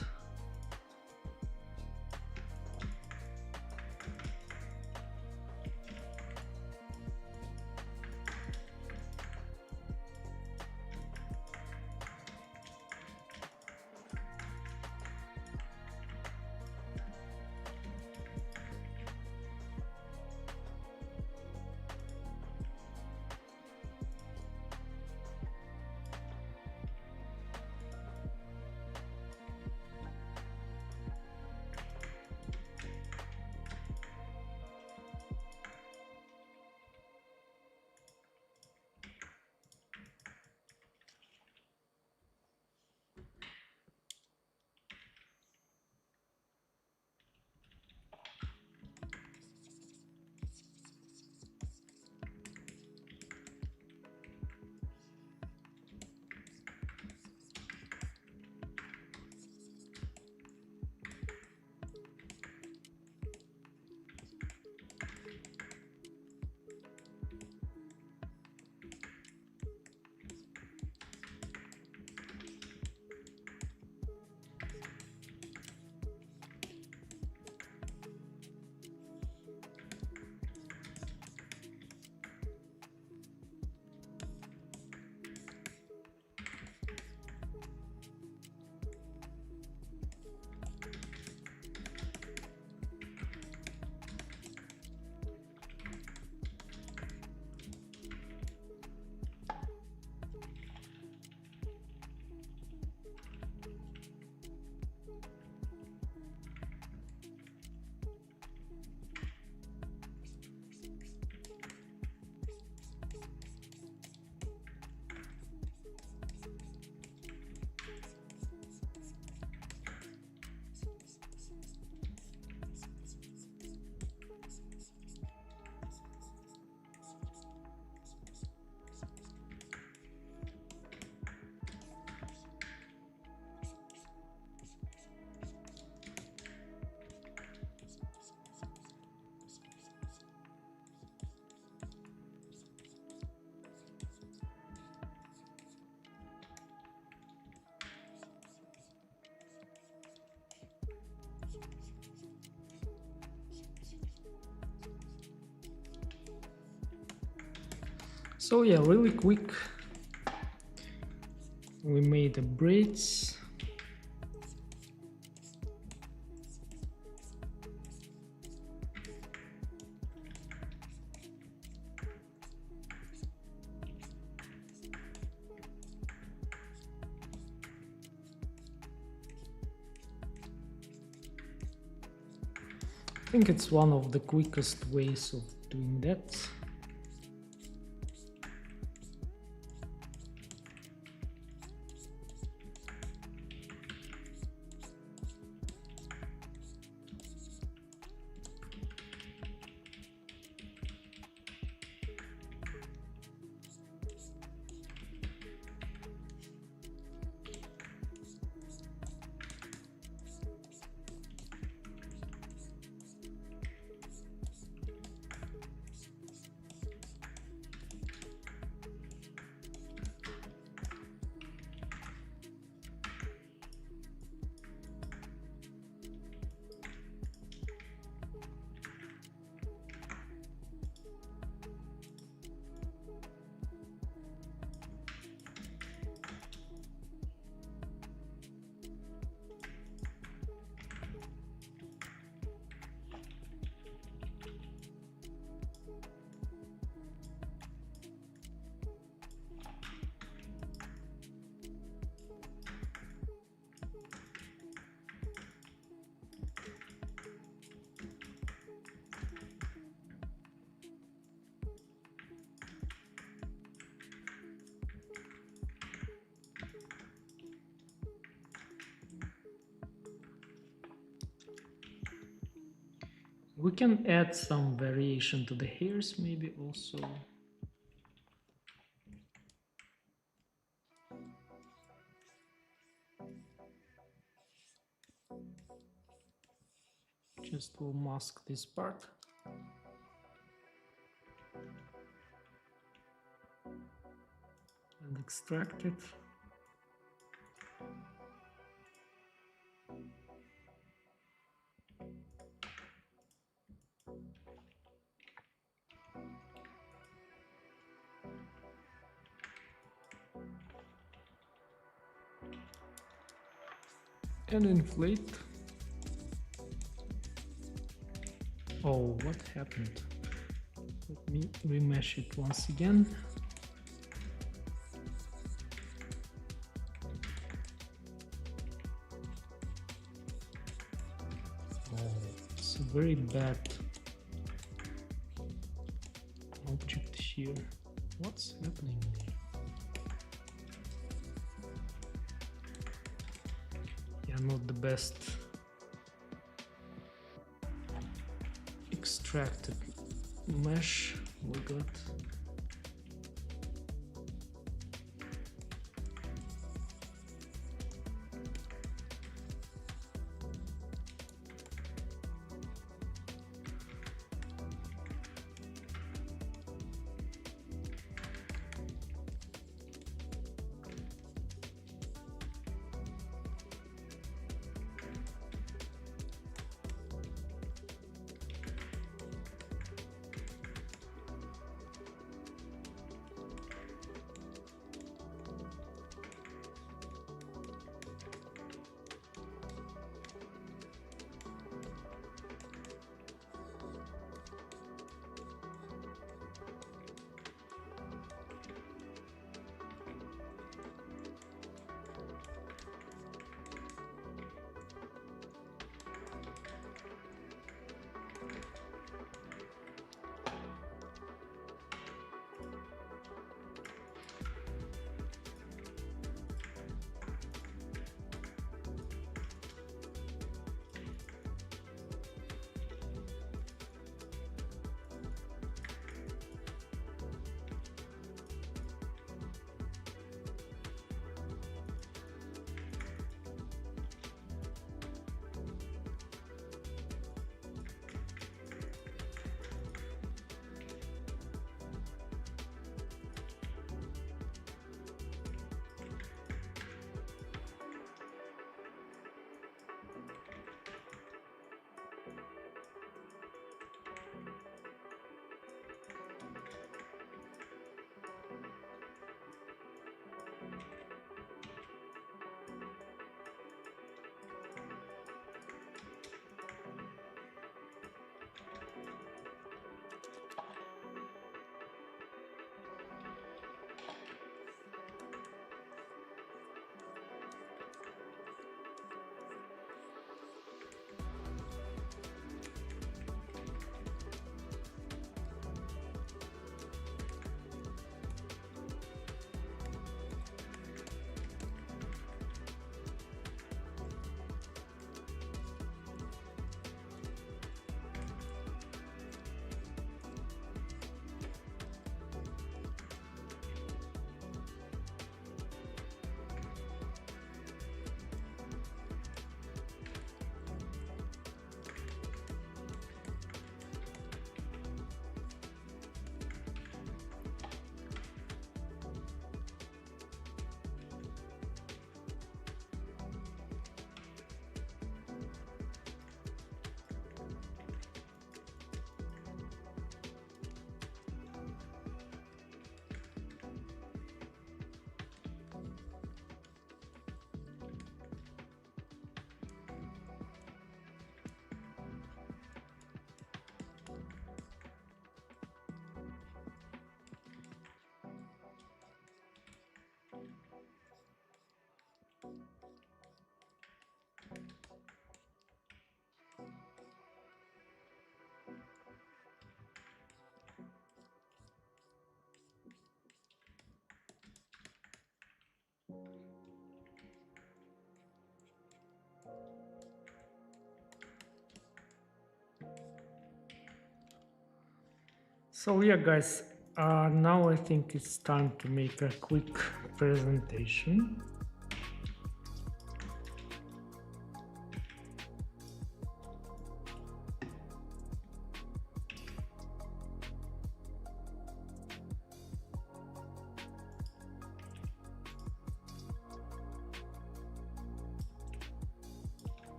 So yeah, really quick, we made the braids. I think it's one of the quickest ways of doing that. We can add some variation to the hairs maybe also. Just will mask this part. And extract it. And inflate. Oh, what happened? Let me remesh it once again. Oh, it's a very bad object here. What's happening there? Yeah, not the best extracted mesh we got. So yeah guys, now I think it's time to make a quick presentation.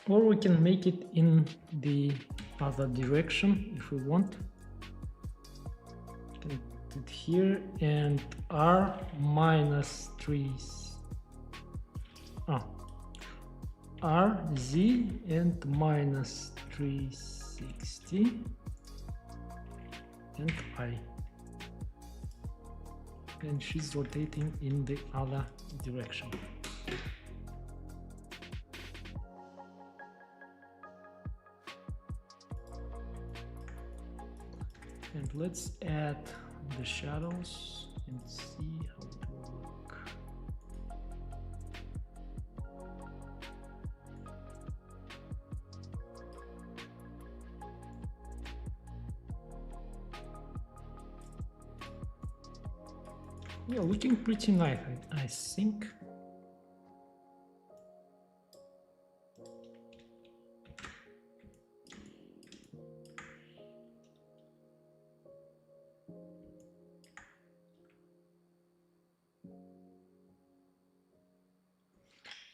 Or we can make it in the other direction if we want. Can put it here and R minus 3. R, Z and minus 360 and I. And she's rotating in the other direction. And let's add the shadows and see how it will look. Yeah, looking pretty nice, I think.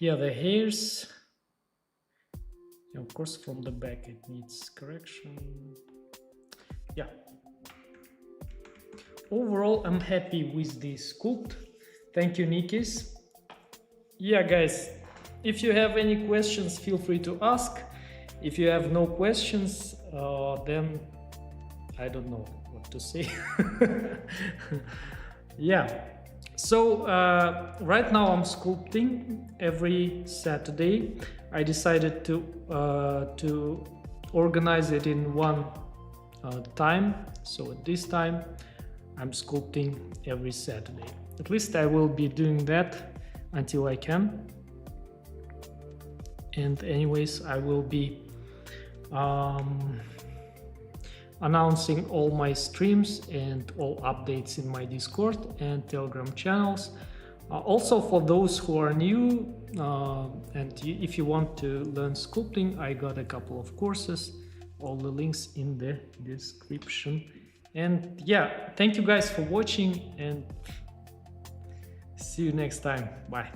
Yeah, the hairs, of course, from the back it needs correction. Yeah. Overall, I'm happy with the sculpt. Thank you, Nikis. Yeah, guys, if you have any questions, feel free to ask. If you have no questions, then I don't know what to say. Yeah. So right now I'm sculpting every Saturday. I decided to organize it in one time. So at this time I'm sculpting every Saturday. At least I will be doing that until I can. And anyways, I will be announcing all my streams and all updates in my Discord and Telegram channels. Also for those who are new, and if you want to learn sculpting, I got a couple of courses, all the links in the description. And yeah, thank you guys for watching and see you next time. Bye.